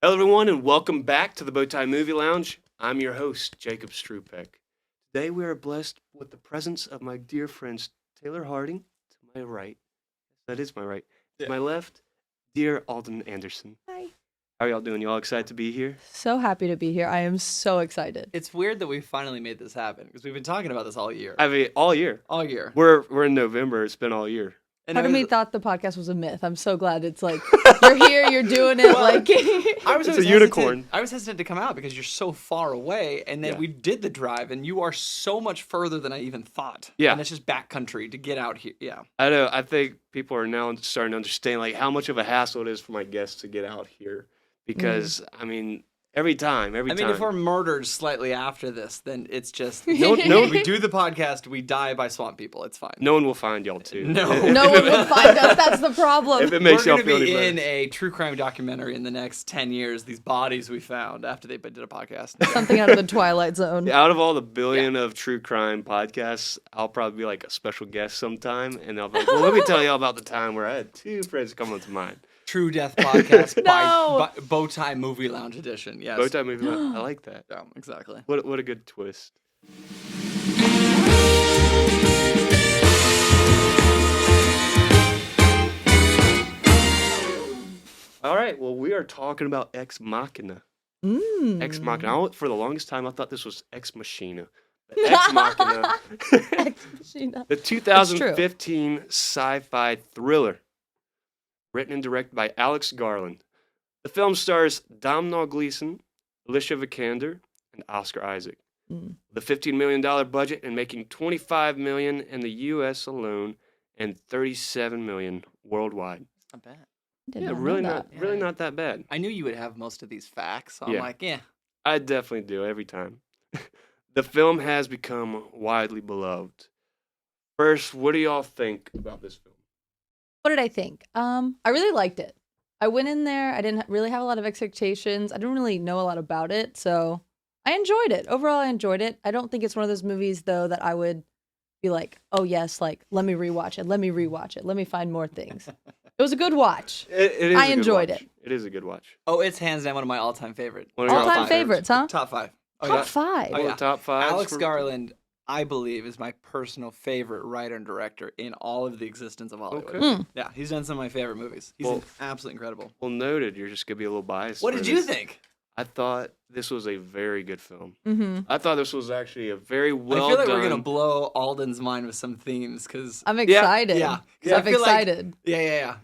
Hello, everyone, and welcome back to the Bowtie Movie Lounge. I'm your host, Jacob Strupek. Today, we are blessed with the presence of my dear friends Taylor Harding to my right. That is my right. To my left, dear Alden Anderson. Hi. How are y'all doing? Y'all excited to be here? So happy to be here. I am so excited. It's weird that we finally made this happen because we've been talking about this all year. I mean, all year. All year. We're in November. It's been all year. And Part of me thought the podcast was a myth. I'm so glad it's like, you're here, you're doing it. It's a unicorn. I was hesitant to come out because you're so far away, and then we did the drive, and you are so much further than I even thought. Yeah. And it's just backcountry to get out here. Yeah. I know. I think people are now starting to understand like how much of a hassle it is for my guests to get out here because, I mean, every time. I mean, if we're murdered slightly after this, then it's just No, we do the podcast, we die by swamp people. It's fine. no one will find y'all too. No. No one will find us. That's the problem. If it makes We're y'all going feel to any be better. in a true crime documentary in the next 10 years, these bodies we found after they did a podcast. Something out of the Twilight Zone. Out of all the billion of true crime podcasts, I'll probably be like a special guest sometime, and I'll be like, well, let me tell y'all about the time where I had two friends come up to mind. True Death Podcast No. by Bowtie Movie Lounge Edition. Yes. Bowtie movie, I like that. Yeah, exactly. What a good twist. All right, well, we are talking about Ex Machina. Ex Machina. For the longest time, I thought this was Ex Machina. But Ex Machina. Ex Machina. The 2015 sci-fi thriller, written and directed by Alex Garland. The film stars Domhnall Gleeson, Alicia Vikander, and Oscar Isaac. The $15 million budget and making $25 million in the U.S. alone and $37 million worldwide. Not bad. Did Really know not, that. really not that bad. I knew you would have most of these facts, so I'm Yeah. like, yeah. I definitely do every time. The film has become widely beloved. First, what do y'all think about this film? What did I think? I really liked it. I went in there. I didn't really have a lot of expectations. I didn't really know a lot about it, so I enjoyed it. Overall, I enjoyed it. I don't think it's one of those movies, though, that I would be like, oh, yes, like, let me rewatch it. Let me rewatch it. Let me find more things. It was a good watch. It is I a good enjoyed watch. it. It is a good watch. Oh, it's hands down one of my all-time favorite. One of your All-time favorites, huh? Top 5. Oh, Top yeah. 5. Oh, One of yeah. the top five. Alex Garland, I believe, is my personal favorite writer and director in all of the existence of Hollywood. Okay. Yeah, he's done some of my favorite movies. He's absolutely incredible. Well, noted. You're just gonna be a little biased. What for did you this. think? I thought this was a very good film. Mm-hmm. I thought this was actually a very well I feel like done. we're going to blow Alden's mind with some themes because I'm excited. yeah. I'm I feel like- excited. Yeah.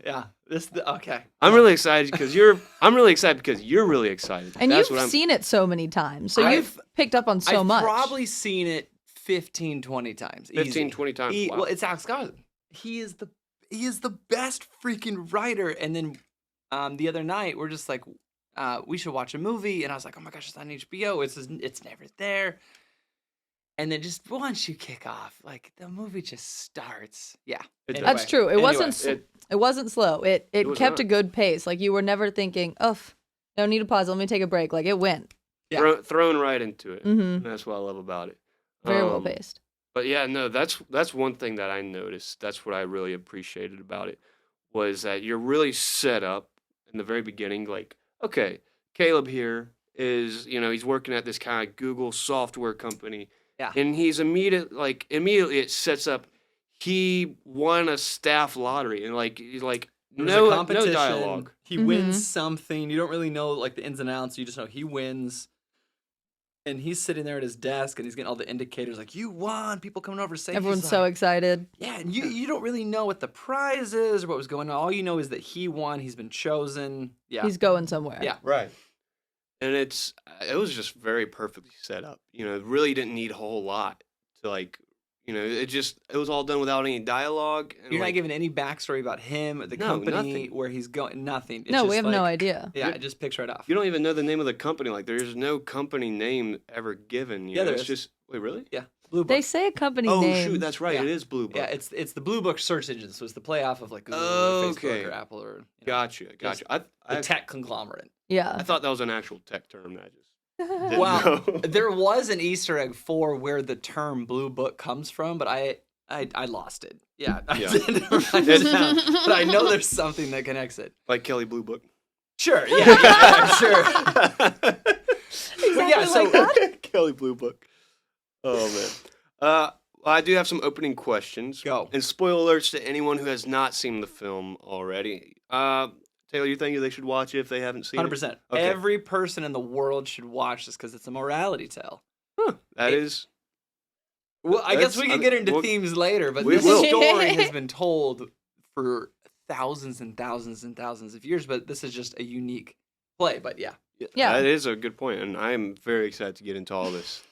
Okay. I'm really excited because you're. I'm really excited because you're really excited. And That's you've what I'm. seen it so many times. So I've- you've picked up on so I've much. probably seen it 15, 20 times. 15, easy. 20 times. Wow. Well, it's Alex Garland. He is the best freaking writer. And then the other night we're just like, we should watch a movie, and I was like, oh my gosh, it's on HBO. It's never there. And then just once you kick off, like the movie just starts. Yeah, It Anyway, That's true. It wasn't. anyway. It wasn't slow. It was kept not. a good pace. Like you were never thinking, oh, no need to pause. Let me take a break. Like it went Yeah. Thrown right into it. Mhm. And that's what I love about it. very well Um, paced. But yeah, no, that's one thing that I noticed. That's what I really appreciated about it was that you're really set up in the very beginning. Like, okay, Caleb here is, he's working at this kind of Google software company. Yeah. And he's immediately it sets up. He won a staff lottery, and he's like There's a no competition. dialogue. He Mhm. wins something. You don't really know like the ins and outs. You just know he wins. And he's sitting there at his desk, and he's getting all the indicators like, you won. People coming over to say Everyone's he's so like, excited. yeah, and you don't really know what the prize is or what was going on. All you know is that he won. He's been chosen. Yeah. He's going somewhere. Yeah. Right. And it was just very perfectly set up. It really didn't need a whole lot to it was all done without any dialogue. And You're not giving any backstory about him, the No, company, nothing. where he's going. Nothing. It's No, just we have no like- idea. Yeah, it just picks right off. You don't even know the name of the company. Like, there's no company name ever given. Yeah, there it's is. just wait, really? Yeah, Blue Book. They say a company Oh name. shoot, that's right. Yeah. It is Blue Book. Yeah, it's the Blue Book search engine, so it's the play off of like Google Oh, or okay. Facebook or Apple or Gotcha. I the tech conglomerate. Yeah. thought that was an actual tech term. That I just didn't Well, know. there was an Easter egg for where the term Blue Book comes from, but I lost it. Yeah, I Yeah. didn't write it down. But I know there's something that connects it. like Kelly Blue Book. Sure. Yeah, sure. Exactly yeah, so- like that. Kelly Blue Book. Oh man. Well, I do have some opening questions. Go. And spoiler alerts to anyone who has not seen the film already. Taylor, you think they should watch it if they haven't seen 100%. it? Okay. Every person in the world should watch this because it's a morality tale. That is. Well, I guess we can get into we'll- themes later, but we this will. story has been told for thousands and thousands and thousands of years, but this is just a unique play. But yeah. Yeah. That is a good point, and I am very excited to get into all this.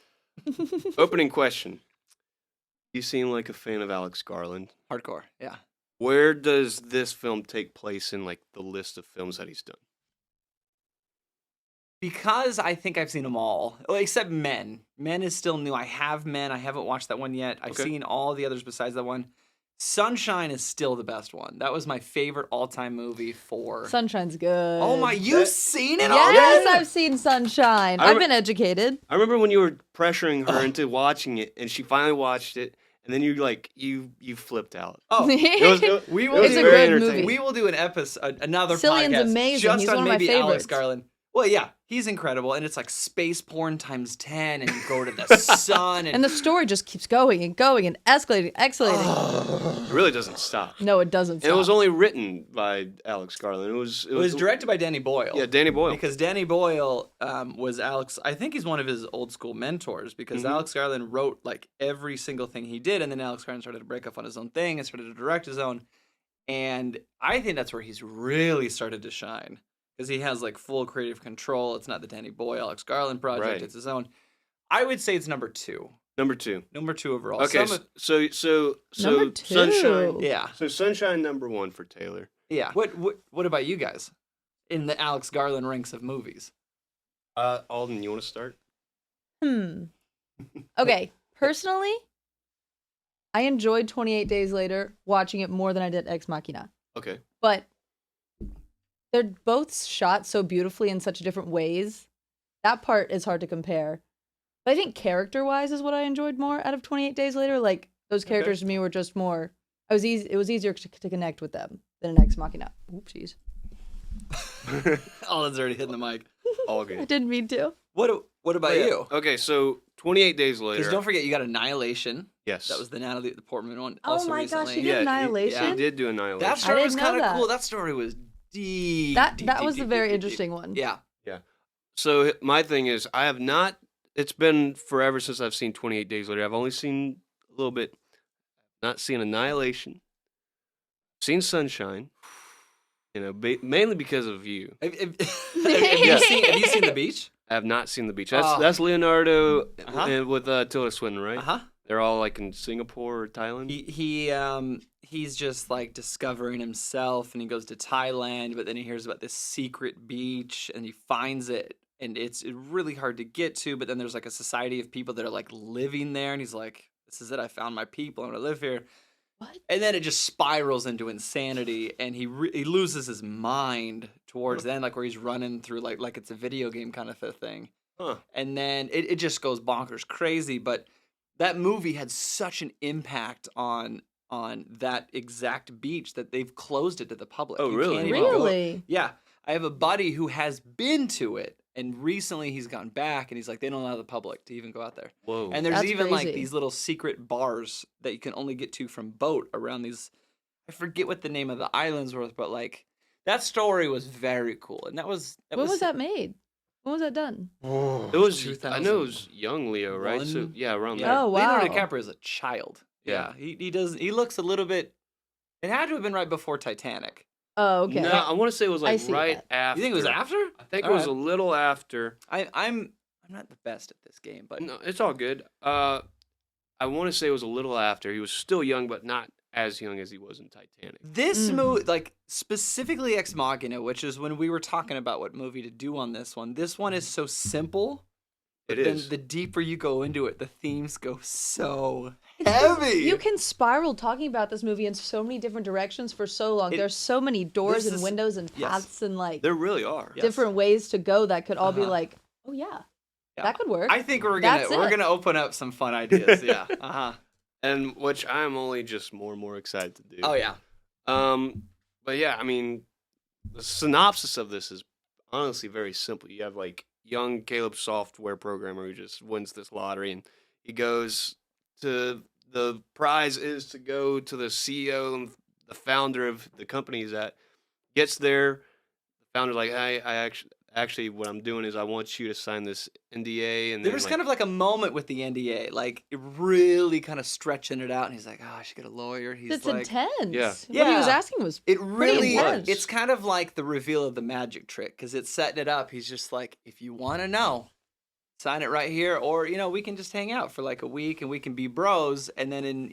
Opening question. You seem like a fan of Alex Garland. Hardcore. Yeah. Where does this film take place in like the list of films that he's done? Because I think I've seen them all, well, except Men. Men is still new. I have Men. I haven't watched that one yet. I've Okay. seen all the others besides that one. Sunshine is still the best one. That was my favorite all-time movie for. Sunshine's good. Oh my! You've seen it Yes, already? I've seen Sunshine. I I've rem- been educated. I remember when you were pressuring her into watching it, and she finally watched it, and then you flipped out. Oh, we will It's do a very good entertaining. movie. We will do an episode, another Cillian's podcast, amazing. just He's on one of my maybe Alex favorites. Garland. Well, yeah, he's incredible, and it's like space porn times 10, and you go to the sun, And the story just keeps going and going and escalating. It really doesn't stop. No, it doesn't. And it was stop. only written by Alex Garland. It was directed by Danny Boyle. Yeah, Danny Boyle. Because Danny Boyle was Alex. I think he's one of his old school mentors. Because Mhm. Alex Garland wrote like every single thing he did, and then Alex Garland started to break off on his own thing and started to direct his own. And I think that's where he's really started to shine. Because he has like full creative control. It's not the Danny Boyle, Alex Garland project. Right. It's his own. I would say it's number 2. Number 2. Number 2 overall. Okay, Some of- so Number 2. Sunshine. yeah, So Sunshine number 1 for Taylor. yeah. What about you guys in the Alex Garland ranks of movies? Alden, you want to start? Okay, personally, I enjoyed 28 Days Later watching it more than I did Ex Machina. Okay. But they're both shot so beautifully in such different ways. That part is hard to compare. But I think character-wise is what I enjoyed more out of 28 Days Later. Like, those characters to me were just more... It was easier to connect with them than an Ex Machina. Oopsies. Alden's already hitting the mic. All I good. didn't mean to. What about Oh, yeah. you? Okay, so 28 Days Later. Because don't forget, you got Annihilation. Yes. That was the Natalie Portman one. Oh Also my recently. gosh, you did Annihilation? He did do Annihilation. That story didn't was know kind of that. cool. That story was deep. That deep, was deep, a very deep, deep, interesting deep. one. Yeah. So my thing is, I have not. It's been forever since I've seen 28 Days Later. I've only seen a little bit. Not seen Annihilation. Seen Sunshine. You know, mainly because of you. Have you seen The Beach? I have not seen The Beach. Oh. That's Leonardo Uh-huh. and with Tilda Swinton, right? Uh-huh. They're all like in Singapore or Thailand. He's just like discovering himself, and he goes to Thailand, but then he hears about this secret beach, and he finds it, and it's really hard to get to, but then there's like a society of people that are like living there, and he's like, this is it, I found my people, I'm gonna live here. What? And then it just spirals into insanity, and he loses his mind towards the end, like where he's running through like it's a video game kind of a thing. Huh. And then it just goes bonkers crazy. But that movie had such an impact on that exact beach that they've closed it to the public. Oh, You really? can't even go- Really? Yeah. I have a buddy who has been to it, and recently he's gone back, and he's like, they don't allow the public to even go out there. Whoa. And there's That's even like crazy. these little secret bars that you can only get to from boat around these. I forget what the name of the islands were, but like that story was very cool. And that was When was that made? When was that done? it was. I know it was young Leo, right? So 2001? yeah, around Yeah. there. Oh, Leonardo wow. DiCaprio is a child. Yeah. Yeah, he does. He looks a little bit. It had to have been right before Titanic. Oh, okay. No, I want to say it was I like see right that. after. You think it was after? I think it was a little after. I'm not the best at this game, but No, it's all good. I want to say it was a little after. He was still young, but not as young as he was in Titanic. this Mm. movie, like specifically Ex Machina, which is when we were talking about what movie to do on this one. This one is so simple. It But then is. the deeper you go into it, the themes go so It's just- heavy. You can spiral talking about this movie in so many different directions for so long. There's so many doors this and is- windows and yes. paths and like There really are. Yeah. different ways to go that could all be Uh-huh. like, oh yeah, Yeah. that could work. I think we're That's gonna it. open up some fun ideas. Yeah. Uh-huh. And which I'm only just more and more excited to do. Oh yeah. But yeah, I mean, the synopsis of this is honestly very simple. You have like young Caleb software programmer who just wins this lottery, and he goes to the prize is to go to the CEO and the founder of the company he's at. Gets there, the founder's like, I actually what I'm doing is I want you to sign this NDA, and There then was like, kind of like a moment with the NDA, like really kind of stretching it out, and he's like, "Oh, I should get a lawyer." He's It's like, intense. Yeah. What he was Yeah. asking was It pretty really, intense. it's kind of like the reveal of the magic trick because it's setting it up. He's just like, if you want to know, sign it right here, or we can just hang out for like a week and we can be bros, and then in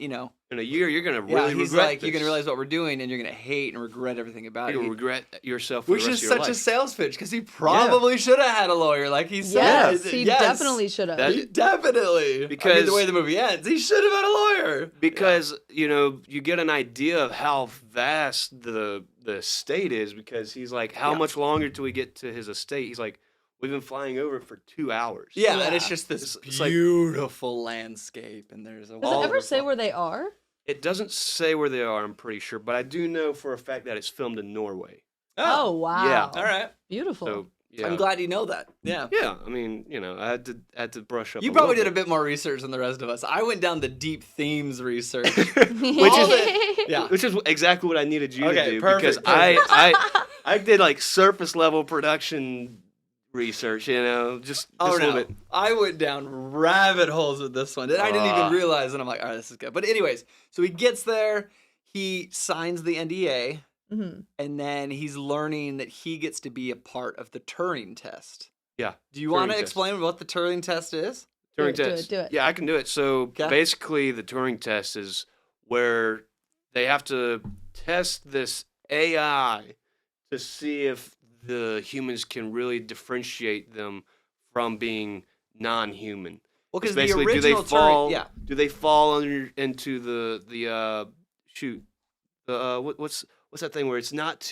a year you're gonna yeah, really he's regret like, this. you're gonna realize what we're doing, and you're gonna hate and regret everything about You're it. gonna regret yourself for Which the is rest of your such a life. sales pitch because he probably should have had a lawyer, like he said. yes, he Yes. definitely should have. That- He definitely. I mean, Because- the way the movie ends, he should have had a lawyer. Because you get an idea of how vast the estate is. Because he's like, how Yeah. much longer till we get to his estate? He's like, we've been flying over it for 2 hours. Yeah, Yeah. and it's just this It's like- beautiful landscape, and there's a Does wall. it ever of say fun- where they are? It doesn't say where they are. I'm pretty sure, but I do know for a fact that it's filmed in Norway. Oh, wow. Yeah. all right. Beautiful. So yeah, I'm glad you know that. Yeah. Yeah, I mean, I had to brush up. You a probably did little a bit more research than the rest of us. I went down the deep themes research. bit. Which is- yeah. which is exactly what I needed you Okay, to do perfect, because I did like surface level production research, just a little bit. I went down rabbit holes with this one. And I didn't even Ah. realize, and I'm like, all right, this is good. But anyways, so he gets there, he signs the NDA, Mhm. and then he's learning that he gets to be a part of the Turing test. Yeah. Do you want Turing to test. explain what the Turing test is? Do Turing it, do it, test. do it. Yeah, I can do it. So 'Kay. basically, the Turing test is where they have to test this AI to see if the humans can really differentiate them from being non-human. Well, because It's the basically, original do they fall? Turing, yeah. Do they fall into the shoot? What's that thing where it's not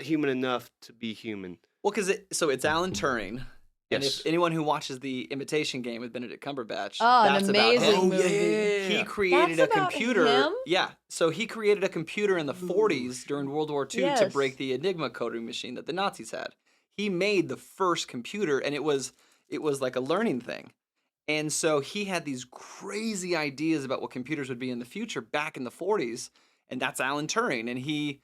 human enough to be human? Well, because it's Alan Turing. And Yes. if anyone who watches the Imitation Game with Benedict Cumberbatch, Oh, an that's about him. amazing movie. He created That's a about computer. him? Yeah. So he created a computer in the 40s during World War II to Yes. break the Enigma coding machine that the Nazis had. He made the first computer, and it was like a learning thing. And so he had these crazy ideas about what computers would be in the future back in the 40s, and that's Alan Turing. And he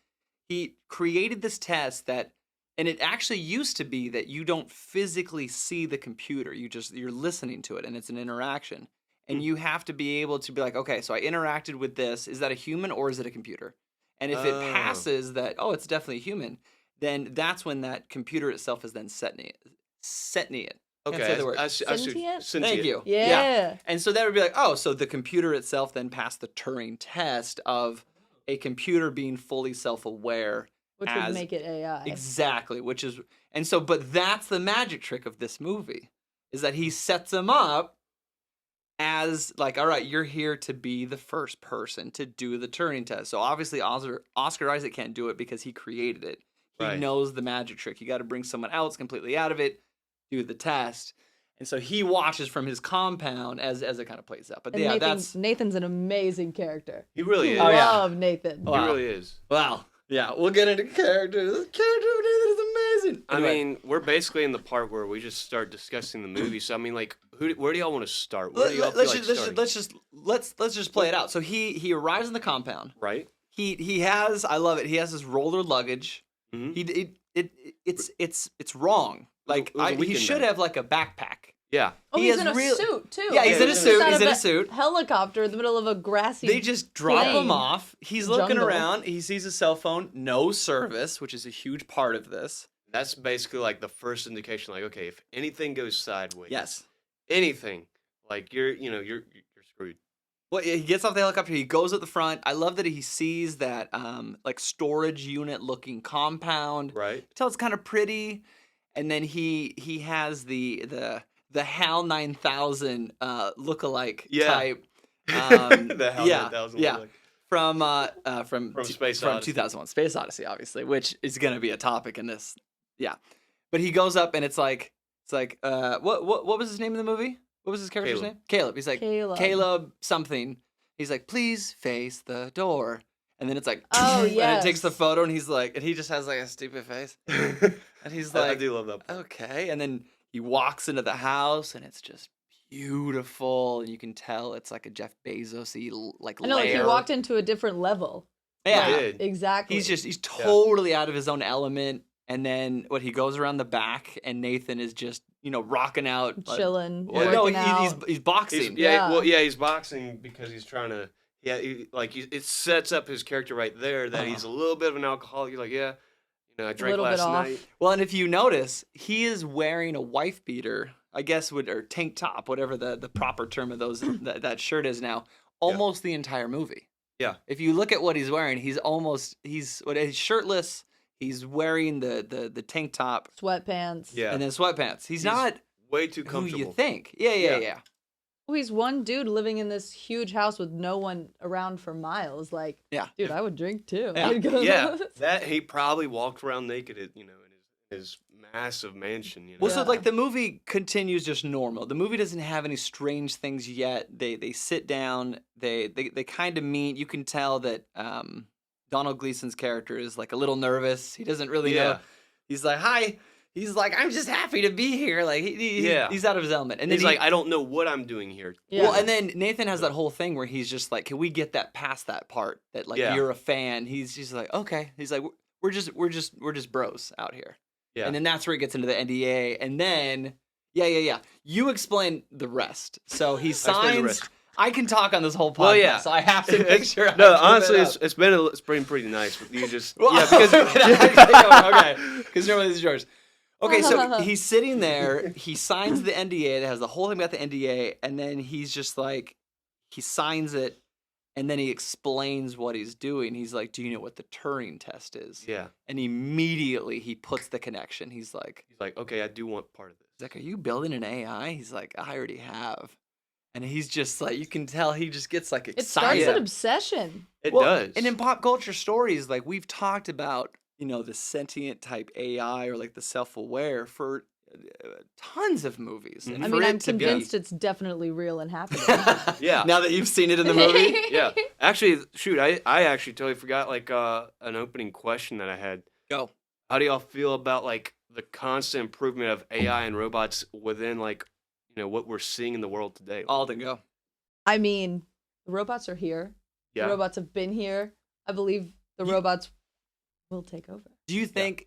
created this test that, and it actually used to be that you don't physically see the computer. You're listening to it, and it's an interaction. And you have to be able to be like, okay, so I interacted with this. Is that a human or is it a computer? And if it Oh. passes that, oh, it's definitely a human, then that's when that computer itself is then setting it. Can't Okay, say the word. I see what- Sentient? Thank you. Yeah. And so that would be like, oh, so the computer itself then passed the Turing test of a computer being fully self-aware. Which as- would make it AI. Exactly, but that's the magic trick of this movie, is that he sets him up as like, all right, you're here to be the first person to do the Turing test. So obviously Oscar Isaac can't do it because he created it. He Right. knows the magic trick. You got to bring someone else completely out of it, do the test. And so he watches from his compound as it kind of plays out. But And yeah, Nathan's an amazing character. He really is. Oh, yeah. Love Nathan. Wow. He really is. wow. Yeah, we'll get into characters. The character of Nathan is amazing. I Anyway. mean, we're basically in the part where we just start discussing the movie. So I mean, like, where do y'all want to start? Where do y'all feel like starting? Let's just play it out. So he arrives in the compound. Right? He has, I love it. He has his roller luggage. Mhm. It's wrong. Like It was a he weekend should night. have like a backpack. Yeah. Oh, He he's has in a real- suit too. Yeah, he's in a suit, out he's of in a suit. Helicopter in the middle of a grassy. They just drop him plane. off. He's looking Jungle. around. He sees a cell phone, no service, which is a huge part of this. That's basically like the first indication. Like, okay, if anything goes sideways, Yes. anything, like you're screwed. Well, he gets off the helicopter. He goes at the front. I love that he sees that like storage unit looking compound. Right? Tell it's kind of pretty, and then he has the HAL 9000 lookalike Yeah. type. The HAL yeah, 9000 yeah. lookalike. From Space from Odyssey. 2001 Space Odyssey, obviously, which is going to be a topic in this. Yeah, but he goes up and it's like what was his name in the movie? What was his character's Caleb. name? Caleb. He's like Caleb something. He's like, please face the door. And then it's like, Oh, and it takes the yes. photo, and he's like, and he just has like a stupid face. And he's I like, do love that part. okay. And then he walks into the house, and it's just beautiful. And you can tell it's like a Jeff Bezos-y like I know, like he lair. walked into a different level. Yeah. He did. Exactly. He's totally out of his own element. And then he goes around the back, and Nathan is just rocking out, chilling, Well, no, working out. he's boxing. He's boxing because he's trying to. Yeah, it sets up his character right there that he's a little bit of an alcoholic. You're like, yeah, I drank little bit last off. night. Well, and if you notice, he is wearing a wife beater, I guess, or tank top, whatever the proper term of those that shirt is now, almost the entire movie. Yeah. If you look at what he's wearing, he's shirtless. He's wearing the tank top, Sweatpants. Yeah, and then sweatpants. He's not way too who comfortable. you think. Yeah. Oh, he's one dude living in this huge house with no one around for miles. Like, Yeah. dude, I would drink too. Yeah. I'd go- Yeah, that he probably walked around naked, in his massive mansion. Well, so Yeah. like the movie continues just normal. The movie doesn't have any strange things yet. They sit down. They kind of meet. You can tell that Donald Gleason's character is like a little nervous. He doesn't really know. He's like, hi. He's like, I'm just happy to be here. Like he's out of his element. And then he's like, I don't know what I'm doing here. Yeah. Well, and then Nathan has that whole thing where he's just like, can we get that past that part that like you're a fan? He's just like, okay. He's like, we're just bros out here. Yeah. And then that's where he gets into the NDA. And then yeah. You explain the rest. So he explain the signs. rest. I can talk on this whole podcast, Well, yeah. so I have to make sure. No, I keep honestly, it up. it's been pretty nice. But you just Well, because okay, because normally this is yours. Okay, so he's sitting there. He signs the NDA that has the whole thing about the NDA, and then he's just like, he signs it, and then he explains what he's doing. He's like, "Do you know what the Turing test is?" yeah, And immediately he puts the connection. He's like, okay, I do want part of this. "Are you building an AI?" He's like, "I already have." And he's just like, you can tell he just gets like It starts excited. an obsession. It Well, does. And in pop culture stories, like we've talked about, the sentient type AI or like the self-aware for tons of movies. And I for mean, it I'm to be- convinced it's definitely real and happening. Yeah. Now that you've seen it in the movie. Yeah, actually, shoot, I actually totally forgot like an opening question that I had. Go. How do y'all feel about like the constant improvement of AI and robots within like what we're seeing in the world today? Alden, go. I mean, the robots are here. Yeah. The robots have been here. I believe the robots will take over. Do you think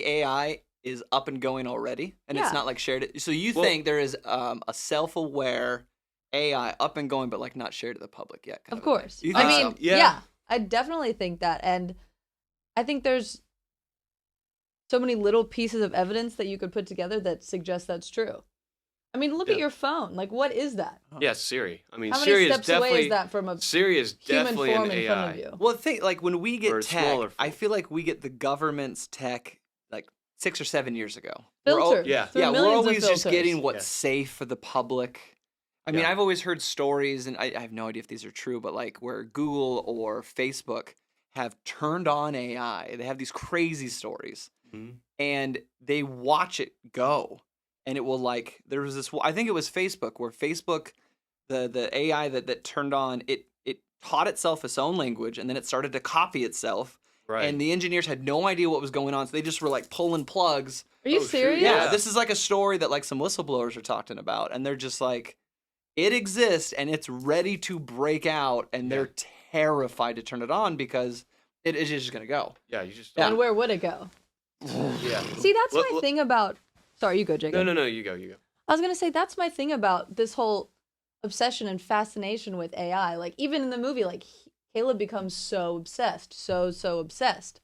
AI is up and going already, and it's Yeah. not like shared? So you Well- think there is a self-aware AI up and going, but like not shared to the public yet? kind Of a thing? course. You I think mean, so? Yeah. I definitely think that. And I think there's so many little pieces of evidence that you could put together that suggest that's true. I mean, look at Yeah. your phone. Like, what is that? Yeah, Siri. I mean, How many Siri is steps away definitely is that from a Siri is human definitely form an in front AI. of you? Well, think like when we Or get a tech, smaller I phone. feel like we get the government's tech like 6 or 7 years ago. We're al- Filtered. yeah. through yeah, we're millions of always just filters. getting what's Yeah. safe for the public. I mean, Yeah. I've always heard stories, and I have no idea if these are true, but like where Google or Facebook have turned on AI. They have these crazy stories, Mhm. and they watch it go. And it will like, there was this, I think it was Facebook, where Facebook, the AI that turned on, it taught itself its own language, and then it started to copy itself. Right. And the engineers had no idea what was going on, so they just were like pulling plugs. Are you Oh, shoot, serious? Yeah, Yeah. this is like a story that like some whistleblowers are talking about, and they're just like, it exists and it's ready to break out, and they're terrified to turn it on because it is just gonna go. Yeah, you just And where would it go? yeah. See, that's Look- my look- thing about. Sorry, you go, Jacob. No, you go. I was gonna say that's my thing about this whole obsession and fascination with AI. Like even in the movie, like Caleb becomes so obsessed, so obsessed.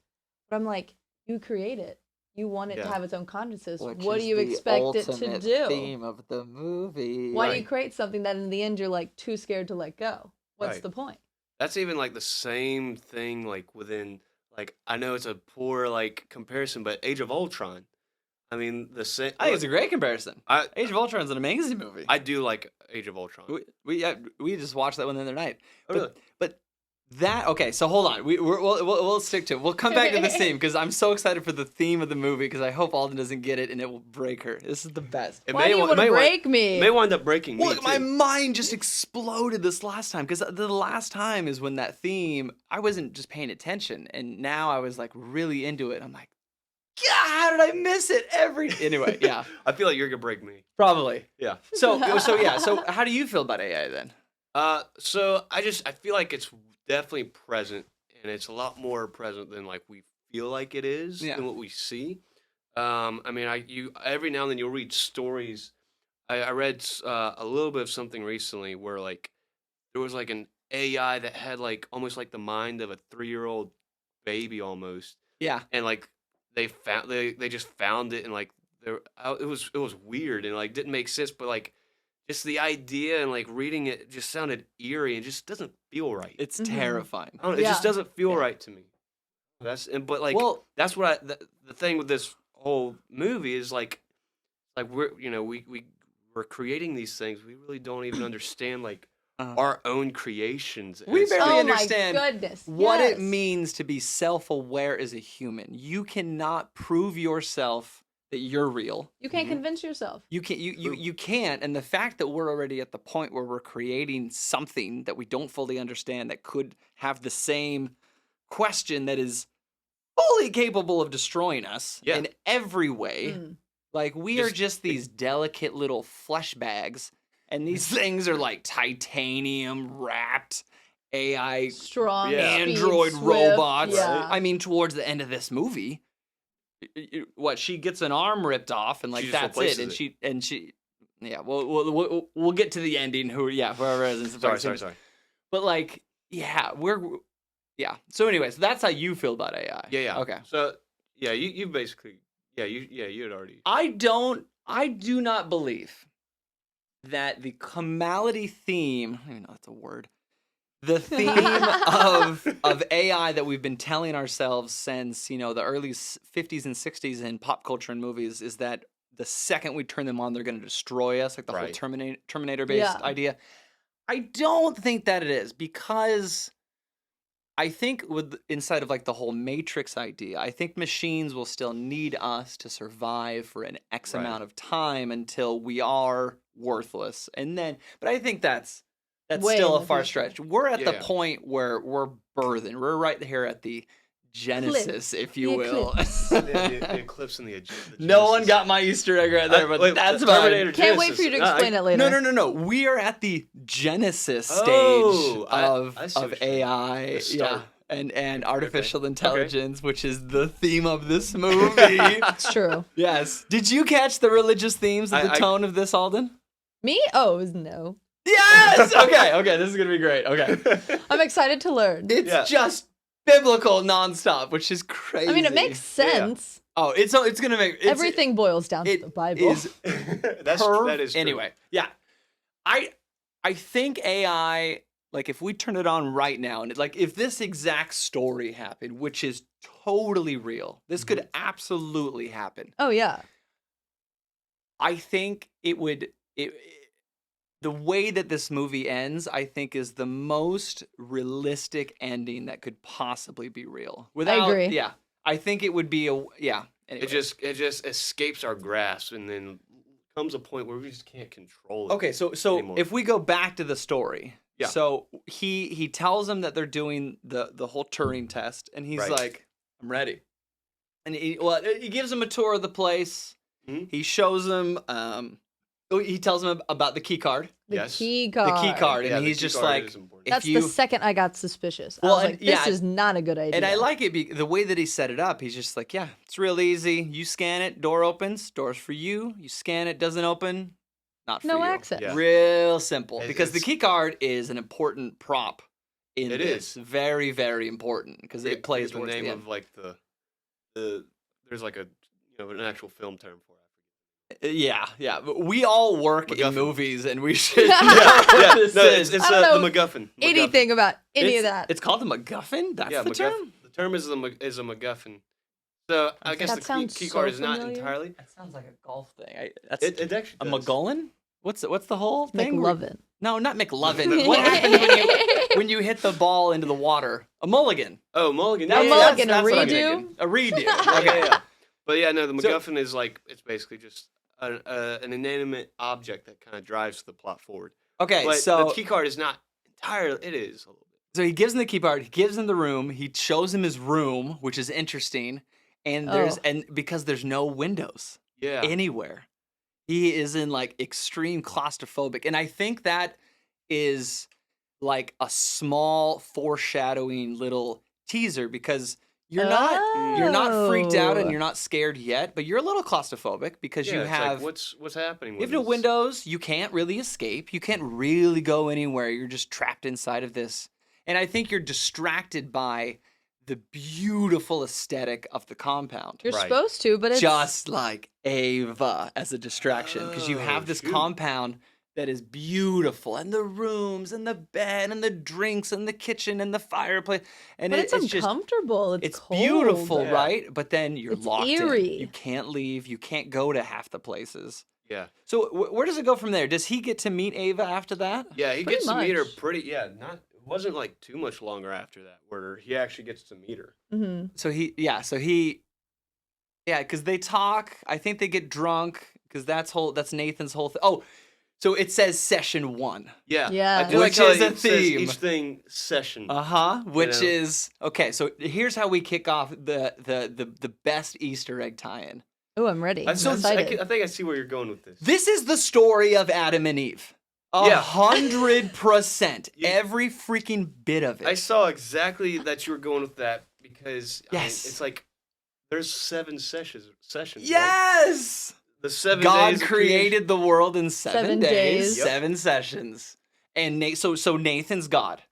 But I'm like, you create it. You want it to Yeah. have its own consciousness. Which What do is you the expect it to ultimate do? Theme of the movie. Why do you Right. create something that in the end you're like too scared to let go? What's Right. the point? That's even like the same thing like within like I know it's a poor like comparison, but Age of Ultron. I mean the same. I think it's a great comparison. I Age of Ultron is an amazing movie. I do like Age of Ultron. We just watched that one the other night. Oh, really? But that okay. So hold on. We'll stick to it. We'll come back to this theme because I'm so excited for the theme of the movie because I hope Alden doesn't get it and it will break her. This is the best. It Why do you wa- want to may wa- break me? May wind up breaking me Well, my too. mind just exploded this last time because the last time is when that theme I wasn't just paying attention and now I was like really into it. I'm like, how did I miss it anyway, yeah. I feel like you're gonna break me. Probably. Yeah. So how do you feel about AI then? So I feel like it's definitely present, and it's a lot more present than like we feel like it is Yeah. than what we see. I mean, you every now and then you'll read stories. I read a little bit of something recently where like there was like an AI that had like almost like the mind of a 3-year-old baby almost, Yeah. and like they just found it, and like it was weird and like didn't make sense, but like just the idea and like reading it just sounded eerie and just doesn't feel right. It's Mhm. terrifying. I don't know, it just Yeah. doesn't feel Yeah. right to me. But like Well, that's what the thing with this whole movie is like we're creating these things, we really don't even understand like Uh-huh. our own creations. And We it's- barely Oh understand my goodness. what yes. it means to be self-aware as a human. You cannot prove yourself that you're real. You can't Mhm. convince yourself. You can't. True. You can't. And the fact that we're already at the point where we're creating something that we don't fully understand that could have the same question that is fully capable of destroying us Yeah. in every way. Mm. Like we are Just- just these delicate little flesh bags, and these things are like titanium wrapped AI Strong. Yeah. speed, android swift, robots. Yeah. I mean, towards the end of this movie, what she gets an arm ripped off, and like She just that's it, replaces and she, yeah. We'll get to the ending. Whoever it is. sorry. But like, yeah, yeah. So, anyways, that's how you feel about AI. Yeah. Okay. So yeah, you basically you had already. I do not believe that the comality theme, I don't even know if that's a word. The theme of AI that we've been telling ourselves since, the early 50s and 60s in pop culture and movies is that the second we turn them on, they're going to destroy us, like the whole Right. Terminator-based Yeah. idea. I don't think that it is, because I think inside of like the whole Matrix idea, I think machines will still need us to survive for an X Right. amount of time until we are worthless. And then, but I think that's Way still in a the far future. stretch. We're at the Yeah. point where we're birthing. We're right here at the genesis, if you The will. eclipse. the eclipse and the No one Genesis. got my Easter egg right there, but Wait, that's the fine. Terminator Can't wait for you to Genesis. explain it later. No. We are at the Genesis stage Oh, I see of what you're saying. AI, The start. and artificial intelligence, which is the theme of this movie. It's true. Yes. Did you catch the religious themes of the I- tone of this, Alden? Me? Oh, no. Yes. Okay. This is gonna be great. Okay. I'm excited to learn. It's Yeah. just biblical nonstop, which is crazy. I mean, it makes sense. Oh, it's gonna make Everything boils down to It the Bible. is that is true. anyway. Yeah, I think AI, like if we turn it on right now, and like if this exact story happened, which is totally real, this could absolutely happen. Oh, yeah. I think it would. The way that this movie ends, I think, is the most realistic ending that could possibly be real. agree. Yeah, I think it would be yeah. Anyway. It just escapes our grasp, and then comes a point where we just can't control it. Okay, so anymore. if we go back to the story, Yeah. so he tells them that they're doing the whole Turing test, and he's Right. like, "I'm ready," and he gives them a tour of the place. Mhm. He shows them, he tells them about the key card, The Yes. key card. the key card, Yeah, and the he's key just card like, is important. if That's you, the second I got suspicious. I Well, was and- like, this yeah, is not a good idea. and I like it the way that he set it up. He's just like, yeah, it's real easy. You scan it, door opens, door's for you. You scan it, doesn't open, not for No you. access. Yeah. Real simple, It- because the it's- key card is an important prop in It this. is. Very, very important, because it plays the towards name the end. of like the there's like a an actual film term for it. Yeah. But we all work in MacGuffin. movies, and we should Yeah, know what this No, is. it's I don't the know MacGuffin. anything about any it's, of that. It's called the MacGuffin? That's Yeah, the MacGuffin. term? The term is a MacGuffin. So I guess That the key sounds key so card is not familiar. entirely. That sounds like a golf thing. That's It actually a does. McGullen? What's the whole thing? McLovin. No, not McLovin. What happens when you hit the ball into the water? A mulligan. Oh, mulligan. A yeah, mulligan, that's a what I'm redo? thinking. A redo. Yeah, Okay. yeah. But yeah, no, the So- MacGuffin is like it's basically just an inanimate object that kind of drives the plot forward. Okay, But so the key card is not entirely. It is a little bit. he gives him the key card. He gives him the room. He shows him his room, which is interesting. and Oh. because there's no windows Yeah. anywhere. He is in like extreme claustrophobic, and I think that is like a small foreshadowing little teaser because you're not freaked out and Oh. you're not scared yet, but you're a little claustrophobic because Yeah, you it's have like, what's happening you with have no this? windows. You can't really escape. You can't really go anywhere. You're just trapped inside of this. And I think you're distracted by the beautiful aesthetic of the compound. You're Right. supposed to, but it's Just like Ava as a distraction. Because you have Oh, this shoot. compound that is beautiful. And the rooms and the bed and the drinks and the kitchen and the fireplace. And but it's it's just uncomfortable. It's cold. beautiful, Yeah. right? But then you're It's locked eerie. in. You can't leave. You can't go to half the places. Yeah. So where does it go from there? Does he get to meet Ava after that? Yeah, he Pretty gets to meet her much. it wasn't like too much longer after that where he actually gets to meet her. Hmm. Because they talk. I think they get drunk because that's Nathan's whole thing. Oh, so it says session 1. Yeah. Yeah. I do like Which how is a it says theme. each thing session. Which know? is okay. So here's how we kick off the best Easter egg tie-in. Oh, I'm ready. I'm I excited. think I see where you're going with this. This is the story of Adam and Eve. Yeah. 100%. You- Every freaking bit of it. I saw exactly that you were going with that because I mean, Yes. it's like there's 7 sessions. Right? Yes. The 7 God days of created the world in 7 7 days, days. Yep. 7 sessions. And so Nathan's God.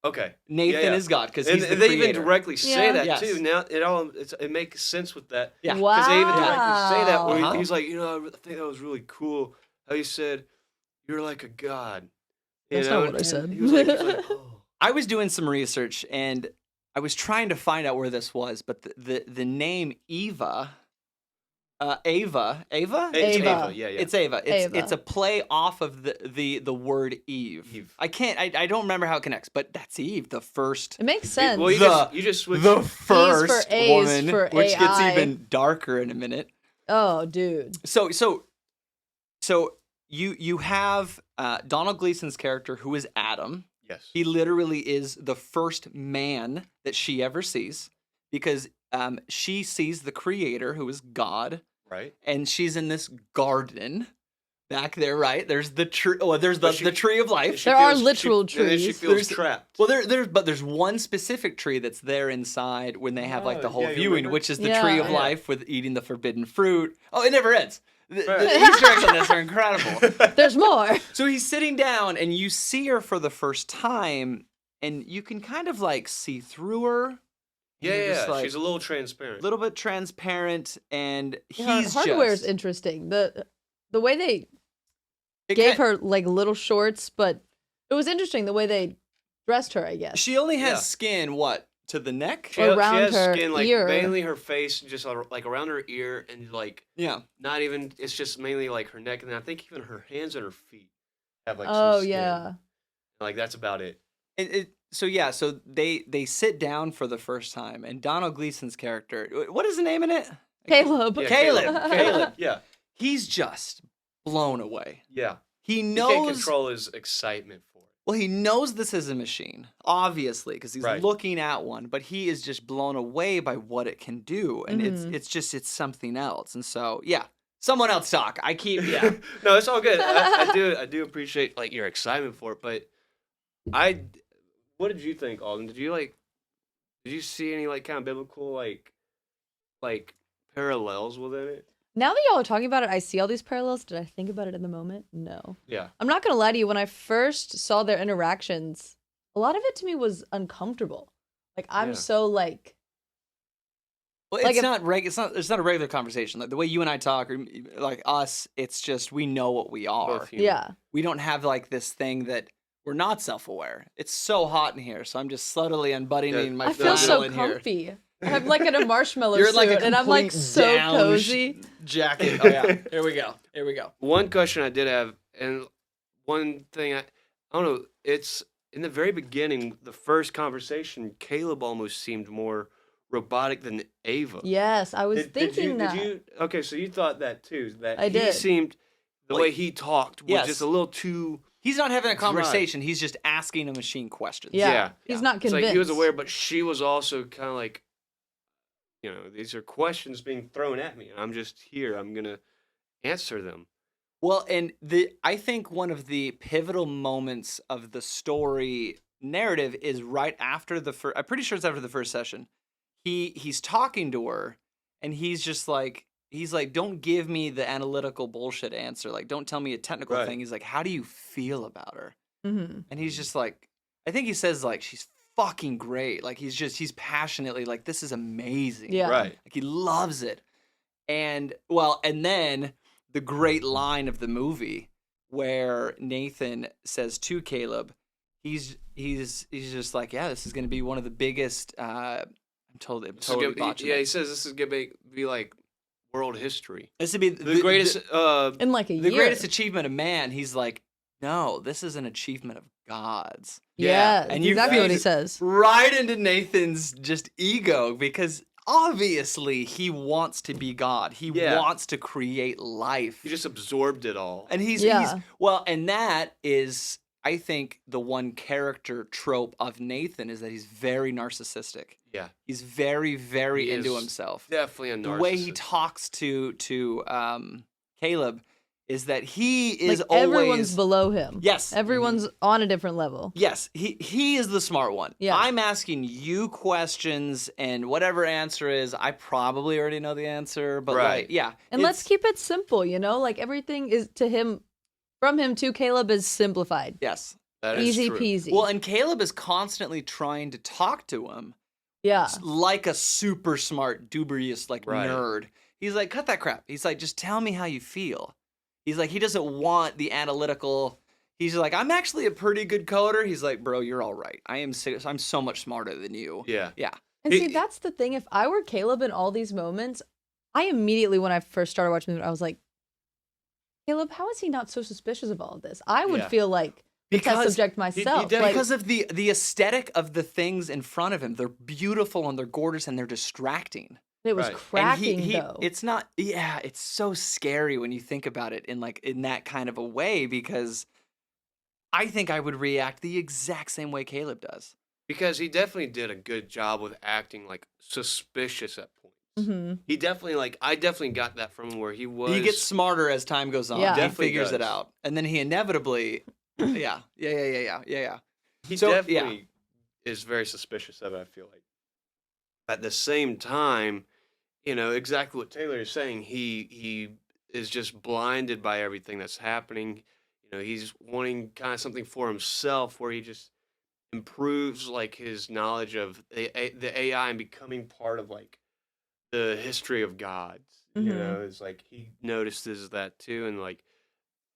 Okay. Nathan Yeah. is God because And he's the they creator. even directly say Yeah. that Yes. too. Now it makes sense with that. Yeah. Wow. Because they even directly say that where Uh-huh. he's like, I think that was really cool how you said you're like a god. You That's know? not what I And said. He was like, oh. I was doing some research and I was trying to find out where this was, but the name Eva, Ava, It's Ava. Yeah. it's Ava. Ava. It's a play off of the word Eve. Eve. I don't remember how it connects, but that's Eve, the first It makes sense. Well, you just switched. the first A's woman, for which gets AI. even darker in a minute. Oh, dude. So you have Donald Gleason's character who is Adam. Yes. He literally is the first man that she ever sees because she sees the creator who is God, Right. and she's in this garden back there, right? There's the tree. Oh, there's the, But she- the tree of life. There are literal And then she trees. feels There's- trapped. Well, there's one specific tree that's there inside when they have like the Oh, whole yeah, you viewing, remember? which is the Yeah. tree of Yeah. life with eating the forbidden fruit. Oh, it never ends. The Right. Easter eggs on this are incredible. There's more. So he's sitting down, and you see her for the first time, and you can kind of like see through her. And Yeah, you're just, yeah. like, She's a little transparent. a little bit transparent, and Yeah, he's hardware is just interesting. The way they it gave ca- her like little shorts, but it was interesting the way they dressed her, I guess. She only has Yeah. skin to the neck. She has around her skin, like ear. mainly her face, just like around her ear, and like Yeah. not even. It's just mainly like her neck, and I think even her hands and her feet have like. Oh some skin. yeah. Like that's about it. So they sit down for the first time, and Donald Gleason's character, what is the name in it? Caleb. Yeah, Caleb. Caleb. Yeah, He's just blown away. yeah. He He can't knows. control his excitement for it. Well, he knows this is a machine, obviously, because he's Right. looking at one. But he is just blown away by what it can do, and Mhm. it's something else. And so, yeah, someone else talk. I keep yeah. No, it's all good. I do appreciate like your excitement for it, but what did you think, Alden? Did you see any like kind of biblical like parallels within it? Now that y'all are talking about it, I see all these parallels. Did I think about it in the moment? No. Yeah. I'm not gonna lie to you. When I first saw their interactions, a lot of it to me was uncomfortable. Like I'm Yeah. so like Well, Like it's not a regular conversation. Like the way you and I talk, or like us, it's just we know what we are. Both human. yeah. We don't have like this thing that we're not self-aware. It's so hot in here, so I'm just subtly unbuttoning Yeah, my I feel flannel so in here. comfy. I'm like in a marshmallow You're suit, like a and I'm like complete so down cozy. jacket. Oh yeah, here we go. Here we go. One question I did have, and one thing I don't know, it's in the very beginning, the first conversation, Caleb almost seemed more robotic than Ava. Yes, I was thinking that. Did you? Okay, so you thought that too. That I he did. seemed the Well, way he talked was yes. just a little too. He's not having a Right. conversation. He's just asking a machine questions. Yeah, Yeah. he's Yeah. not It's convinced. like he was aware, but she was also kind of like, these are questions being thrown at me, and I'm just here. I'm gonna answer them. Well, and I think one of the pivotal moments of the story narrative is right after the first. I'm pretty sure it's after the first session. He's talking to her, and he's like, don't give me the analytical bullshit answer. Like, don't tell me a technical Right. thing. He's like, how do you feel about her? Mm-hmm. And he's just like, I think he says like, she's fucking great. Like he's passionately like, this is amazing. Yeah. Right. Like he loves it. And then the great line of the movie where Nathan says to Caleb, he's just like, yeah, this is going to be one of the biggest. I'm totally botching He it. says this is gonna be like world history. This would be The greatest. In like a year. the greatest achievement of man. He's like, no, this is an achievement of God's. Yeah, and you exactly feed what he says. right into Nathan's just ego because obviously he wants to be God. He Yeah. wants to create life. he just absorbed it all. And he's Yeah. and that is, I think, the one character trope of Nathan is that he's very narcissistic. Yeah, He's very, very He into is himself. definitely a The narcissist. way he talks to Caleb is that he is Like always everyone's below him. Yes. Everyone's on a different level. Yes, he is the smart one. Yeah. I'm asking you questions, and whatever answer is, I probably already know the answer. But Right. like, yeah, And let's keep it simple, like everything is to him, from him to Caleb is simplified. yes. That is Easy true. peasy. Well, and Caleb is constantly trying to talk to him yeah. like a super smart, dubious Right. nerd. He's like, cut that crap. He's like, just tell me how you feel. He's like, he doesn't want the analytical. He's like, I'm actually a pretty good coder. He's like, bro, you're all right. I'm so much smarter than you. Yeah. Yeah. And see, that's the thing. If I were Caleb in all these moments, I immediately, when I first started watching the movie, I was like, Caleb, how is he not so suspicious of all of this? I would Yeah. feel like the test Because subject myself. did- like, Because of the aesthetic of the things in front of him. They're beautiful and they're gorgeous and they're distracting. it was Right. And cracking, And though. it's not, yeah, it's so scary when you think about it in that kind of a way, because I think I would react the exact same way Caleb does. Because he definitely did a good job with acting like suspicious at points. hmm He definitely I definitely got that from him where he was. He gets smarter as time goes on. Yeah. He Definitely figures it does. out. And then he inevitably, yeah. He So, definitely is very suspicious of it, I feel like. At the same time, exactly what Taylor is saying, he is just blinded by everything that's happening. He's wanting kind of something for himself where he just improves like his knowledge of the AI and becoming part of like the history of gods. Mhm. It's like he notices that too, and like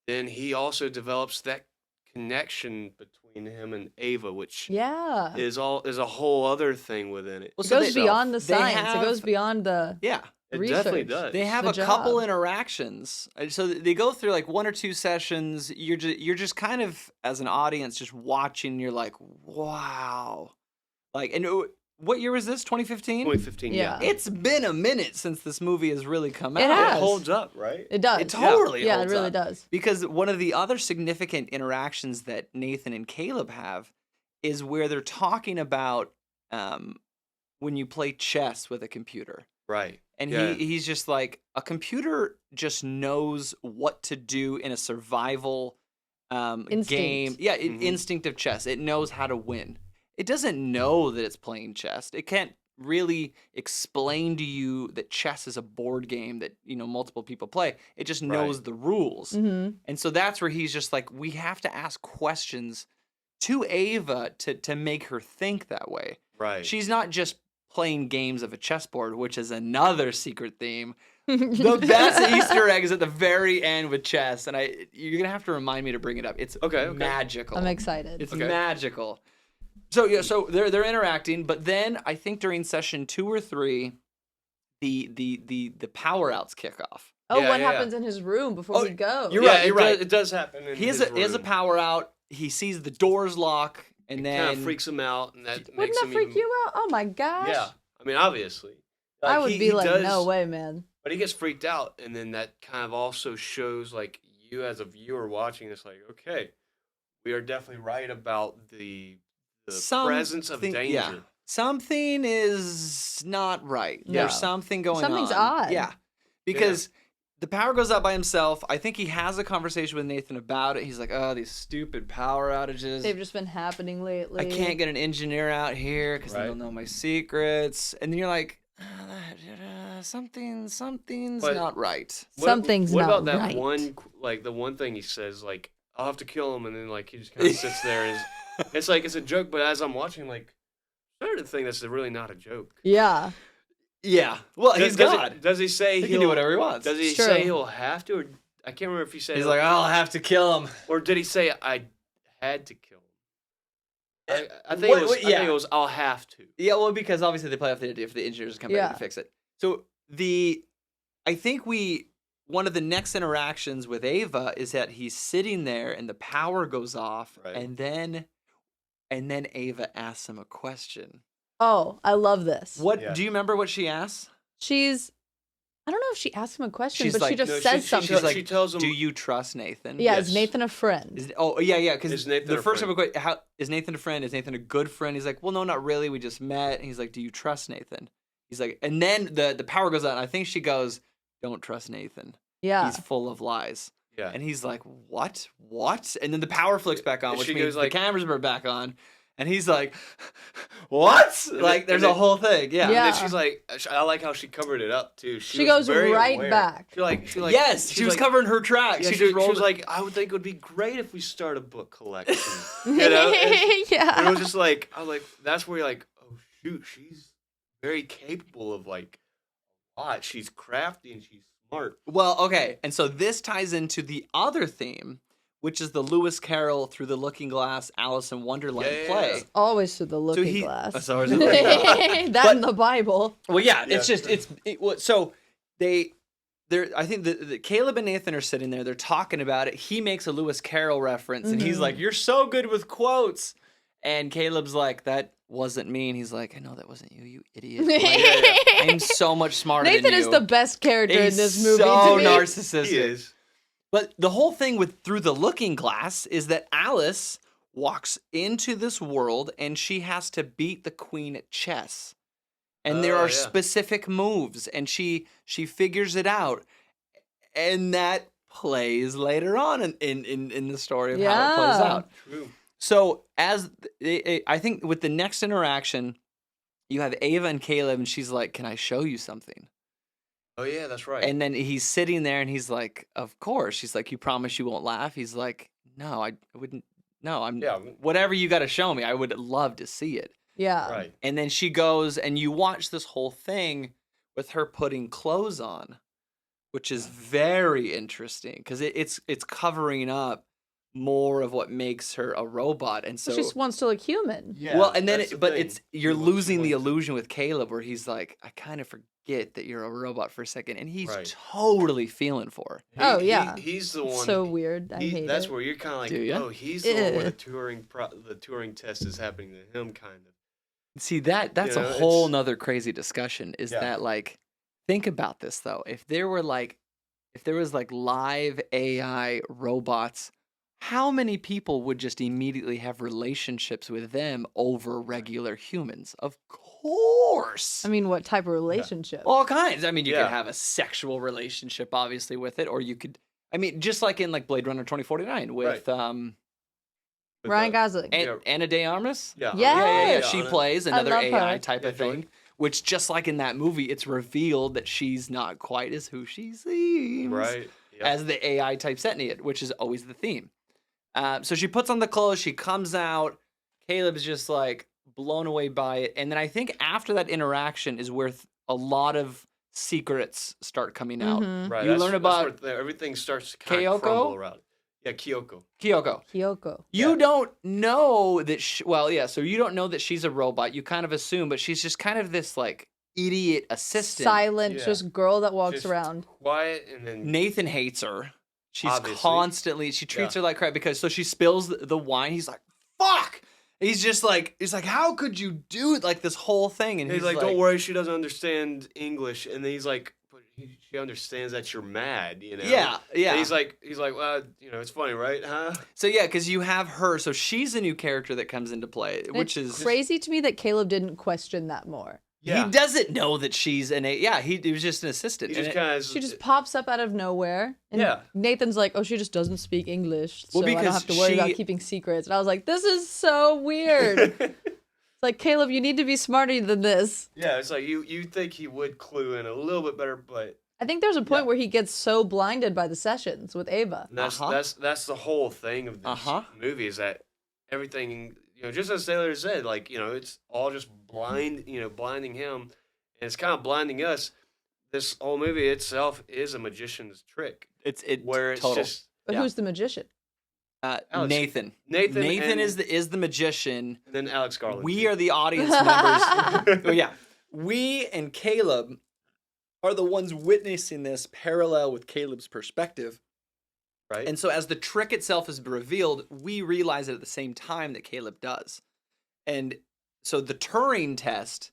then he also develops that connection between him and Ava, which yeah. is a whole other thing within it. Well, It so goes they- beyond the they science. It goes have- beyond the Yeah. It definitely research. does. They have the a couple job. interactions. So they go through like one or two sessions. You're just kind of, as an audience, just watching. You're like, wow. Like, and what year was this? 2015? 2015. Yeah. It's been a minute since this movie has really come It out. It has. holds up, right? It does. It totally Yeah, holds it really up. does. Because one of the other significant interactions that Nathan and Caleb have is where they're talking about when you play chess with a computer. Right. And Yeah. he's just like, a computer just knows what to do in a survival Instinct. game. Yeah, Mhm. instinct of chess. It knows how to win. It doesn't know that it's playing chess. It can't really explain to you that chess is a board game that multiple people play. It just knows Right. the rules. hmm And so that's where he's just like, we have to ask questions to Ava to make her think that way. Right. She's not just playing games of a chessboard, which is another secret theme. The best Easter egg is at the very end with chess, and you're gonna have to remind me to bring it up. It's Okay. magical. I'm excited. It's Okay. magical. So yeah, so they're interacting, but then I think during session 2 or 3, the power outs kick off. Oh, Yeah, what yeah, happens in his room before Oh, we go? you're Yeah, right, you're right. It does happen. In He has his a room. power out. He sees the doors lock, and It then kind of freaks him out, and that Wouldn't makes that him freak even. you out? Oh my gosh. Yeah. I mean, obviously. I Like, would he- be he like, does- no way, man. But he gets freaked out, and then that kind of also shows like you as a viewer watching this, like, okay, we are definitely right about the presence of Something- danger. yeah. something is not right. No. There's something going on. Something's odd. Yeah. Because the power goes out by himself. I think he has a conversation with Nathan about it. He's like, oh, these stupid power outages. They've just been happening lately. I can't get an engineer out here because Right. they'll know my secrets. And then you're like, something's But- not right. Something's what not about that right. one, like the one thing he says, like, I'll have to kill him, and then like he just kind of sits there and it's like it's a joke, but as I'm watching, like, I started to think that's really not a joke. Yeah. Yeah. Well, he's God. Does he say He he'll can do whatever he wants. Does he It's true. say he'll have to, or I can't remember if he said He's like, I'll have to kill him. or did he say I had to kill him? I think What- it was. what- I think yeah. it was. I'll have to. Yeah, well, because obviously they play off the idea if the engineers come back Yeah. to fix it. So I think one of the next interactions with Ava is that he's sitting there and the power goes off, Right. and then Ava asks him a question. Oh, I love this. What Yeah. do you remember what she asks? I don't know if she asks him a question, She's but like, she just No, says she something. like, she tells him. Do you trust Nathan? Yeah, Yes. is Nathan a friend? Yeah, because Is Nathan the a first time friend? how is Nathan a friend? Is Nathan a good friend? He's like, well, no, not really. We just met. And he's like, do you trust Nathan? He's like, and then the power goes out. And I think she goes, don't trust Nathan. Yeah. He's full of lies. Yeah. And he's like, what? And then the power flicks back on, And which she means goes like- the cameras are back on. And he's like, what? Like, there's and a then- whole thing. Yeah. And Yeah. then she's like, I like how she covered it up too. She was goes very right aware. back. She like. Yes, she's she was like- covering her tracks. Yeah, she just rolled. She was like, I would think it would be great if we start a book collection. You know? And it yeah. was just like, I was like, that's where you're like, oh shoot, she's very capable of like a lot. She's crafty and she's smart. Well, okay. And so this ties into the other theme, which is the Lewis Carroll Through the Looking Glass Alice in Wonderland Yeah, yeah, play. yeah. Always through the looking he- glass. So is it like that? that But- in the Bible. Well, yeah, Yeah. it's just so they're I think the Caleb and Nathan are sitting there. They're talking about it. He makes a Lewis Carroll reference, and he's Mhm. like, "You're so good with quotes," and Caleb's like, "That wasn't me." And he's like, "I know that wasn't you, you idiot. Like, I'm so much smarter Nathan than you." is the best character He's in this movie. so to me. narcissistic. He is. But the whole thing with Through the Looking Glass is that Alice walks into this world and she has to beat the queen at chess. And there Oh, are yeah. specific moves and she figures it out. And that plays later on in the story of how it plays Yeah. out. True. So I think with the next interaction, you have Ava and Caleb and she's like, "Can I show you something?" Oh yeah, that's right. And then he's sitting there and he's like, "Of course." She's like, "You promise you won't laugh?" He's like, "No, I wouldn't. No, I'm Yeah. whatever you got to show me. I would love to see it." Yeah. Right. And then she goes and you watch this whole thing with her putting clothes on, which is very interesting because it's covering up more of what makes her a robot. And so she just wants to look human. Yeah. well, and then that's the but thing. it's you're She wants- she losing the wants- illusion with Caleb where he's like, "I kind of forget that you're a robot for a second," and he's Right. totally feeling for her. Oh, yeah. He's the one. So weird. I hate That's it. where you're kind of like, Do ya? oh, he's the one where Ew. the Turing test is happening to him, kind of. See that's You a know, whole it's- nother crazy discussion. Is Yeah. that like, think about this though. If there was like live AI robots, how many people would just immediately have relationships with them over regular humans? Of course. I mean, what type of relationship? All kinds. I mean, you Yeah. could have a sexual relationship, obviously, with it, or you could. I mean, just like in like Blade Runner 2049 with With, Ryan Gosling. Yeah. Anna De Armas. Yeah. Yeah. She Anna- plays I another love AI her. type of Yeah, Joy. thing. Which, just like in that movie, it's revealed that she's not quite as who she seems. Right. Yep. As the AI type Setniad, which is always the theme. So she puts on the clothes, she comes out. Caleb's just like blown away by it. And then I think after that interaction is where a lot of secrets start coming out. Mhm. Right. You that's- learn that's about where everything starts to kind Kyoko? of crumble around. Yeah, Kyoko. Kyoko. Kyoko. You Yeah. don't know that, so you don't know that she's a robot. You kind of assume, but she's just kind of this like idiot assistant. Silent, Yeah. just girl that walks Just around. Quiet, and then Nathan hates her. She's Obviously. constantly, she treats her like crap because so she spills the wine. He's like, fuck. He's like, how could you do it? Like this whole thing. And he's like, don't worry, she doesn't understand English. And then he's like, she understands that you're mad, you know. Yeah, yeah. And he's like, well, you know, it's funny, right? Huh? So yeah, because you have her. So she's a new character that comes into play, which It's is crazy to me that Caleb didn't question that more. Yeah. He doesn't know that she's he was just an assistant. He just kind of. She just pops up out of nowhere. And Yeah. Nathan's like, oh, she just doesn't speak English, so Well, I don't because have to worry about keeping secrets. And I was like, this is so weird. It's like, Caleb, you need to be smarter than this. Yeah, it's like you think he would clue in a little bit better, but I think there's a point where he gets so blinded by the sessions with Ava. that's the whole thing of this movie is that everything, you know, just as Taylor said, like, you know, it's all just blinding him, and it's kind of blinding us. This whole movie itself is a magician's trick. It's Just But who's the magician? Alex. Nathan. Nathan is the magician. And then Alex Garland. We are the audience members. Oh yeah, we and Caleb are the ones witnessing this parallel with Caleb's perspective. right. And so as the trick itself is revealed, we realize it at the same time that Caleb does. And so the Turing test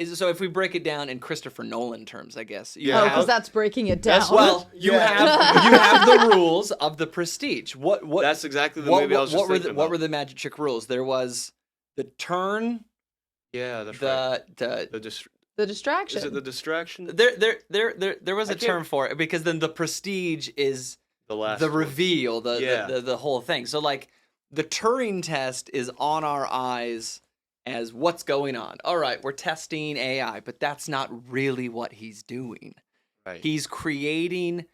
is, so if we break it down in Christopher Nolan terms, I guess. Yeah. Oh, because that's breaking it down. Well, you have the rules of the Prestige. What That's exactly the movie I was just thinking about. What were the magic trick rules? There was the turn, Yeah, that's right. the The distraction. Is it the distraction? there was I a can't- term for it, because then the Prestige is The last the one. reveal, Yeah. the whole thing. So like the Turing test is on our eyes as what's going on. All right, we're testing AI, but that's not really what he's doing. Right. He's creating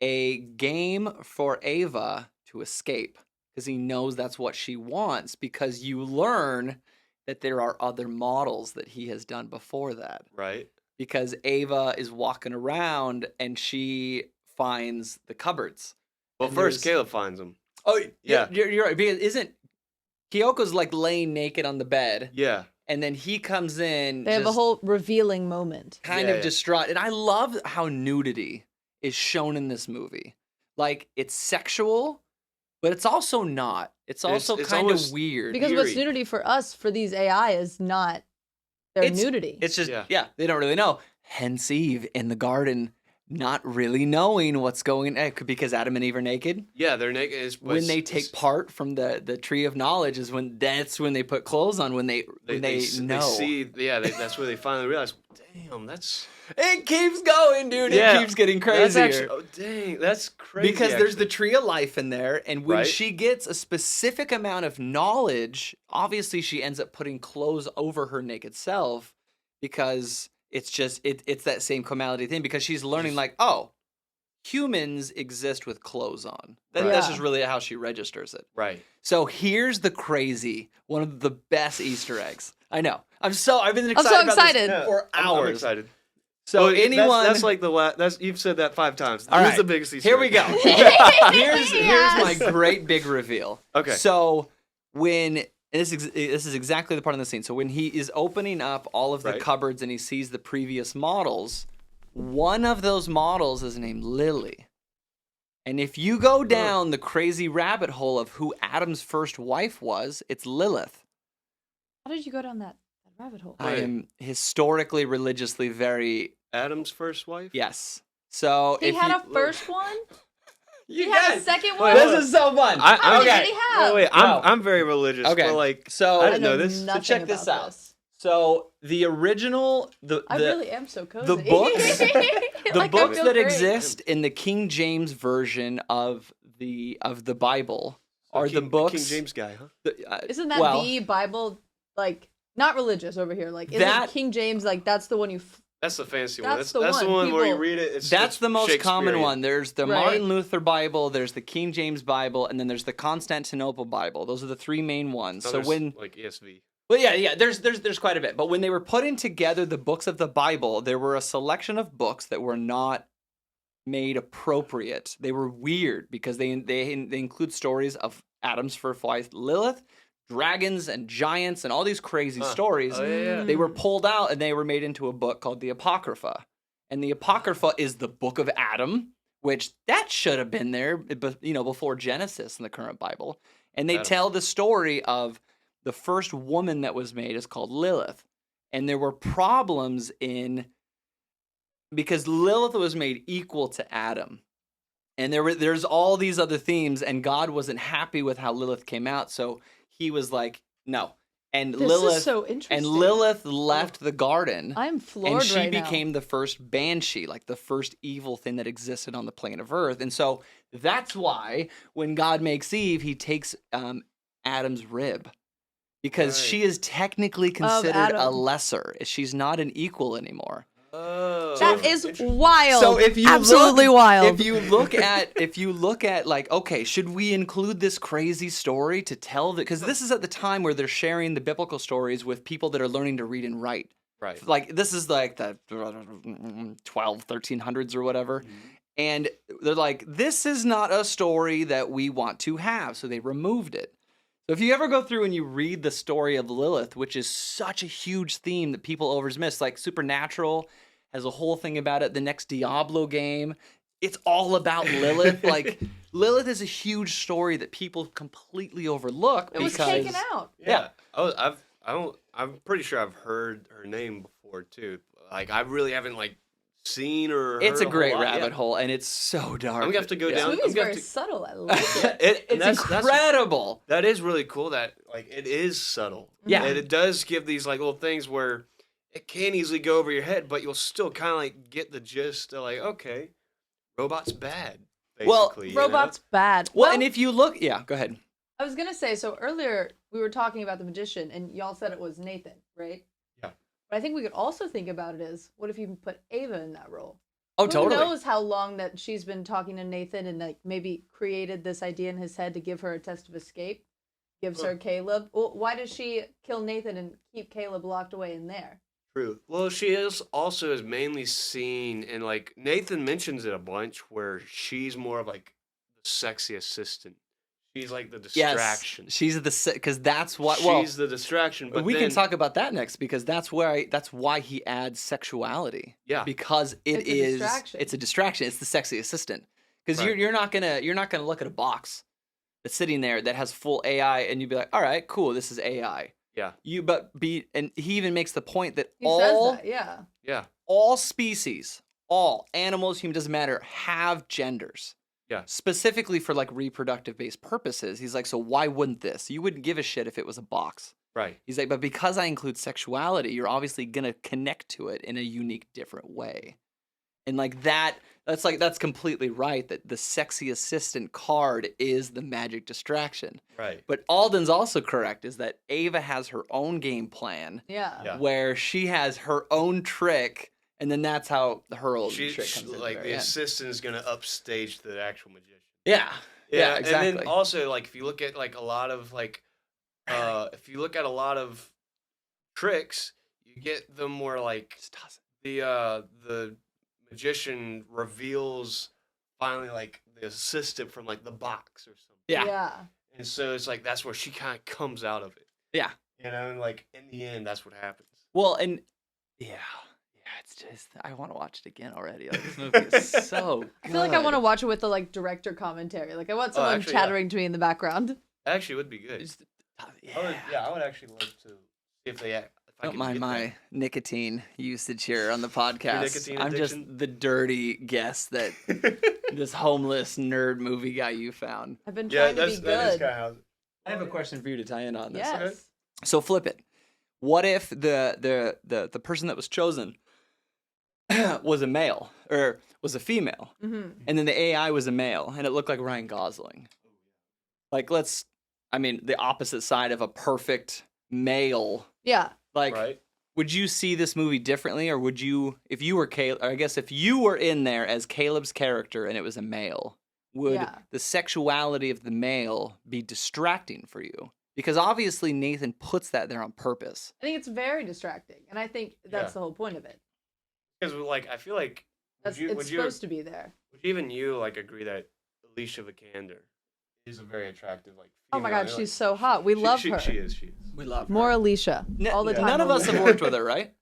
a game for Ava to escape because he knows that's what she wants, because you learn that there are other models that he has done before that. Right. Because Ava is walking around and she finds the cupboards. Well, And first there's- Caleb finds him. Oh, Yeah. you're right. Because isn't Kyoko's like laying naked on the bed, Yeah. and then he comes in. They have a just whole revealing moment. kind Yeah, of yeah. distraught, and I love how nudity is shown in this movie. Like it's sexual, but it's also not. It's also it's kind almost- of weird. Because what's Eerie. nudity for us, for these AI, is not their nudity. It's just Yeah. they don't really know. Hence Eve in the garden, not really knowing what's going on, because Adam and Eve are naked. Yeah, they're naked. When they take part from the tree of knowledge is when they put clothes on, when they know. They see, that's where they finally realize, damn, that's It keeps going, dude. Yeah, It keeps getting that's crazier. actually, oh dang, that's crazy. Because there's the actually. tree of life in there, and when Right. she gets a specific amount of knowledge, obviously she ends up putting clothes over her naked self, because it's just it's that same comality thing, because she's learning like, oh, humans exist with clothes on. That's Right. just really how she registers it. right. So here's the crazy, one of the best Easter eggs. I know. I've been so excited. about this excited. for I'm hours. excited. So Well, anyone, that's like the last. That's you've said that 5 times. All Here's right. the biggest Easter here we egg. go. Here's my great big reveal. Okay. So when and this is exactly the part of the scene. So when he is opening up all of the Right. cupboards and he sees the previous models, one of those models is named Lily. And if you go down the crazy rabbit hole of who Adam's first wife was, it's Lilith. How did you go down that rabbit hole? I Right. am historically, religiously very Adam's first wife. yes. So He if had you, a first one? you He had a guys- second Wait, one? This is so fun. How many okay. did he have? Wait, No. I'm very religious. Okay. But like, So I I didn't know this. nothing check this about out. this. So the original, I really am so cozy. the books- the Like, I books feel that great. exist in the King James version of the Bible are the books. King James guy, huh? Isn't that well, the Bible, like, not religious over here? Like, isn't That- King James, like, that's the one you... That's the fancy one. That's That's the the one. one where you People- read it. That's the most common Shakespearean. one. There's the Right. Martin Luther Bible, there's the King James Bible, and then there's the Constantinople Bible. Those are the three main ones. No, So there's, when like ESV. well, yeah, there's quite a bit. But when they were putting together the books of the Bible, there were a selection of books that were not made appropriate. They were weird because they include stories of Adam's first wife Lilith, dragons and giants, and all these crazy stories. Oh, yeah. They were pulled out and they were made into a book called the Apocrypha. And the Apocrypha is the book of Adam, which that should have been there, before Genesis in the current Bible. And they Adam. tell the story of the first woman that was made is called Lilith. And there were problems in because Lilith was made equal to Adam. And there's all these other themes, and God wasn't happy with how Lilith came out, so he was like, no. And This Lilith is so interesting. and Lilith left the garden. I'm floored and she right now. became the first banshee, like the first evil thing that existed on the plane of Earth. And so that's why when God makes Eve, he takes Adam's rib. Because Right. she is technically considered a Adam. lesser. She's not an equal anymore. Oh, That is wild. So if you absolutely look, wild. If you look at like, okay, should we include this crazy story to tell that? Because this is at the time where they're sharing the biblical stories with people that are learning to read and write. right. Like this is like the 1300s or whatever. And they're like, this is not a story that we want to have. So they removed it. So if you ever go through and you read the story of Lilith, which is such a huge theme that people always miss, like Supernatural has a whole thing about it. The next Diablo game, it's all about Lilith. Like Lilith is a huge story that people completely overlook. it was because taken out. Yeah. I'm pretty sure I've heard her name before too. Like I really haven't like seen or. It's heard a great whole lot. rabbit Yeah. hole, and it's so dark. I'm gonna have to go Yeah. down. This movie's I'm gonna very have to- subtle. I like it. And It's incredible. That is really cool. That like it is subtle. Yeah. And it does give these like little things where it can easily go over your head, but you'll still kind of like get the gist of like, okay, robots bad. Well, Basically, you know? Robots bad. Well, and if you look, yeah, go ahead. I was gonna say, so earlier we were talking about the magician, and y'all said it was Nathan, right? Yeah. But I think we could also think about it as, what if you put Ava in that role? Oh, Who totally. knows how long that she's been talking to Nathan and like maybe created this idea in his head to give her a test of escape, gives her Caleb. Well, why does she kill Nathan and keep Caleb locked away in there? True. Well, she is also is mainly seen, and like Nathan mentions it a bunch, where she's more of like the sexy assistant. She's like the distraction. Yes, she's the because that's what. Well, She's the distraction. But we then, can talk about that next because that's why he adds sexuality. Yeah. Because It's a distraction. it's a distraction. It's the sexy assistant. Because Right. you're not gonna look at a box that's sitting there that has full AI and you'd be like, all right, cool, this is AI. Yeah. And he even makes the point that He all says that, yeah. Yeah. all species, all animals, humans, doesn't matter, have genders. Yeah. Specifically for like reproductive based purposes. He's like, so why wouldn't this? You wouldn't give a shit if it was a box. Right. He's like, but because I include sexuality, you're obviously gonna connect to it in a unique, different way. And like that's completely right. That the sexy assistant card is the magic distraction. Right. But Alden's also correct, is that Ava has her own game plan Yeah. Yeah. where she has her own trick, and then that's how her old trick She comes in. like the assistant is gonna upstage the actual magician. Yeah. Yeah, exactly. And then also like if you look at like a lot of like if you look at a lot of tricks, you get them more like Just doesn't. the magician reveals finally like the assistant from like the box or something. Yeah. Yeah. And so it's like that's where she kind of comes out of it. Yeah. You know, and like in the end that's what happens. Well, and yeah, it's just I want to watch it again already. Like, this movie is so good. I feel like I want to watch it with the like director commentary. Like I want someone actually, yeah. chattering to me in the background. Actually, it would be good. Just- I would actually love to see if they. If I Don't could mind get my that. nicotine usage here on the podcast. nicotine I'm just addiction? the dirty guest that this homeless nerd movie guy you found. I've been Yeah, trying to be that is good. kind of. I have a question for you to tie in on this. Yes. So flip it. What if the person that was chosen was a male or was a female, Mm-hmm. and then the AI was a male, and it looked like Ryan Gosling? Like the opposite side of a perfect male. Yeah. Like, Right. would you see this movie differently, or would you, if you were Caleb, or I guess if you were in there as Caleb's character and it was a male, would Yeah. the sexuality of the male be distracting for you? Because obviously Nathan puts that there on purpose. I think it's very distracting, and I think that's Yeah. the whole point of it. Because like I feel like That's, would it's you supposed to be there. would even you like agree that Alicia Vikander is a very attractive like. Oh my female? God, Like, she's so hot. We love her. She is. We love her. More Alicia all the yeah. time. None of us have worked with her, right?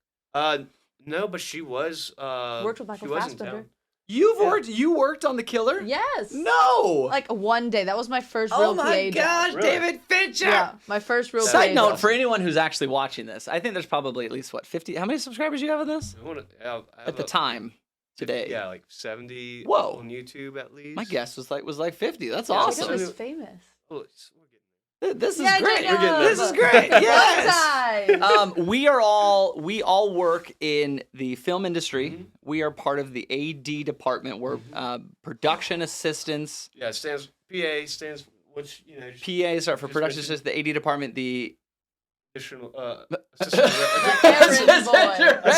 No, but she was. Worked with she Michael was in Fassbender. town. You worked on The Killer? Yes. No. Like one day. That was my first Oh real my PA job. gosh, Really? David Fincher. Yeah, my first real Side PA note, job. for anyone who's actually watching this, I think there's probably at least 50. How many subscribers you have on this? I wanna, I have At the a- time. today. Yeah, like 70 Whoa. on YouTube at least. My guess was like 50. That's Yeah, Jacob awesome. is famous. Oh, we're getting This is Yeah, great. Jacob! This is great. Yes. Time. We all work in the film industry. Mhm. We are part of the AD department. We're production assistants. Yeah, it stands PA stands for which just PAs are for Just production mention- assistants. The AD department. The additional assistant Errand boy.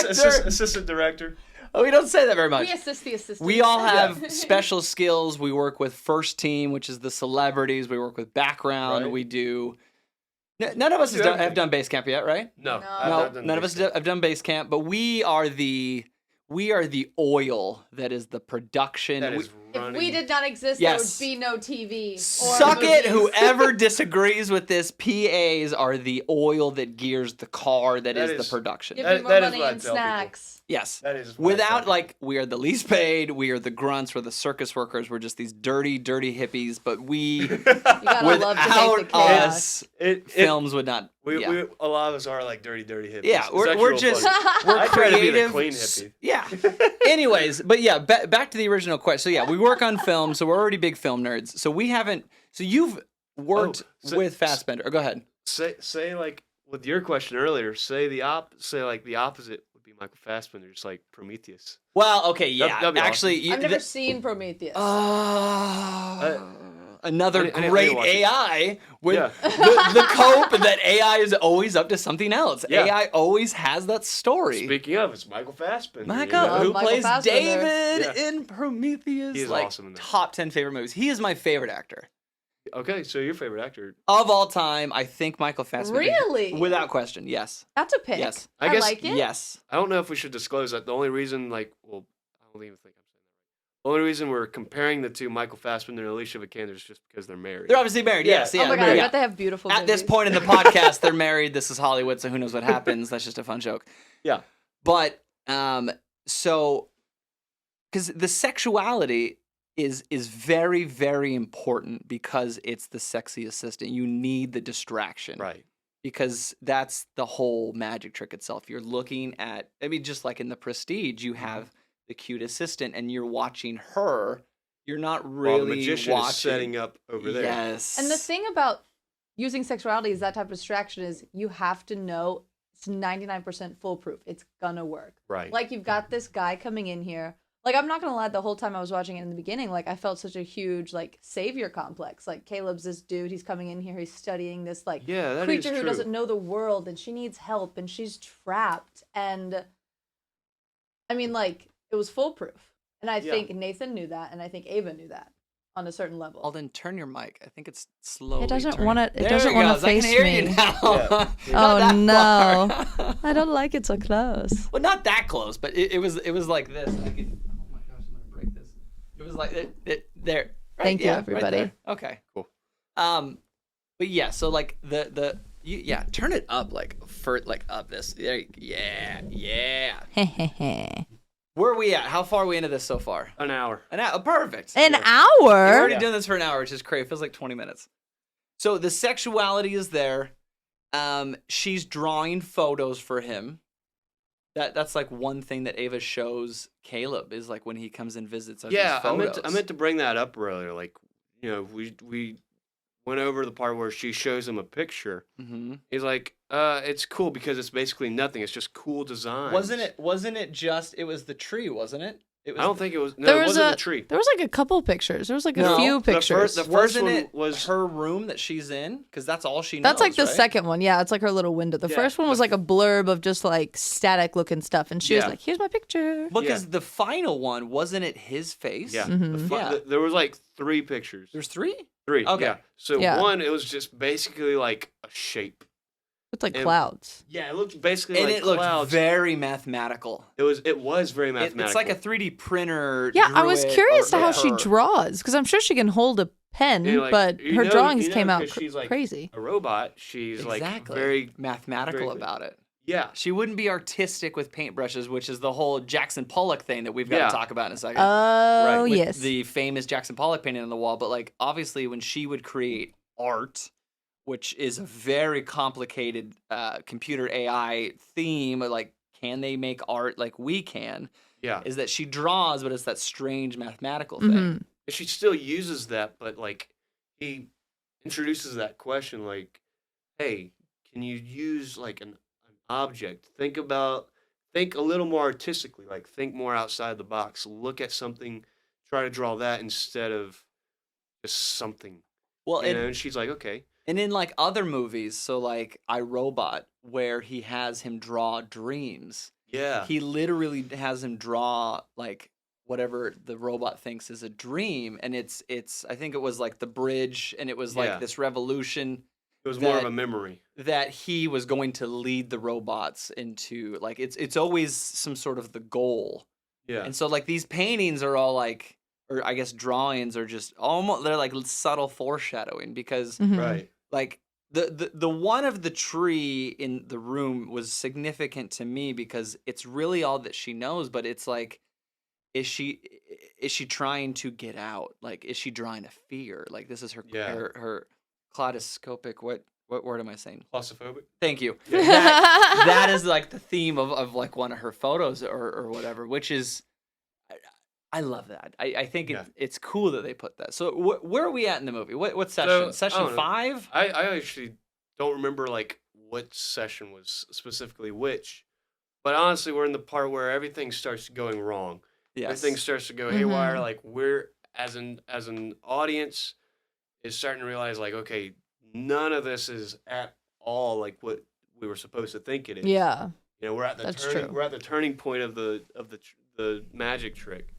assistant director. Oh, we don't say that very much. We assist the assistants. We all have special skills. We work with first team, which is the celebrities. We work with background. Right. We do. None of us do have done base camp yet, right? No, No. I've No, not done none of us base camp. have done base camp, but we are the oil that is the production. That We- is If running. we did not exist, Yes. there would be no TV. Or Suck it, movies. whoever disagrees with this. PAs are the oil that gears the car that That is the is- production. Give That- me more that is money what I and tell people. snacks. Yes. That is what I Without, thought. we are the least paid. We are the grunts. We're the circus workers. We're just these dirty, dirty hippies. But we, You gotta love the without basic chaos. us, it, films would not. we, yeah. we a lot of us are like dirty hippies. Yeah, It's we're actually just funny. we're I try to be the creative. clean hippie. Yeah. Anyways, but yeah, back to the original question. So yeah, we work on film, so we're already big film nerds. So we haven't. So you've worked with Fassbender. Go ahead. Say like with your question earlier. Say the opposite would be Michael Fassbender, just like Prometheus. Well, okay, yeah. That'd be Actually, I've never seen Prometheus. another I need to great watch it. AI with Yeah. the cope that AI is always up to something else. Yeah. AI always has that story. Speaking of, it's Michael Fassbender. Michael, Love who Michael plays Fassbender. David Yeah. in Prometheus. He is like, awesome in that. top 10 favorite movies. He is my favorite actor. Okay, so your favorite actor? Of all time, I think Michael Fassbender. Really? Without question, yes. That's a pick. Yes. I I guess- like it. Yes. I don't know if we should disclose that. The only reason, I don't even think I'm saying that right. The only reason we're comparing the two, Michael Fassbender and Alicia Vikander, is just because they're married. They're obviously married, Yeah. yes. Oh Yeah, my god, yeah. I bet they have beautiful At this babies. point in the podcast, they're married. This is Hollywood, so who knows what happens. That's just a fun joke. Yeah. But, so, because the sexuality is very, very important because it's the sexy assistant. You need the distraction. Right. Because that's the whole magic trick itself. You're looking at, just like in The Prestige, you have the cute assistant and you're watching her. You're not really While the magician watching. is setting up over there. Yes. And the thing about using sexuality is that type of distraction is you have to know it's 99% foolproof. It's gonna work. Right. Like you've got this guy coming in here. Like I'm not gonna lie, the whole time I was watching it in the beginning, like I felt such a huge savior complex. Like Caleb's this dude, he's coming in here, he's studying this Yeah, that is creature who true. doesn't know the world and she needs help and she's trapped. And I mean, it was foolproof. And I Yeah. think Nathan knew that, and I think Ava knew that on a certain level. Alden, turn your mic. I think it's slowly. doesn't turning. wanna- it There doesn't it wanna goes. I can face hear me. you now. Yeah. Not that no. far. I don't like it so close. Well, not that close, but it was like this. I could, oh my gosh, I'm gonna break this. It was like it there. Right? Thank you, Yeah, right everybody. there. Okay, Cool. But yeah, so turn it up up this. There, yeah. Where are we at? How far are we into this so far? An hour. An hour. Perfect. An We've hour? already Yeah. done this for an hour, which is crazy. It feels like 20 minutes. So the sexuality is there. She's drawing photos for him. That's one thing that Ava shows Caleb is when he comes and visits us. Yeah, these I photos. meant to bring that up earlier. We went over the part where she shows him a picture. Mm-hmm. He's like, it's cool because it's basically nothing. It's just cool design. Wasn't it just? It was the tree, wasn't it? It was. I don't think it was. No, There it was wasn't a the tree. There was a couple pictures. There was a No, few the pictures. first Wasn't one it was her room that she's in? Because that's all she knows. That's the right? second one. Yeah, it's her little window. The Yeah, first one was a blurb of just static looking stuff, and she was Yeah. like, "Here's my picture." Because the final one wasn't it his face? Yeah. Mhm. Yeah. There was 3 pictures. There's 3. Three. Okay. Yeah. So Yeah. one, it was just basically like a shape. It's like And- clouds. Yeah, it looked basically And like it looked clouds. very mathematical. It was very mathematical. It's like a 3D printer. Yeah, I was drew it curious to or how she her. draws because I'm sure she can hold a pen, Yeah, but you her know- drawings you know, came out 'cause she's, crazy. a robot. She's Exactly. very mathematical very- about it. yeah. She wouldn't be artistic with paintbrushes, which is the whole Jackson Pollock thing that we've got Yeah. to talk about in a second. Oh With yes. the famous Jackson Pollock painting on the wall. But obviously, when she would create art, which is a very complicated computer AI theme, can they make art like we can? Yeah. is that she draws, but it's that strange mathematical thing. Mhm. And she still uses that, but like he introduces that question like, hey, can you use like an object? Think a little more artistically, like think more outside the box. Look at something, try to draw that instead of just something. Well, And she's like, okay. and in like other movies, so like I, Robot, where he has him draw dreams, Yeah. he literally has him draw like whatever the robot thinks is a dream, and it's I think it was like the bridge, and it was Yeah. like this revolution It was more of that- a memory. that he was going to lead the robots into, like, it's always some sort of the goal. Yeah. And so like these paintings are all like, or I guess drawings are just almost, they're like subtle foreshadowing, because Mhm. Right. like the one of the tree in the room was significant to me because it's really all that she knows, but it's like, is she trying to get out? Like, is she drawing a fear? Like, this is her Yeah. her kaleidoscopic, what word am I saying? Claustrophobic. Thank you. Yeah. That is like the theme of like one of her photos or whatever, which is, I love that. I think Yeah. it's cool that they put that. So where are we at in the movie? What session? So, I Session don't know. 5? I actually don't remember like what session was specifically which, but honestly, we're in the part where everything starts going wrong. Yes. Everything starts to go haywire. Mhm. Like we're as an audience is starting to realize like, okay, none of this is at all like what we were supposed to think it is. Yeah. You know, we're at the That's turning true. we're at the turning point of the magic trick,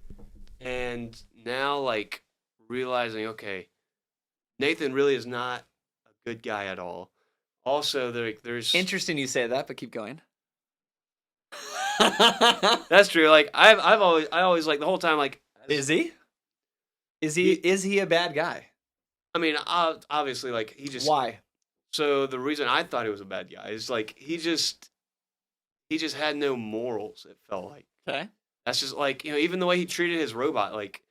and now like realizing, okay, Nathan really is not a good guy at all. Also, there's Interesting you say that, but keep going. that's true. Like I always like the whole time like Is he? Is he a bad guy? I mean, obviously like he just Why? So the reason I thought he was a bad guy is like he just had no morals. It felt like Okay. that's just like, you know, even the way he treated his robot, like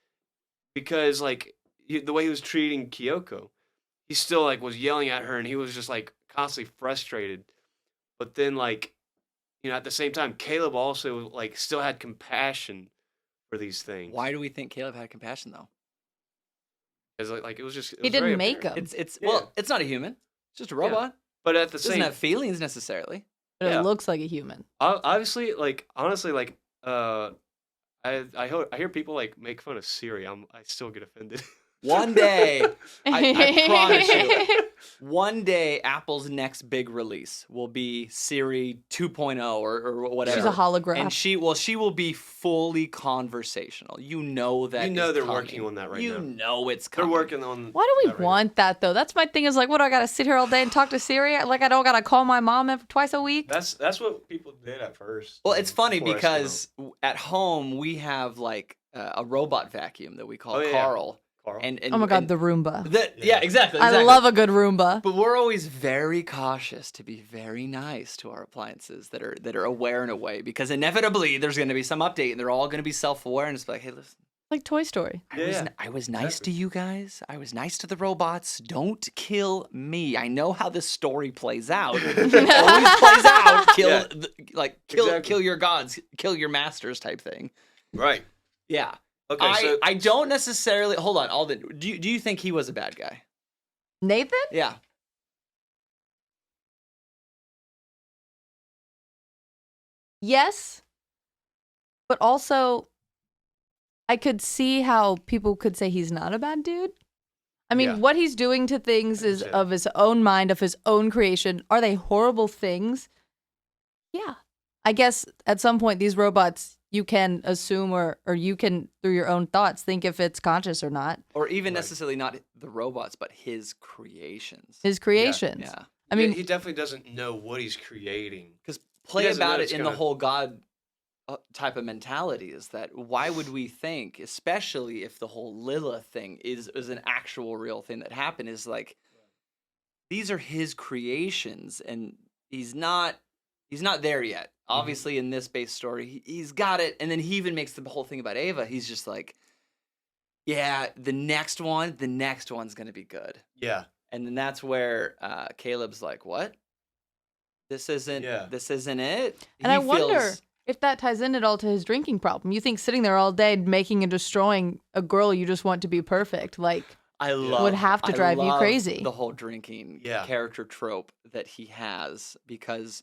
because like the way he was treating Kyoko, he still like was yelling at her and he was just like constantly frustrated. But then like, you know, at the same time, Caleb also like still had compassion for these things. Why do we think Caleb had compassion though? Because like it was just He was very didn't make apparent. him. It's Yeah. well, it's not a human. It's just a robot. But at the It doesn't same have feelings necessarily. But Yeah. it looks like a human. obviously, like honestly, like I hear people like make fun of Siri. I still get offended. One day, I promise you, one day Apple's next big release will be Siri 2.0 or whatever. She's a holograph. And she will be fully conversational. You know that. You know is they're coming. working on that right you now. You know it's They're coming. working on. Why do that we right want that though? That's my thing. Is like, what do I gotta sit here all day and talk to Siri? Like, I don't gotta call my mom twice a week. now. That's what people did at first. Well, it's funny before because at home we have like a robot vacuum that we call Oh, yeah. Carl. Carl. And Oh my god, and the Roomba. yeah, exactly. I love a good Roomba. But we're always very cautious to be very nice to our appliances that are aware in a way, because inevitably there's going to be some update and they're all going to be self-aware and it's like, hey, listen, Like Toy Story. I was nice exactly. to you guys. I was nice to the robots. Don't kill me. I know how this story plays out. It always plays out. Kill Yeah. Exactly. kill your gods, kill your masters type thing. right. Yeah. Okay. I don't necessarily hold on, Alden. Do you think he was a bad guy? Nathan? Yeah. Yes. But also, I could see how people could say he's not a bad dude. I mean, Yeah. what he's doing to things I can is see that. of his own mind, of his own creation. Are they horrible things? Yeah. I guess at some point, these robots, you can assume or you can, through your own thoughts, think if it's conscious or not. Or even Right. necessarily not the robots, but his creations. His creations. Yeah. I mean, he definitely doesn't know what he's creating. Because play doesn't know about it it's in the gonna- whole God type of mentality is that why would we think, especially if the whole Lilith thing is an actual real thing that happened, is like, these are his creations and he's not there yet. Obviously, in this base story, he's got it. And then he even makes the whole thing about Ava. He's just like, yeah, the next one's going to be good. Yeah. And then that's where Caleb's like, what? This isn't it. and I wonder if that ties in at all to his drinking problem. You think sitting there all day making and destroying a girl you just want to be perfect, like, would have to drive you crazy. The whole drinking Yeah. character trope that he has, because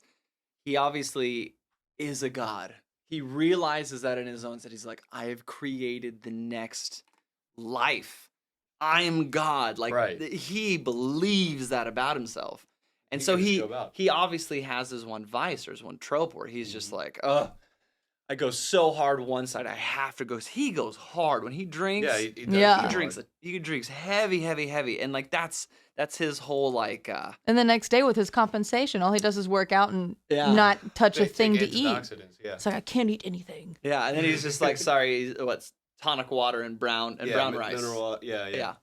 he obviously is a god. He realizes that in his own set. He's like, I have created the next life. I am God. Like Right. he believes that about himself. And so can just go about. he obviously has his one vice or his one trope where he's just Mm-hmm. like, I go so hard one side, I have to go. He goes hard when he drinks. Yeah, he does Yeah. go He drinks. hard. He drinks heavy, and like that's his whole like. And the next day with his compensation, all he does is work out and Yeah. not touch a Take thing to eat. antioxidants, yeah. It's like, I can't eat anything. Yeah, and then he's just like, sorry, what's tonic water and brown rice. Mineral, yeah. Yeah.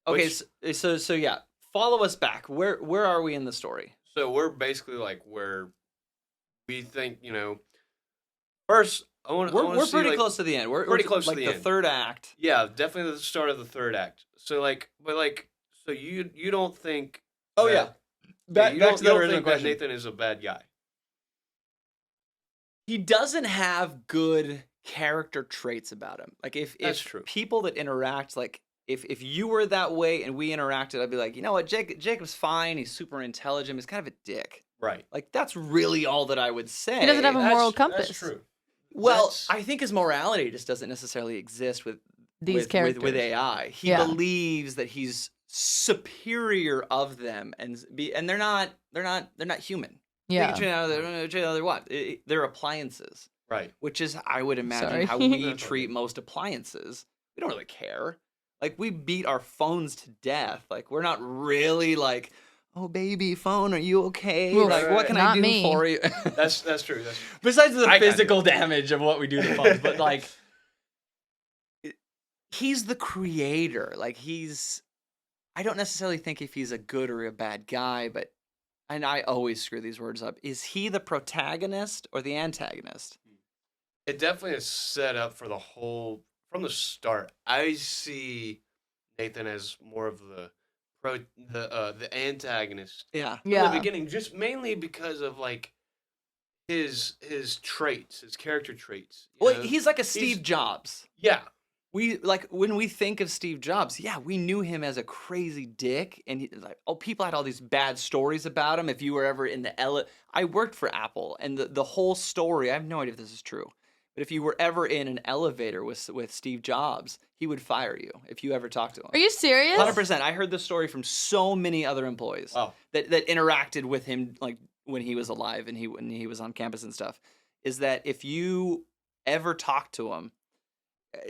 Okay, Which- so yeah, follow us back. Where are we in the story? So we're basically like where we think, first I want to We're see, pretty like, close to the end. We're pretty close to like the the end. third act. Yeah, definitely the start of the third act. So so you don't think Oh that- yeah. Back you to don't the original think that question. Nathan is a bad guy. He doesn't have good character traits about him. Like if That's true. people that interact, like if you were that way and we interacted, I'd be like, you know what, Jacob's fine. He's super intelligent. He's kind of a dick. Right. Like that's really all that I would say. He doesn't have a moral That's compass. true. Well, That's- I think his morality just doesn't necessarily exist with These characters. with AI. He Yeah. believes that he's superior of them, and they're not human. Yeah. They're what? They're appliances, Right. which is, I would imagine, Sorry. how we treat most appliances. We don't really care. Like we beat our phones to death. Like we're not really like, oh baby phone, are you okay? Oof, Like what can I not do me. for you? That's true. That's Besides the I kinda physical damage of what we do to phones, but like he's the creator. Like I don't necessarily think if he's a good or a bad guy, but and I always screw these words up. Is he the protagonist or the antagonist? It definitely is set up for the whole from the start. I see Nathan as more of the antagonist Yeah. from Yeah. the beginning, just mainly because of like his traits, his character traits. you Well, know? he's like a Steve Jobs. yeah, We like when we think of Steve Jobs, yeah, we knew him as a crazy dick, and people had all these bad stories about him. If you were ever in the I worked for Apple, and the whole story, I have no idea if this is true, but if you were ever in an elevator with Steve Jobs, he would fire you if you ever talked to him. Are you serious? 100%. I heard this story from so many other employees Wow. that interacted with him, like when he was alive and when he was on campus and stuff. Is that if you ever talked to him,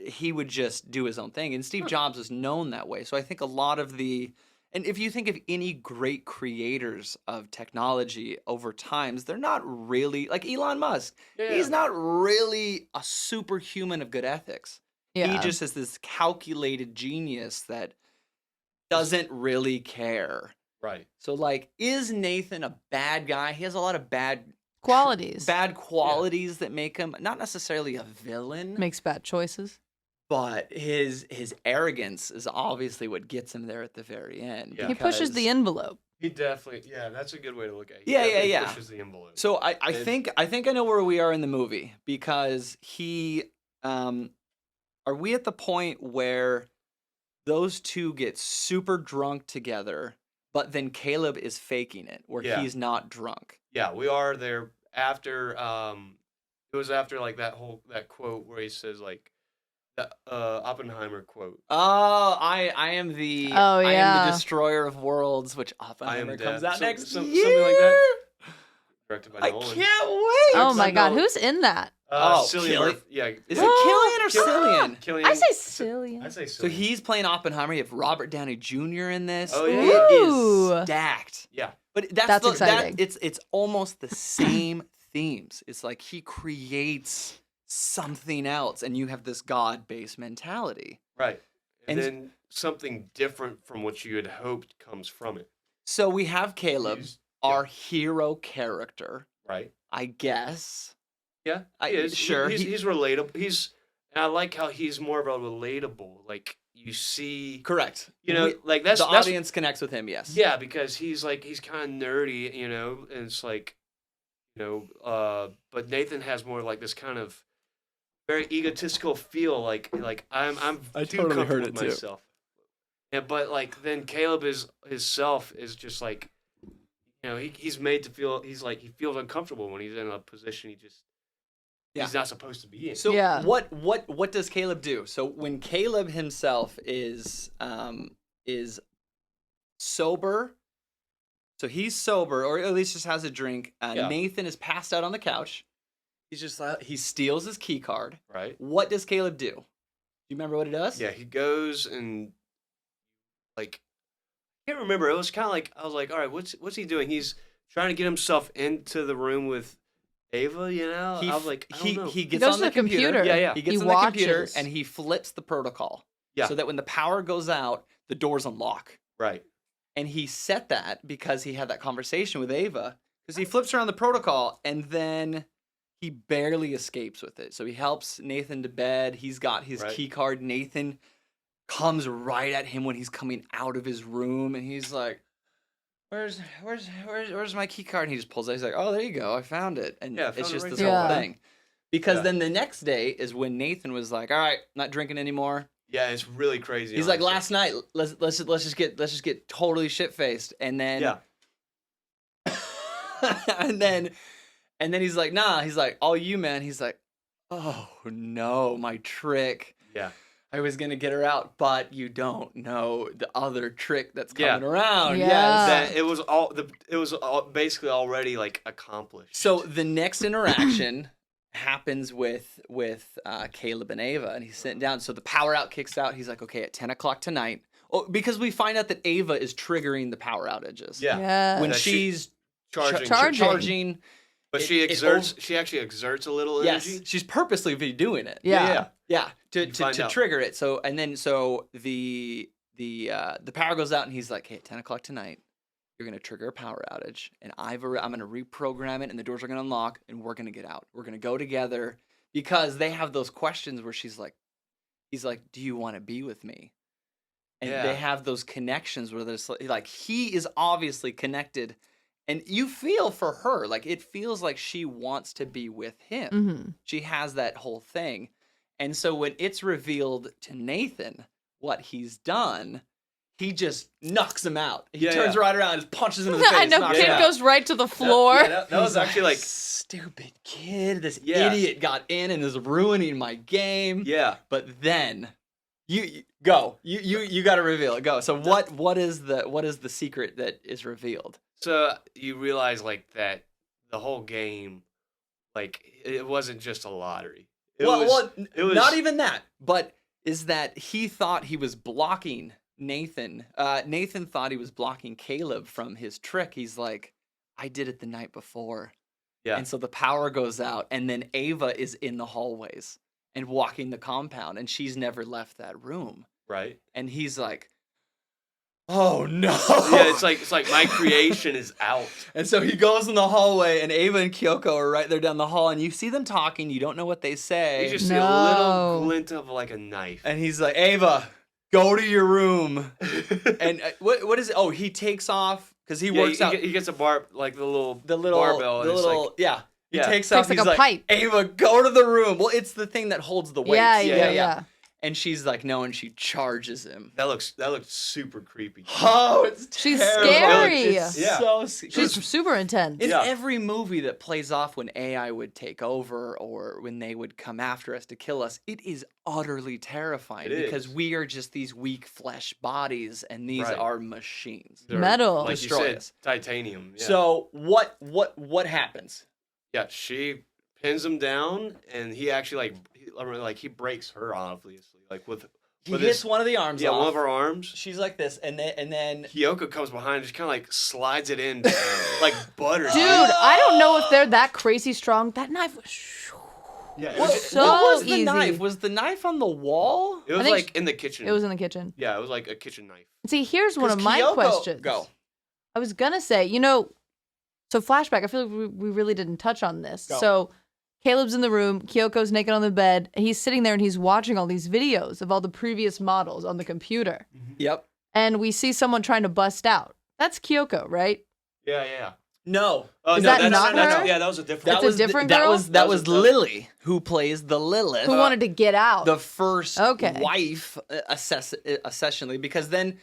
he would just do his own thing. And Steve Jobs is known that way. So I think a lot of and if you think of any great creators of technology over times, they're not really like Elon Musk. Yeah. He's not really a superhuman of good ethics. Yeah. He just is this calculated genius that doesn't really care. right. So like, is Nathan a bad guy? He has a lot of bad Qualities. qualities that make him not necessarily a villain. Makes bad choices. But his arrogance is obviously what gets him there at the very end. Yeah. He pushes the because- envelope. He definitely, that's a good way to look at it. He Yeah, definitely yeah. Pushes the envelope. So I And- think I know where we are in the movie, because he are we at the point where those two get super drunk together, but then Caleb is faking it, where Yeah. he's not drunk. Yeah, we are there after. It was after like that quote where he says like, the Oppenheimer quote. Oh, I am the Oh, I am yeah. the destroyer of worlds, which Oppenheimer comes dead. out next Something year. like that. Directed by I Nolan. can't wait. Oh my God, no. who's in that? Oh, Cillian Killian. Murphy. Yeah. Is it Killian or Kill- Cillian? Killian. I say Cillian. I say So Cillian. he's playing Oppenheimer. You have Robert Downey Jr. in this. Oh, yeah. It Ooh. is stacked. Yeah. But That's exciting. it's almost the same themes. It's like he creates something else, and you have this God-based mentality. Right. And And- then something different from what you had hoped comes from it. So we have Caleb, He's- our hero character, Right. I guess. Yeah. I- He is. sure, He's, he- he's relatable. And I like how he's more of a relatable. Like you see, Correct. you know, like that's the that's audience connects with him. Yes. yeah, because he's kind of nerdy, and it's like, But Nathan has more like this kind of very egotistical feel, like I'm I too totally comfortable heard it with too. myself. Yeah, but like then Caleb is his self is just like he's made to feel he feels uncomfortable when he's in a position he's not supposed to be in. So Yeah. what does Caleb do? So when Caleb himself is sober, so he's sober or at least just has a drink. Nathan is passed out on the couch. He's just he steals his key card. Right. What does Caleb do? Do you remember what he does? Yeah, he goes and like I can't remember. It was kind of like I was like, all right, what's he doing? He's trying to get himself into the room with Ava. I was like, I don't know. He gets goes on to the computer. Yeah. He gets He on the computer watches. and he flips the protocol. Yeah. So that when the power goes out, the doors unlock. Right. And he set that because he had that conversation with Ava. Because he flips around the protocol and then he barely escapes with it. So he helps Nathan to bed. He's got his key card. Nathan comes right at him when he's coming out of his room, and he's like, "Where's my key card?" And he just pulls it. He's like, "Oh, there you go. I found it." And it's just this whole thing. Because then the next day is when Nathan was like, "All right, not drinking anymore." Yeah, it's really crazy. He's like, "Last night, let's just get totally shit faced," and then and then he's like, "Nah," he's like, "All you, man." He's like, "Oh no, my trick. Yeah. I was gonna get her out, but you don't know the other trick that's coming around." Yeah. Yes. That it was basically already like accomplished. So the next interaction happens with Caleb and Ava, and he's sitting down. So the power out kicks out. He's like, "Okay, at 10 o'clock tonight." Oh, because we find out that Ava is triggering the power outages. Yeah. When That she's Charging. But she actually exerts a little energy. Yes, she's purposely doing it. Yeah. To trigger it. So the power goes out, and he's like, "Hey, at 10 o'clock tonight, you're gonna trigger a power outage, and I'm gonna reprogram it, and the doors are gonna unlock, and we're gonna get out. We're gonna go together." Because they have those questions where he's like, "Do you want to be with me?" And they have those connections where there's like he is obviously connected. And you feel for her, like it feels like she wants to be with him. Mm-hmm. She has that whole thing. And so when it's revealed to Nathan what he's done, he just knocks him out. He turns right around and just punches him in the face. I know, knocks kid him out. goes right to the floor. That was actually like stupid kid. This idiot got in and is ruining my game. Yeah. But then you go. You got to reveal it. Go. So what is the secret that is revealed? So you realize like that the whole game, like it wasn't just a lottery. It was not even that, but is that he thought he was blocking Nathan. Nathan thought he was blocking Caleb from his trick. He's like, "I did it the night before." Yeah. And so the power goes out, and then Ava is in the hallways and walking the compound, and she's never left that room. Right. And he's like, "Oh no!" Yeah, it's like my creation is out. And so he goes in the hallway, and Ava and Kyoko are right there down the hall, and you see them talking. You don't know what they say. You just see a little glint of like a knife. And he's like, "Ava, go to your room." And what is it? Oh, he takes off because he works out. He gets a bar, like the little The barbell. And little, it's He takes off. Takes He's like a pipe. "Ava, go to the room." Well, it's the thing that holds the weights. Yeah. And she's like, "No," and she charges him. that looks super creepy. Oh, it's She's terrible. scary. It's so scary. She's super intense. In every movie that plays off when AI would take over or when they would come after us to kill us, it is utterly terrifying because we are just these weak flesh bodies and these are machines. They're, Metal. like Destroy you said, us. titanium. Yeah. So what happens? Yeah, she pins him down, and he actually he breaks her obviously, like with He hits one of the arms off. one of her arms. She's like this, and then Kyoko comes behind and just kind of like slides it in like butter. Dude, I don't know if they're that crazy strong. That knife was Yeah, what was the easy. knife? Was the knife on the wall? It was think like in the kitchen. It was in the kitchen. Yeah, it was like a kitchen knife. See, here's one of 'Cause my Kyoko- questions. Go. I was gonna say, so flashback. I feel like we really didn't touch on this. Go. So Caleb's in the room. Kyoko's naked on the bed. He's sitting there and he's watching all these videos of all the previous models on the computer. Yep. And we see someone trying to bust out. That's Kyoko, right? Yeah. No. Oh, Is no, that that's, not that's, her? yeah, that was a different. That's a different girl? That was that- Lily, who plays the Lilith. Who wanted to get out? the first Okay. wife, essentially, because then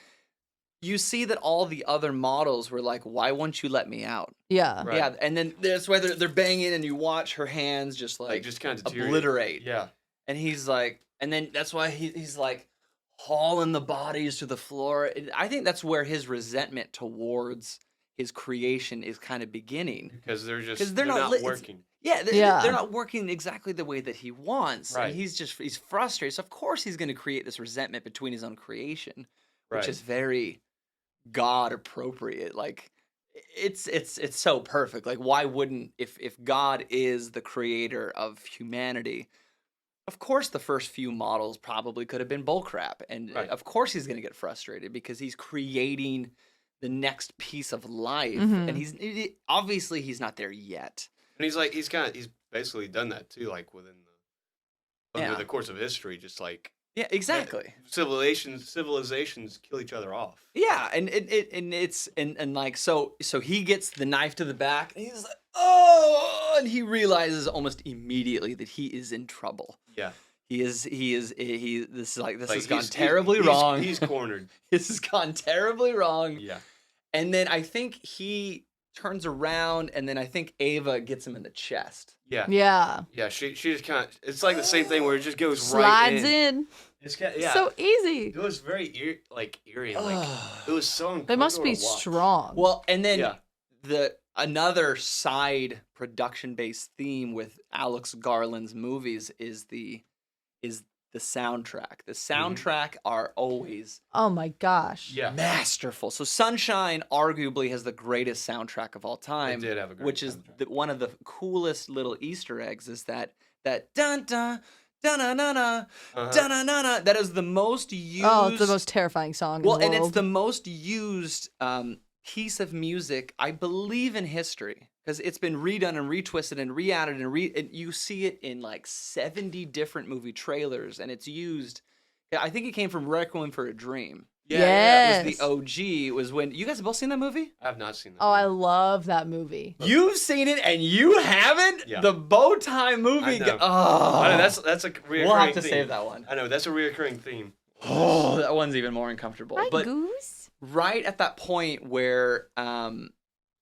you see that all the other models were like, "Why won't you let me out?" Yeah. Right. Yeah, and then that's why they're banging, and you watch her hands just like just kind of obliterate. Yeah. And he's like, and then that's why he's like hauling the bodies to the floor. And I think that's where his resentment towards his creation is kind of beginning. Because they're just 'Cause they're they're not not lit- it's- working. Yeah, Yeah. they're not working exactly the way that he wants. Right. And he's frustrated. So of course he's going to create this resentment between his own creation, which Right. is very God appropriate. Like it's so perfect. Like why wouldn't if God is the creator of humanity, of course the first few models probably could have been bullcrap. And Right. of course he's going to get frustrated because he's creating the next piece of life Mhm. and obviously he's not there yet. And he's basically done that too, like over Yeah. the course of history, just like Yeah, exactly. civilizations kill each other off. Yeah, and like so he gets the knife to the back and he's like, oh, and he realizes almost immediately that he is in trouble. Yeah. This has Like, gone terribly wrong. He's cornered. This has gone terribly wrong. Yeah. And then I think he turns around and then I think Ava gets him in the chest. Yeah. Yeah. Yeah. She just kind of. It's like the same thing where it just goes Slides right in. It's kind yeah. So easy. It was very eerie. And, like it was so uncomfortable. They must be to watch. strong. Well, and then Yeah. another side production based theme with Alex Garland's movies is the soundtrack. The soundtrack are always Oh my gosh. Yeah. masterful. So Sunshine arguably has the greatest soundtrack of all time. It did have a great which is soundtrack. one of the coolest little Easter eggs is that dun dun dun dun dun dun dun dun dun. That is the most used. Oh, it's the most terrifying song well, in the and world. it's the most used piece of music I believe in history because it's been redone and retwisted and re-added and you see it in like 70 different movie trailers and it's used. I think it came from Requiem for a Dream. Yeah. Yes. It was the OG. Was when you guys have both seen that movie? I have not seen that. Oh, I movie. love that movie. You've seen it and you haven't? Yeah. The bow tie movie. I know. Oh, I know that's a reoccurring we'll have to theme. save that one. I know that's a reoccurring theme. Oh, that one's even more uncomfortable. Hi, but Goose. right at that point where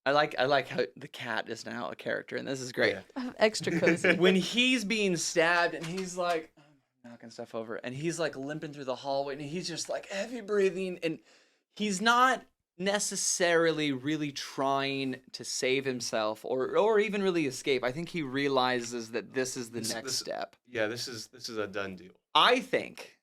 I like how the cat is now a character and this is great. Yeah. Extra cozy. When he's being stabbed and he's like knocking stuff over and he's like limping through the hallway and he's just like heavy breathing and he's not necessarily really trying to save himself or even really escape. I think he realizes that this is the next step. Yeah, this is a done deal. I think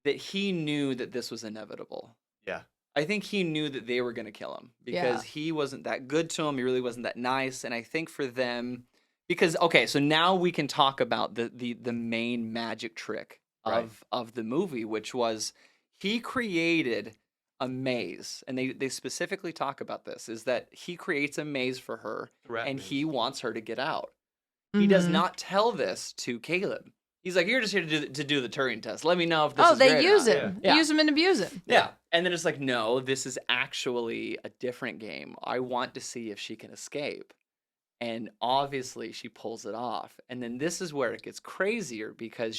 that he knew that this was inevitable. Yeah. I think he knew that they were going to kill him because he wasn't that good to him. He really wasn't that nice. And I think for them, because, okay, so now we can talk about the main magic trick of the movie, which was he created a maze. And they specifically talk about this, is that he creates a maze for her and he wants her to get out. He does not tell this to Caleb. He's like, you're just here to do the Turing test. Let me know if this is they great or use not." him. Yeah. Use him and abuse him. Yeah. And then it's like, no, this is actually a different game. I want to see if she can escape. And obviously she pulls it off. And then this is where it gets crazier because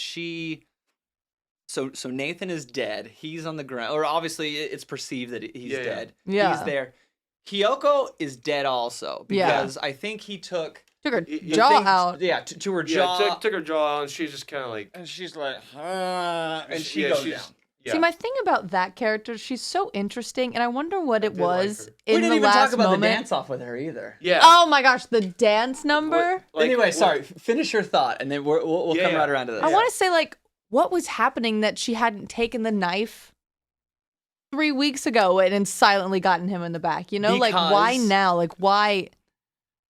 so Nathan is dead. He's on the ground. Or obviously it's perceived that he's dead. Yeah. He's there. Kyoko is dead also because I think he took her You jaw think- out. yeah, to her Yeah, jaw. took her jaw out, and she's just kind of like, And she's like, and she yeah, goes she's- down. Yeah. See, my thing about that character, she's so interesting, and I wonder what it did like was her. in We didn't the even last talk about moment. the dance off with her either. yeah. Oh my gosh, the dance number. Anyway, sorry. Finish your thought, and then we'll come Yeah. right around to this. I want to say, like, what was happening that she hadn't taken the knife 3 weeks ago and silently gotten him in the back? You know, like, why Because- now? Like, why?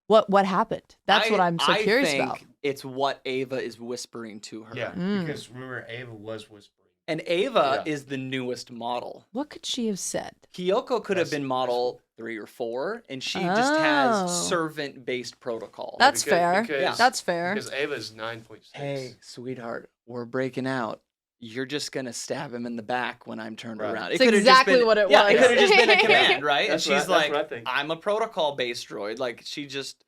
What happened? That's what I'm so curious think about. It's what Ava is whispering to her. Yeah, Mm. because remember, Ava was whispering. And Ava Yeah. is the newest model. What could she have said? Kyoko could have That's- been model 3 or 4, and she just has Oh. servant-based protocol. That's fair. Because, That's fair. Because Ava's 9.6. Hey, sweetheart, we're breaking out. you're just gonna stab him in the back when I'm turned Right. around. It's could've just exactly been- what it Yeah, it was. could have just been a command, right? That's and what she's I- that's like, what I think. I'm a protocol-based droid. Like, she just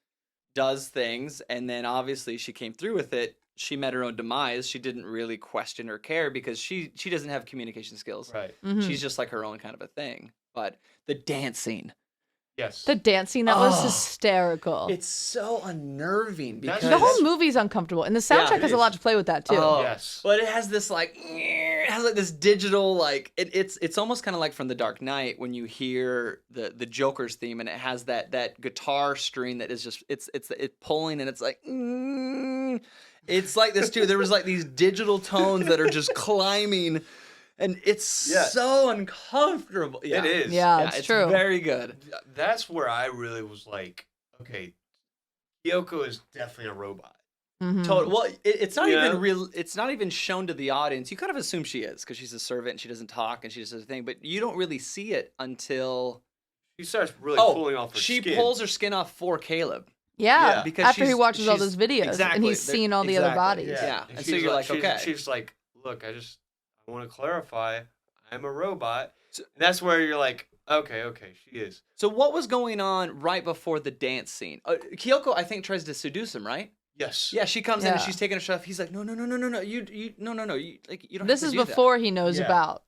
does things, and then obviously she came through with it. She met her own demise. She didn't really question or care because she doesn't have communication skills. Right. Mhm. She's just like her own kind of a thing. But the dancing, Yes. The dancing, that was Oh. hysterical. it's so unnerving That's- because The whole movie's uncomfortable, and the soundtrack it has a is. lot to play with that too. Oh, Yes. But it has this like, it has like this digital like it's almost kind of like from The Dark Knight when you hear the Joker's theme and it has that guitar string that is just it's pulling and it's like. It's like this too. There was like these digital tones that are just climbing, and it's Yeah. so uncomfortable. Yeah. It is. Yeah, it's true. Very good. That's where I really was like, okay, Kyoko is definitely a robot. Mhm. Total. Well, it's not Yeah. even real. It's not even shown to the audience. You kind of assume she is because she's a servant and she doesn't talk and she just does a thing. But you don't really see it until She starts really pulling off her she skin. pulls her skin off for Caleb. Yeah, Yeah. Because after he she's- watches all she's- those videos and exactly, he's they're- seen all the other exactly, bodies. Yeah. And so she's you're like, okay. She's like, look, I want to clarify, I'm a robot. And that's where you're like, okay, she is. So what was going on right before the dance scene? Kyoko, I think, tries to seduce him, right? Yes. Yeah, she comes in and Yeah. she's taking her stuff. He's like, no, you no, you like you don't. This have is to do that." before he knows Yeah. about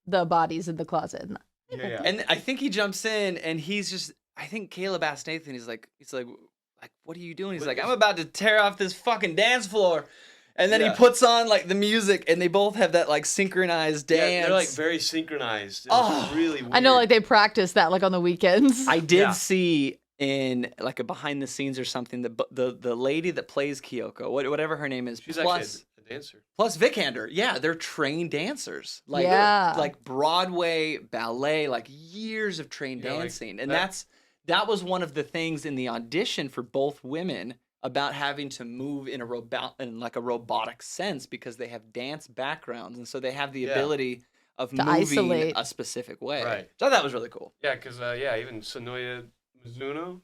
the bodies in the closet. Yeah. And I think he jumps in and he's just. I think Caleb asked Nathan. He's like, what are you doing? He's What like, is- I'm about to tear off this fucking dance floor. And then Yeah. he puts on like the music, and they both have that like synchronized Yeah, dance. they're like very synchronized. It's Oh. really weird. I know, like they practice that like on the weekends. I did Yeah. see in like a behind the scenes or something the lady that plays Kyoko, whatever her name is, she's plus actually a dancer. plus Vikander. Yeah, they're trained dancers. Like Yeah. like Broadway ballet, like years of trained Yeah, like dancing. And that- that was one of the things in the audition for both women about having to move in a robotic sense because they have dance backgrounds and so they have the Yeah. ability of To moving isolate. a specific way. Right. So that was really cool. Yeah, because even Sonoya Mizuno,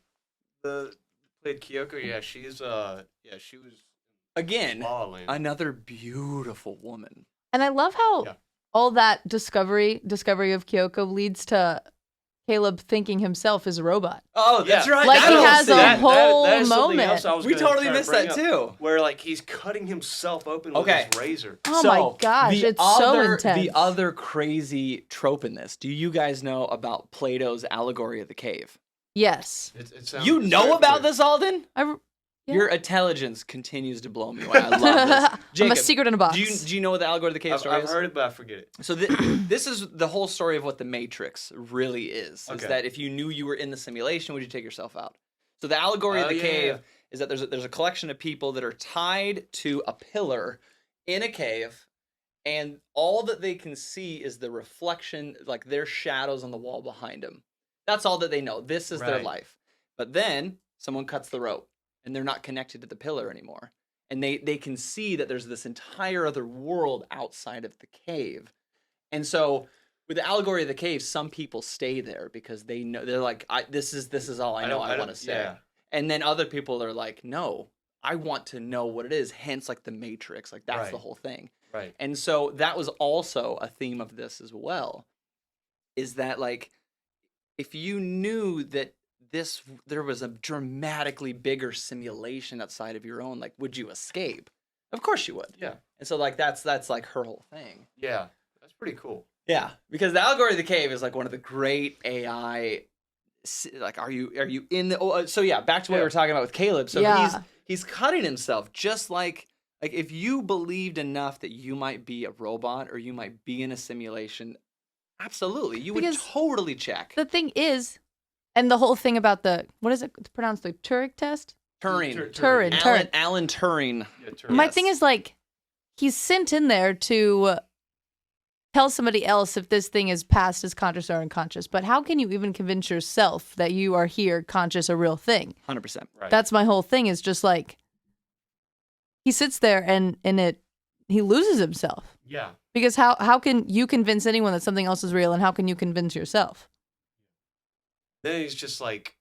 played Kyoko. Yeah, she was Again, La La Land. another beautiful woman. And I love how Yeah. all that discovery of Kyoko leads to Caleb thinking himself is a robot. Oh, Yeah. that's right. Like, That he whole has scene. a whole that is something moment. else I was We gonna totally try to missed bring that up, too. where like he's cutting himself open with Okay. his razor. Oh So, my gosh, the it's so other- intense. The other crazy trope in this. Do you guys know about Plato's allegory of the cave? Yes. It sounds, You it's know very about familiar. this, Alden? Yeah. Your intelligence continues to blow me away. I love this. I'm Jacob, a secret in a box. Do you know what the allegory of the cave story I've is? heard it, but I forget it. So this is the whole story of what the Matrix really is. Is Okay. that if you knew you were in the simulation, would you take yourself out? So the allegory of Oh, the yeah, cave yeah. is that there's a collection of people that are tied to a pillar in a cave, and all that they can see is the reflection, like their shadows on the wall behind them. That's all that they know. This is their Right. life. But then someone cuts the rope, and they're not connected to the pillar anymore. And they can see that there's this entire other world outside of the cave. And so with the allegory of the cave, some people stay there because they know they're like, this is all I know. I want to stay. Yeah. And then other people are like, no, I want to know what it is. Hence, like the Matrix, like that's the Right. whole thing. Right. And so that was also a theme of this as well. Is that like, if you knew that there was a dramatically bigger simulation outside of your own, like, would you escape? Of course you would. Yeah. And so like that's like her whole thing. Yeah. That's pretty cool. Yeah, because the allegory of the cave is like one of the great AI. Like, are you in the? So yeah, back to what we Yeah. were talking about with Caleb. So Yeah. he's cutting himself just like if you believed enough that you might be a robot or you might be in a simulation, absolutely, you would Because totally check. The thing is, and the whole thing about what is it pronounced, the Turing test? Turing. Turing. Alan Turing. Yeah, My Yes. thing is like, he's sent in there to tell somebody else if this thing is past as conscious or unconscious. But how can you even convince yourself that you are here conscious, a real thing? 100%. Right. That's my whole thing. Is just like he sits there and he loses himself. Yeah. Because how can you convince anyone that something else is real, and how can you convince yourself? Then he's just like,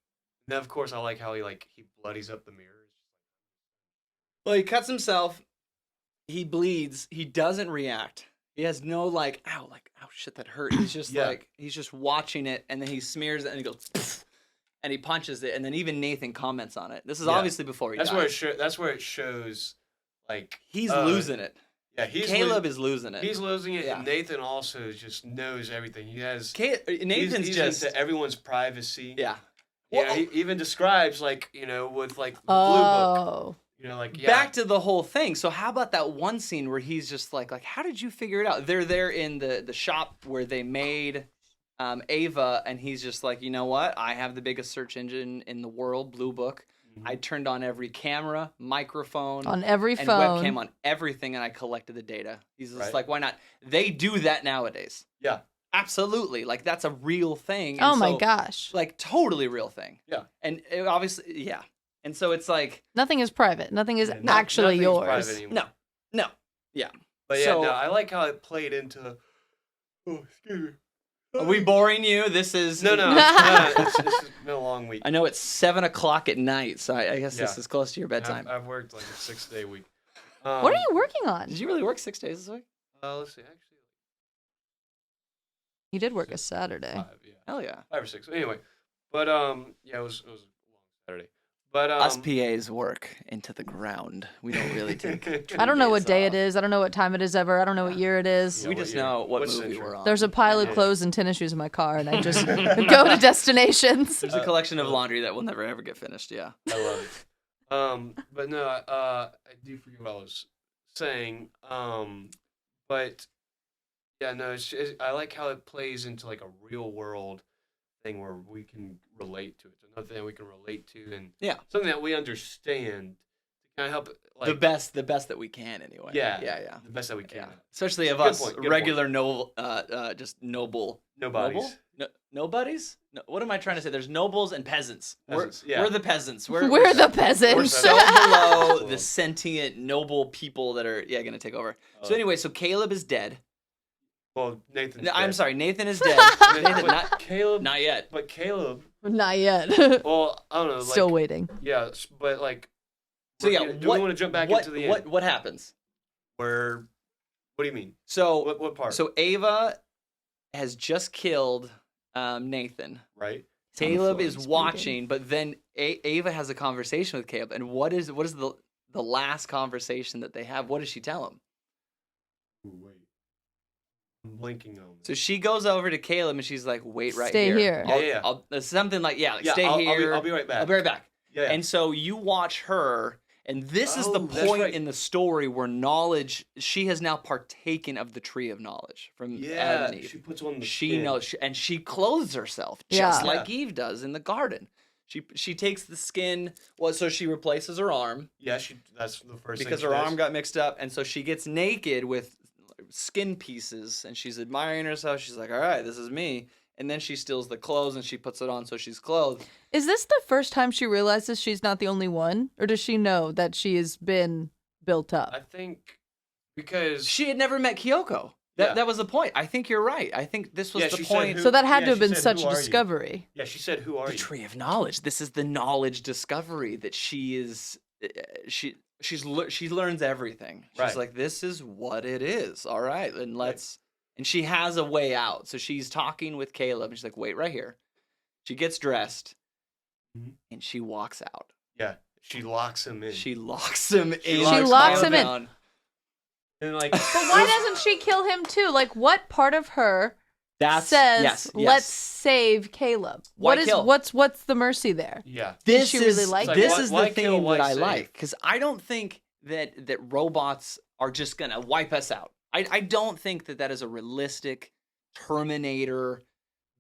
then of course I like how he bloodies up the mirrors. Well, he cuts himself. He bleeds. He doesn't react. He has no like, ow, shit, that hurt. He's just Yeah. like, he's just watching it, and then he smears it, and he goes, "Pfft," and he punches it, and then even Nathan comments on it. This is Yeah. obviously before he That's dies. where it shows, like He's losing it. Yeah, Caleb is losing it. He's losing it, Yeah. and Nathan also just knows everything. He has Nathan's he's just into everyone's privacy. yeah. Yeah, Well, he even describes like with like the blue book. Oh. Like back to the whole thing. So how about that one scene where he's just like how did you figure it out? They're there in the shop where they made Ava, and he's just like, you know what? I have the biggest search engine in the world, Blue Book. I turned on every camera, microphone, On every and phone. webcam on everything, and I collected the data. He's just Right. like, why not? They do that nowadays. Yeah. Absolutely. Like, that's a real thing. Oh And my so, gosh. Like, totally real thing. Yeah. And it obviously, yeah. And so it's like, Nothing is private. Nothing is Yeah, actually nothing's yours. private anymore. no. Yeah. But yeah, So- no, I like how it played into. Oh, excuse me. Are we boring you? This is No. This has been a long week. I know it's 7:00 at night, so I guess this Yeah. is close to your bedtime. I've worked like a 6-day week. What are you working on? Did you really work 6 days this week? Let's see. Actually, You did work a Saturday. 5. Yeah, Hell yeah. 5 or 6. Anyway, but yeah, it was a long Saturday. But Us PAs work into the ground. We don't really take. I don't know what days day off. it is. I don't know what time it is ever. I don't know what year it is. We what just year? know what What movie century? we're on. There's a pile of Yeah. clothes and tennis shoes in my car, and I just go to destinations. There's a collection of laundry that will never ever get finished. Yeah. I love it. But no, I do forget what I was saying. But yeah, no, I like how it plays into like a real world thing where we can relate to it. It's another thing we can relate to, and Yeah. something that we understand to kind of help like the best that we can anyway. Yeah. Yeah. the best that we can. Yeah. Especially of Good us point, good regular noble, just noble. Nobodies. Noble? No, nobodies? No, what am I trying to say? There's nobles and peasants. Peasants, yeah. We're the peasants. We're the We're peasants. so peasants. below Cool. the sentient noble people that are gonna take over. So Oh. anyway, so Caleb is dead. Well, Nathan's No, I'm dead. sorry, Nathan is dead. Nathan, But Caleb. not yet. But Caleb. Not yet. Well, I don't know. Like, Still waiting. Yeah, but like. So yeah, do we want to jump back into the end? what happens? Where? What do you mean? So What part? so Ava has just killed Nathan. Right. Caleb floor, is he's watching, but then Ava has a conversation with Caleb. And what is the last conversation that they have? What does she tell him? Ooh, wait. I'm blinking on. So she goes over to Caleb and she's like, "Wait right Stay here. Yeah. Something like stay I'll here. I'll be right back. I'll be right back." Yeah. And so you watch her, and this is the Oh, that's point right. in the story where knowledge. She has now partaken of the tree of knowledge from Adam yeah. and Eve. She puts on the. She skin. knows, and she clothes herself Yeah. just like Eve does in the garden. She takes the skin. Well, so she replaces her arm Yeah. That's the first. because thing her she arm does. got mixed up, and so she gets naked with skin pieces, and she's admiring herself. She's like, "All right, this is me." And then she steals the clothes and she puts it on so she's clothed. Is this the first time she realizes she's not the only one? Or does she know that she has been built up? I think because She had never met Kyoko. Yeah. That was the point. I think you're right. I think this was Yeah, the she said point. who- So that had yeah, to have she been said, such "Who a are you?" discovery. Yeah, she said, "Who are The you?" tree of knowledge. This is the knowledge discovery that she is. She learns everything. She's Right. like, this is what it is. All right, and let's. And she has a way out. So she's talking with Caleb, and she's like, "Wait right here." She gets dressed, Mhm. and she walks out. Yeah, she locks him in. She locks him in. She locks him in. Down. and like. But why doesn't she kill him too? Like, what part of her That's says, yes, "Let's yes. save Caleb"? Why What is kill? what's the mercy there? Yeah. This she is really like this it? is Why the kill, thing why that I save? like, because I don't think that robots are just gonna wipe us out. I don't think that is a realistic Terminator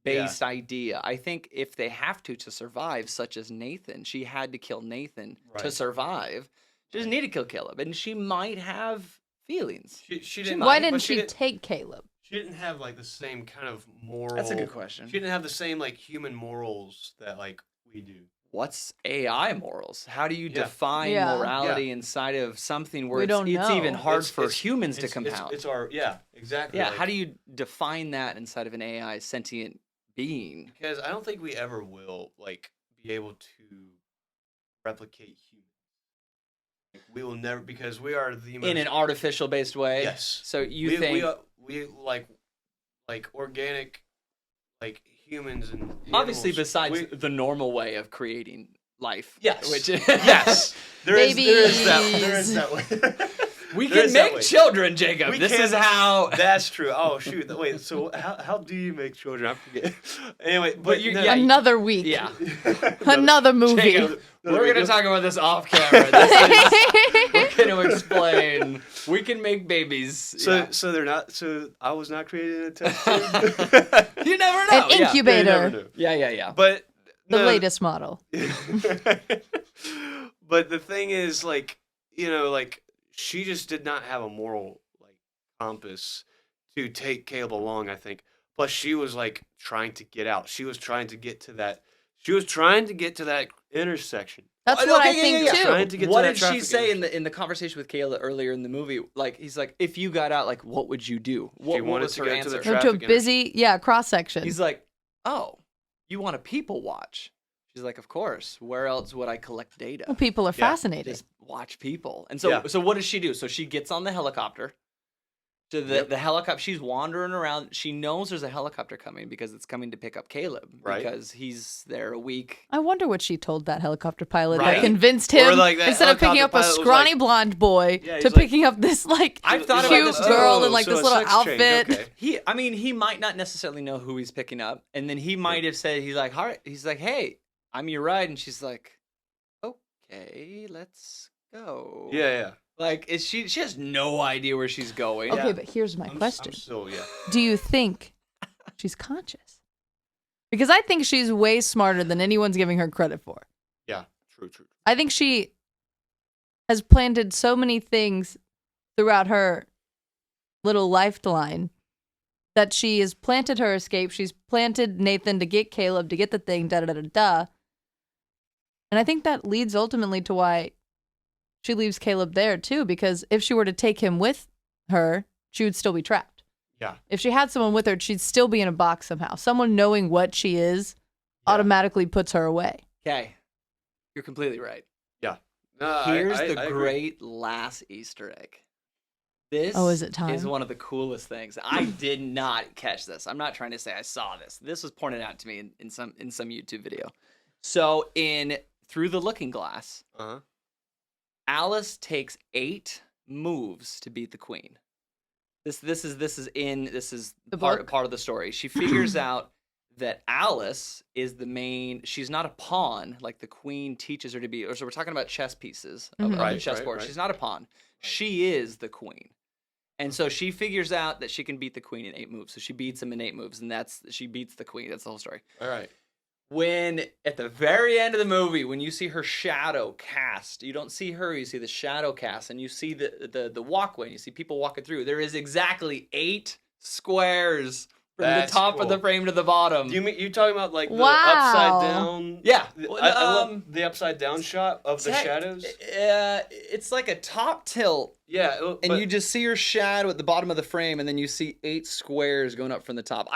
based idea. I think if they have to survive, such as Nathan, she had to kill Nathan to Right. survive. She doesn't need to kill Caleb, and she might have feelings. She didn't. Why but didn't she didn't- take Caleb? She didn't have like the same kind of moral. That's a good question. She didn't have the same like human morals that like we do. What's AI morals? How do you Yeah. define Yeah. morality inside of something where We it's, don't it's even know. hard It's- for it's- humans to It's compound? It's our exactly. Yeah, like- how do you define that inside of an AI sentient being? Because I don't think we ever will like be able to replicate humans. We will never, because we are the most... In an artificial based way. Yes. So you think we like organic, like humans and obviously animals, besides the normal way of creating life. Yes. Which Yes. There is Babies. that way. we There can is that make way. children, Jacob. We This can- is how. That's true. Oh shoot. Wait. So how do you make children? I forget. Anyway, but you- no, yeah, Another week. Yeah. Another movie. Jacob, we're gonna talk about this off camera. We're gonna explain. We can make babies. So they're not. So I was not created in a test tube. You never know. An Yeah. You incubator. never knew. Yeah. But The no, latest model. But the thing is, like, like she just did not have a moral like compass to take Caleb along, I think. Plus she was like trying to get out. She was trying to get to that intersection. That's what I think Trying too. to get What to that did she traffic say intersection. in the conversation with Kayla earlier in the movie? Like he's like, if you got out, like what would you do? What wanted was to her go to the answer? Go to a traffic busy, cross section. He's like, oh, you want to people watch? She's like, of course. Where else would I collect data? Well, people are fascinated. Just watch people. And so, Yeah. so what does she do? So she gets on the helicopter. To Yep. the helicopter, she's wandering around. She knows there's a helicopter coming because it's coming to pick up Caleb. Right. Because he's there a week. I wonder what she told that helicopter pilot Right? that convinced Or him, like that instead of picking up a helicopter pilot was scrawny like- blonde boy, Yeah, he's to like- picking up this I've thought cute about this too. girl in like so this a little sex change, outfit. okay. He might not necessarily know who he's picking up. And then he might have said, he's like, hey, I'm your ride. And she's like, okay, let's go. Yeah. Like, she has no idea where she's going. Okay, Yeah. but here's my question. I'm still, yeah. Do you think she's conscious? Because I think she's way smarter than anyone's giving her credit for. Yeah, true. I think she has planted so many things throughout her little lifeline that she has planted her escape. She's planted Nathan to get Caleb, to get the thing, da-da-da-da-da. And I think that leads ultimately to why she leaves Caleb there, too, because if she were to take him with her, she would still be trapped. Yeah. If she had someone with her, she'd still be in a box somehow. Someone knowing what she is automatically puts her away. Okay. You're completely right. Yeah. No, Here's I the agree. great last Easter egg. This Is it time? is one of the coolest things. I did not catch this. I'm not trying to say I saw this. This was pointed out to me in some YouTube video. So in Through the Looking Glass, Uh-huh. Alice takes 8 moves to beat the queen. This is The part book? of the story. She figures out that Alice is the main. She's not a pawn like the queen teaches her to be. Or so we're talking about chess pieces of the Right, chessboard. right. She's not a pawn. She is the queen. And so she figures out that she can beat the queen in 8 moves. So she beats him in 8 moves, and she beats the queen. That's the whole story. All right. When at the very end of the movie, when you see her shadow cast, you don't see her, you see the shadow cast, and you see the walkway, and you see people walking through. There is exactly 8 squares from That's the top of cool. the frame to the bottom. You talking about like the Wow. upside down? Yeah. I love the upside down shot of the shadows. It's like a top tilt, Yeah, and you just see her shadow at the bottom of the frame, and then you see 8 squares going up from the top.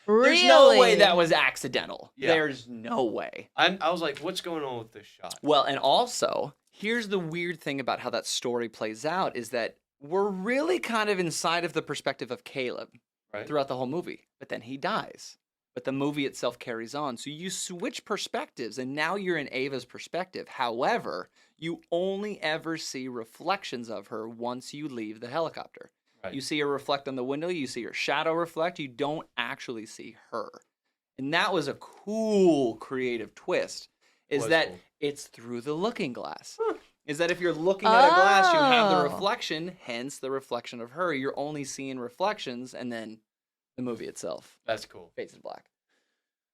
There's no way Really? that was accidental. Yeah. There's no way. I was like, what's going on with this shot? Well, and also, here's the weird thing about how that story plays out is that we're really kind of inside of the perspective of Caleb Right. throughout the whole movie, but then he dies. But the movie itself carries on. So you switch perspectives, and now you're in Ava's perspective. However, you only ever see reflections of her once you leave the helicopter. Right. You see her reflect on the window, you see her shadow reflect, you don't actually see her. And that was a cool creative twist, is Was that cool. it's through the looking glass. Is that if you're looking at a glass, you have the Oh. reflection, hence the reflection of her. You're only seeing reflections, and then the movie itself That's cool. fades to black.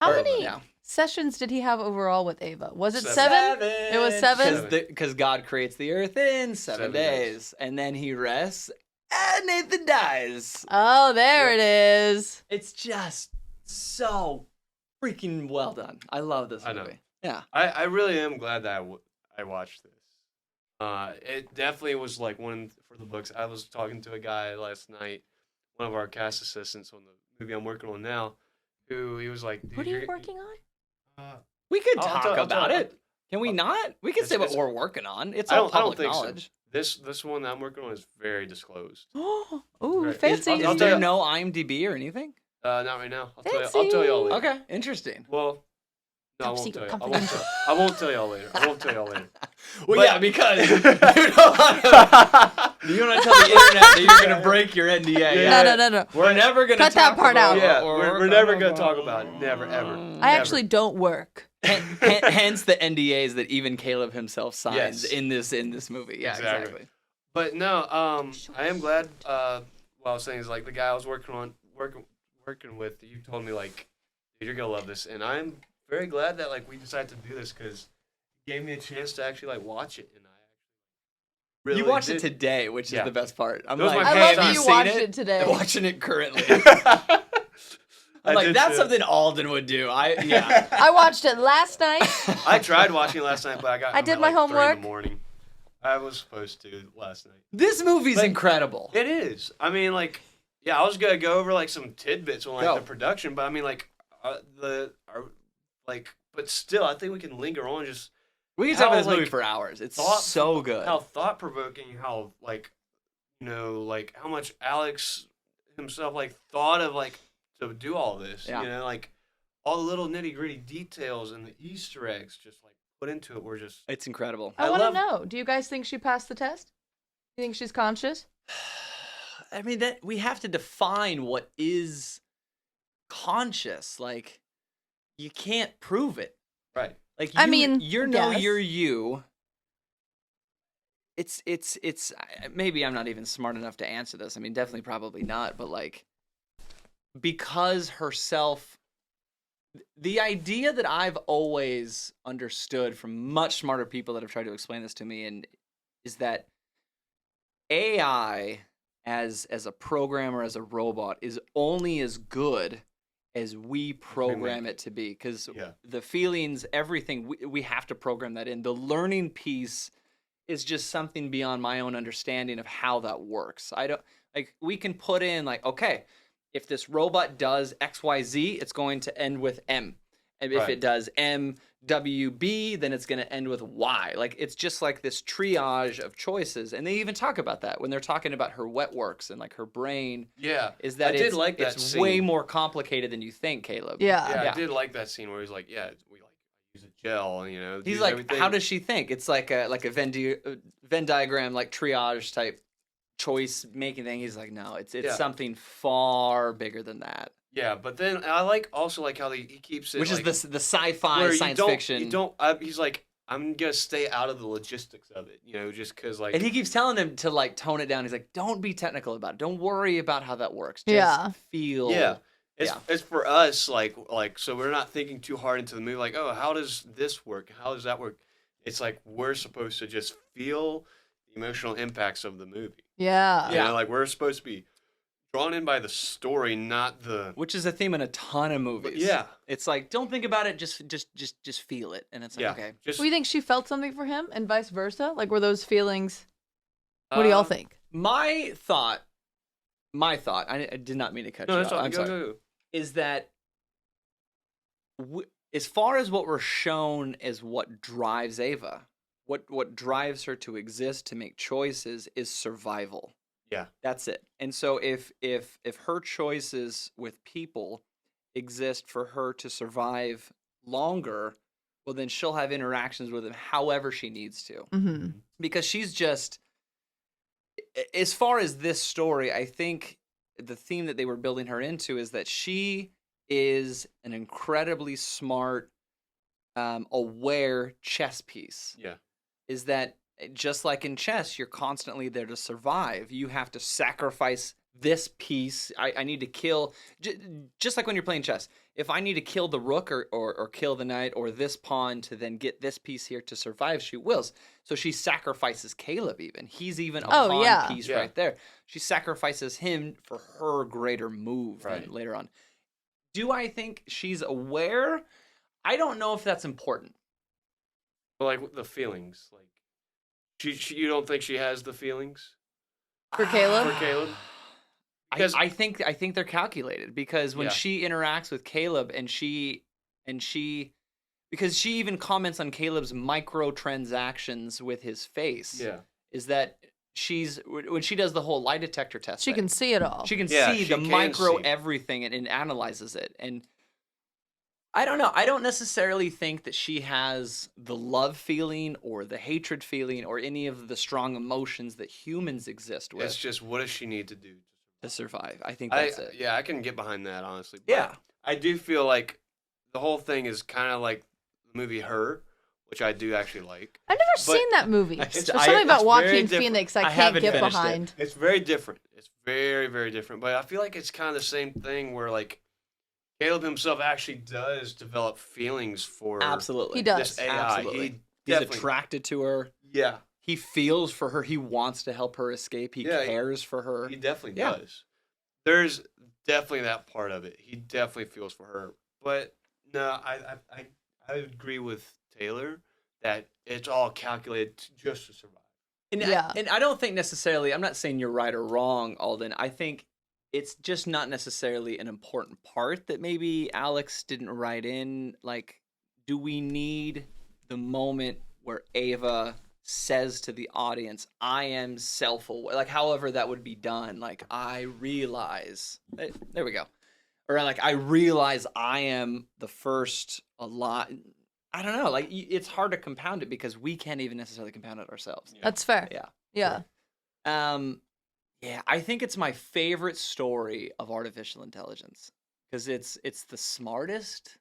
How Or- many yeah. sessions did he have overall with Ava? Was it 7. 7? It was 7? Because God creates the earth in 7 days, and then he rests, and Nathan dies. Oh, there it is. It's just so freaking well done. I love this I know. movie. Yeah. I really am glad that I watched this. It definitely was like one for the books. I was talking to a guy last night, one of our cast assistants on the movie I'm working on now, who he was like, What are you working on? We could I'll talk tell- I'll about tell- it. Can we not? We can say what it's- we're working on. It's I all don't public think knowledge. so. This one that I'm working on is very disclosed. Ooh, Right. fancy. I'll Is tell there you- no IMDb or anything? Not right now. I'll tell y'all later. Okay, interesting. Well, no, I Top won't secret, tell you. confidential. I won't tell y'all later. I won't tell y'all later. Well, But- yeah, because you don't want to tell the internet that you're going to break your NDA. Yeah. No. We're never going to Cut that part out. Yeah, we're never gonna talk about it. Never, ever. I Never. actually don't work. Hence the NDAs that even Caleb himself signs Yes. in this movie. Yeah, exactly. But no, I am glad. What I was saying is like the guy I was working with. You told me like, dude, you're gonna love this, and I'm very glad that like we decided to do this because it gave me a chance to actually like watch it, and I really You watched did. it today, which is Yeah. the best part. I'm It was like, my I hey, love first have that you you seen watched it? it today. I'm watching it currently. I I'm like, did that's too. something Alden would do. Yeah. I watched it last night. I tried watching it last night, but I got. I home did at, my like, 3 in homework. the morning. I was supposed to last night. This movie's Like, incredible. It is. I mean, like, yeah, I was gonna go over like some tidbits on like Go. the production, but I mean, like, but still, I think we can linger on just We can talk how, about this movie like, for hours. It's thought- so good. how thought provoking, how like, like how much Alex himself like thought of like to do all this. Yeah. Like all the little nitty gritty details and the Easter eggs just like put into it were just. It's incredible. I want to love- know. Do you guys think she passed the test? You think she's conscious? I mean, that we have to define what is conscious. Like, you can't prove it. Right. Like, I mean, you're yes. you're you. It's maybe I'm not even smart enough to answer this. I mean, definitely probably not, but like, because herself, the idea that I've always understood from much smarter people that have tried to explain this to me, and is that AI as a programmer, as a robot, is only as good as we program it to be. Because Yeah. the feelings, everything, we have to program that in. The learning piece is just something beyond my own understanding of how that works. I don't like, we can put in like, okay, if this robot does XYZ, it's going to end with M. And if Right. it does MWB, then it's going to end with Y. Like, it's just like this triage of choices. And they even talk about that when they're talking about her wet works and like her brain. Yeah. Is that I did it's, like that it's scene. way more complicated than you think, Caleb. Yeah. Yeah, Yeah. I did like that scene where he's like, yeah, we like use a gel, He's use like, everything. how does she think? It's like a Venn diagram, like triage type choice making thing. He's like, no, it's Yeah. something far bigger than that. Yeah, but then I like also like how he keeps it, Which like, is the sci-fi where science you don't, fiction. You don't. He's like, I'm gonna stay out of the logistics of it, just because like. And he keeps telling them to like tone it down. He's like, don't be technical about it. Don't worry about how that works. Just Yeah. feel. Yeah. It's, Yeah. it's for us, like so we're not thinking too hard into the movie, like, oh, how does this work? How does that work? It's like we're supposed to just feel the emotional impacts of the movie. Yeah. Yeah. Like we're supposed to be drawn in by the story, not the. Which is a theme in a ton of movies. Yeah. It's like, don't think about it. Just feel it. And it's like, Yeah. okay. Just, Do you think she felt something for him and vice versa? Like, were those feelings? What do y'all think? My thought, I did not mean to cut no, you that's off. all. I'm Go, sorry. go, go. Is that as far as what we're shown as what drives Ava, what drives her to exist, to make choices, is survival. Yeah. That's it. And so if her choices with people exist for her to survive longer, well, then she'll have interactions with them however she needs to. Mm-hmm. Because she's just, as far as this story, I think the theme that they were building her into is that she is an incredibly smart, aware chess piece. Yeah. Is that just like in chess, you're constantly there to survive. You have to sacrifice this piece. I need to kill, just like when you're playing chess. If I need to kill the rook or kill the knight or this pawn to then get this piece here to survive, she wills. So she sacrifices Caleb even. He's even a pawn piece Yeah. right there. She sacrifices him for her greater move Right. later on. Do I think she's aware? I don't know if that's important. But like the feelings, like, you don't think she has the feelings For Caleb? for Caleb? Because- I think they're calculated because when Yeah. she interacts with Caleb and she because she even comments on Caleb's microtransactions with his face. Yeah. Is that when she does the whole lie detector test, She can see it all. She can Yeah, see she the can micro see. everything and analyzes it. And I don't know. I don't necessarily think that she has the love feeling or the hatred feeling or any of the strong emotions that humans exist with It's just, what does she need to do to survive. I think that's it. Yeah, I can get behind that, honestly. But Yeah. I do feel like the whole thing is kind of like the movie Her, which I do actually like. I've never seen that movie. It's- There's something about it's very Joaquin different. Phoenix I I can't haven't get finished it. behind. It's very different. It's very, very different. But I feel like it's kind of the same thing where, like, Caleb himself actually does develop feelings for Absolutely. He does. this AI. Absolutely. He's attracted to her. Yeah, He feels for her. He wants to help her escape. He Yeah, cares for her. he definitely Yeah. does. There's definitely that part of it. He definitely feels for her. But no, I agree with Taylor that it's all calculated just to survive. And Yeah. and I don't think necessarily, I'm not saying you're right or wrong, Alden. I think it's just not necessarily an important part that maybe Alex didn't write in. Like, do we need the moment where Ava says to the audience, I am self-aware, like however that would be done, like I realize, there we go, or like I realize I am the first a lot. I don't know, like it's hard to compound it because we can't even necessarily compound it ourselves. That's fair. Yeah. Yeah. Yeah, I think it's my favorite story of artificial intelligence because it's the smartest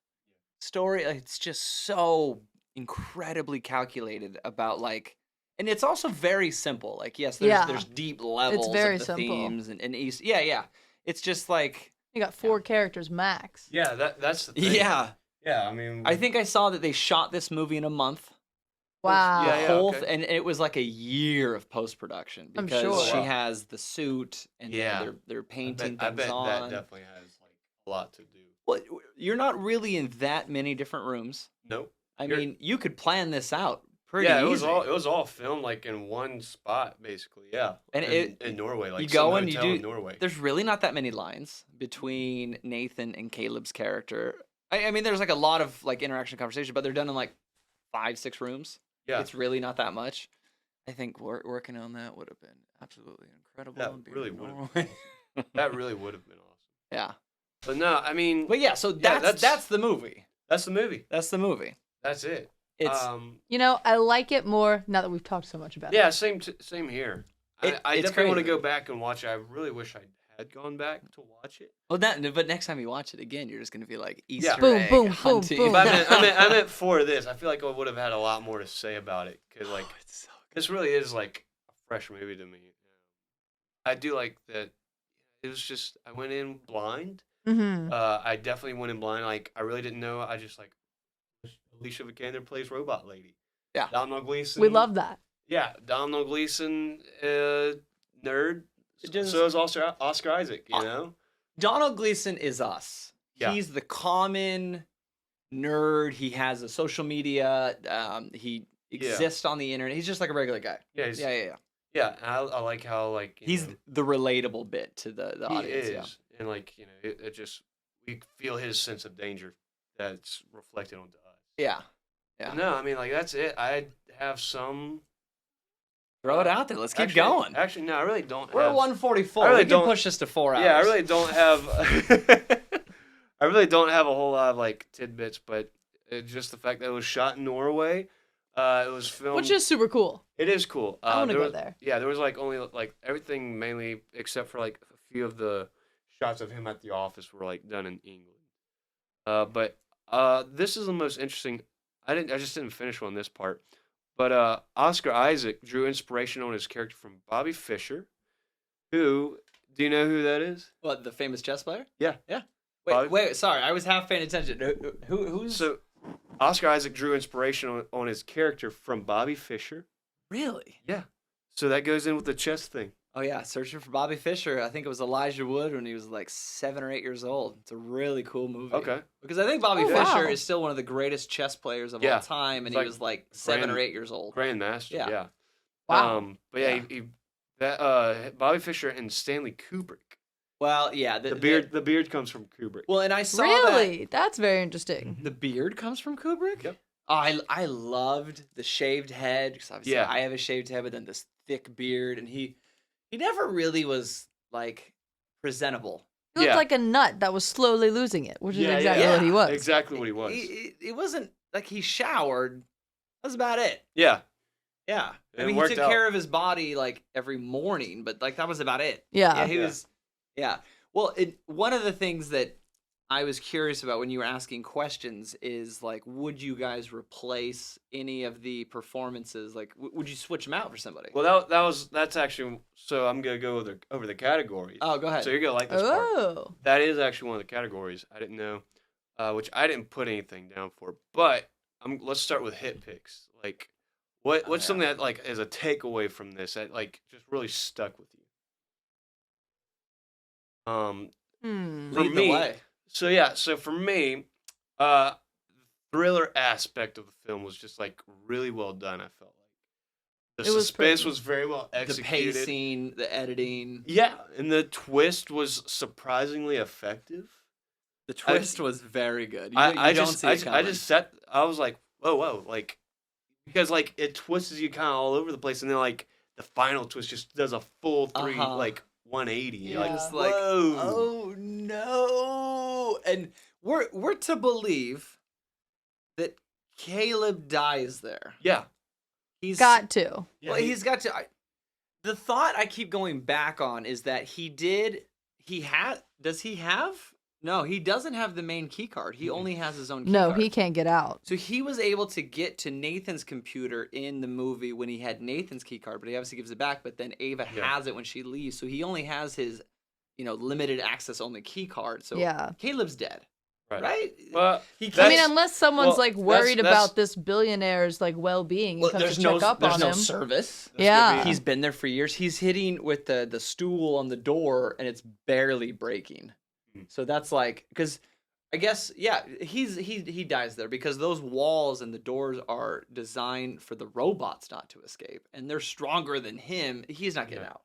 story. Like, it's just so incredibly calculated about, like, and it's also very simple. Like, yes, there's deep levels very of the simple. themes and east. Yeah. It's just like, You got 4 characters max. Yeah, that's the thing. yeah. Yeah, I mean, I think I saw that they shot this movie in a month. Wow. Yeah, Whole okay. and it was like a year of post production I'm because sure. she Wow. has the suit and Yeah. they're painting I things bet on. that definitely has like a lot to do. Well, you're not really in that many different rooms. Nope. I You're- mean, you could plan this out pretty Yeah, easy. it was all filmed like in one spot, basically. Yeah, And in Norway, like you some go and you hotel do. in Norway. There's really not that many lines between Nathan and Caleb's character. I mean, there's like a lot of like interaction, conversation, but they're done in like 5-6 rooms. Yeah, It's really not that much. I think working on that would have been absolutely incredible. That and being really in would have Norway. that really would have been awesome. Yeah. But no, I mean, But yeah, so Yeah, that's the movie. that's the movie. That's the movie. That's it. It's You know, I like it more now that we've talked so much about it. Yeah, same here. I It's definitely want to crazy. go back and watch it. I really wish I had gone back to watch it. well, but next time you watch it again, you're just gonna be like Easter Boom, egg boom, boom, hunting. boom. But I meant for this. I feel like I would have had a lot more to say about it because like Oh, it's so good. this really is like a fresh movie to me. I do like that. It was just I went in blind. Mm-hmm. I definitely went in blind. Like I really didn't know. I just like Alicia Vikander plays Robot Lady. Yeah. Domhnall Gleeson. We love that. Yeah, Domhnall Gleeson, nerd. It just- So is Oscar Isaac. You know. Donald Gleason is us. Yeah. He's the common nerd. He has a social media. He exists on the internet. He's just like a regular guy. Yeah. He's, Yeah. Yeah, and I like how like you He's know, the relatable bit to the he audience. is, Yeah. and like you know, it just we feel his sense of danger that's reflected onto us. Yeah. Yeah. No, I mean like that's it. I have some. Throw it out there. Let's keep Actually- going. Actually, no, I really don't. We're at have, 144. I really We can don't- push this to 4 hours. Yeah, I really don't have. I really don't have a whole lot of like tidbits, but just the fact that it was shot in Norway. It was filmed. Which is super cool. It is cool. I wanna there go was- there. Yeah, there was like only like everything mainly except for like a few of the shots of him at the office were like done in England. But this is the most interesting. I just didn't finish on this part. But Oscar Isaac drew inspiration on his character from Bobby Fischer, who do you know who that is? What, the famous chess player? Yeah. Wait, Bobby- sorry. I was half paying attention. Who's So Oscar Isaac drew inspiration on his character from Bobby Fischer. really? Yeah. So that goes in with the chess thing. Oh yeah, Searching for Bobby Fischer. I think it was Elijah Wood when he was like 7 or 8 years old. It's a really cool movie. Okay. Because I think Bobby Oh, Fischer wow. is still one of the greatest chess players of Yeah. all time, and It's he like was like 7 or grand- 8 years old. Grandmaster. Yeah. Yeah. Wow. But yeah, Yeah. that Bobby Fischer and Stanley Kubrick Well, yeah, The beard comes from Kubrick. Well, and I saw Really? That's very interesting. that the beard comes from Kubrick. Yep. Oh, I loved the shaved head because obviously Yeah. I have a shaved head, but then this thick beard, and he never really was like presentable. He looked Yeah. like a nut that was slowly losing it, which is exactly yeah. what he was. Exactly what he was. It wasn't like he showered. That's about it. Yeah. Yeah. It I mean, he worked took out. care of his body like every morning, but like that was about it. Yeah. Yeah, he Yeah. was. Yeah. Well, one of the things that I was curious about when you were asking questions is like, would you guys replace any of the performances? Like, would you switch them out for somebody? Well, that's actually. So I'm gonna go over the categories. Oh, go ahead. So you're gonna like this part. Oh. That is actually one of the categories. I didn't know, which I didn't put anything down for. But let's start with hit picks. Like, what's yeah. something that like is a takeaway from this that like just really stuck with you? For Lead the me, way. so for me, thriller aspect of the film was just like really well done. I felt like the It was suspense pretty. was very well The executed. pacing, the editing. Yeah, and the twist was surprisingly effective. The twist was very good. I don't just see it coming. I was like, whoa, like because like it twists you kind of all over the place, and then like the final twist just does a full Uh-huh. like 180. You're Yeah. like, Just like, whoa. oh no! And we're to believe that Caleb dies there. Yeah, He's Got to. yeah, well, he's got to. The thought I keep going back on is that does he have? No, he doesn't have the main key card. He only has his own key No, card. he can't get out. So he was able to get to Nathan's computer in the movie when he had Nathan's key card, but he obviously gives it back. But then Ava Yeah. has it when she leaves, so he only has his, limited access only key card. So Yeah. Caleb's dead, right. right? Well, He I can't- mean, That's- unless someone's well, like that's- worried that's- about this billionaire's like well-being and Well, comes there's to no check up on him. service. That's Yeah. gonna be- He's been there for years. He's hitting with the stool on the door, and it's barely breaking. Hmm. So that's like, because I guess he dies there because those walls and the doors are designed for the robots not to escape, and they're stronger than him. He's not getting Yeah. out.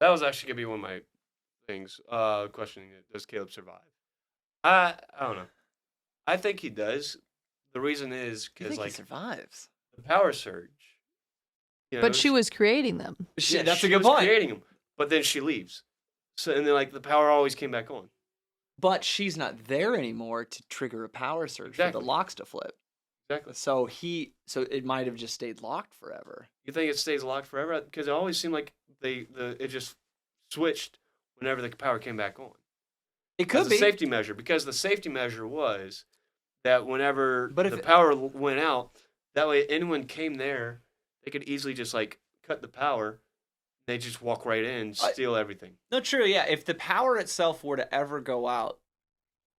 that was actually gonna be one of my things. Questioning it, does Caleb survive? I don't know. I think he does. The reason is I think because like he survives. the power surge. But she was creating them. Yeah, That's she a good was point. creating them, but then she leaves. So and then like the power always came back on. But she's not there anymore to trigger a power surge for Exactly. the locks to flip. Exactly. So it might have just stayed locked forever. You think it stays locked forever? Because it always seemed like it just switched whenever the power came back on. It could As a be. safety measure, because the safety measure was that whenever But if the it- power went out, that way anyone came there, they could easily just like cut the power. They just walk right in, steal everything. No, true. Yeah, if the power itself were to ever go out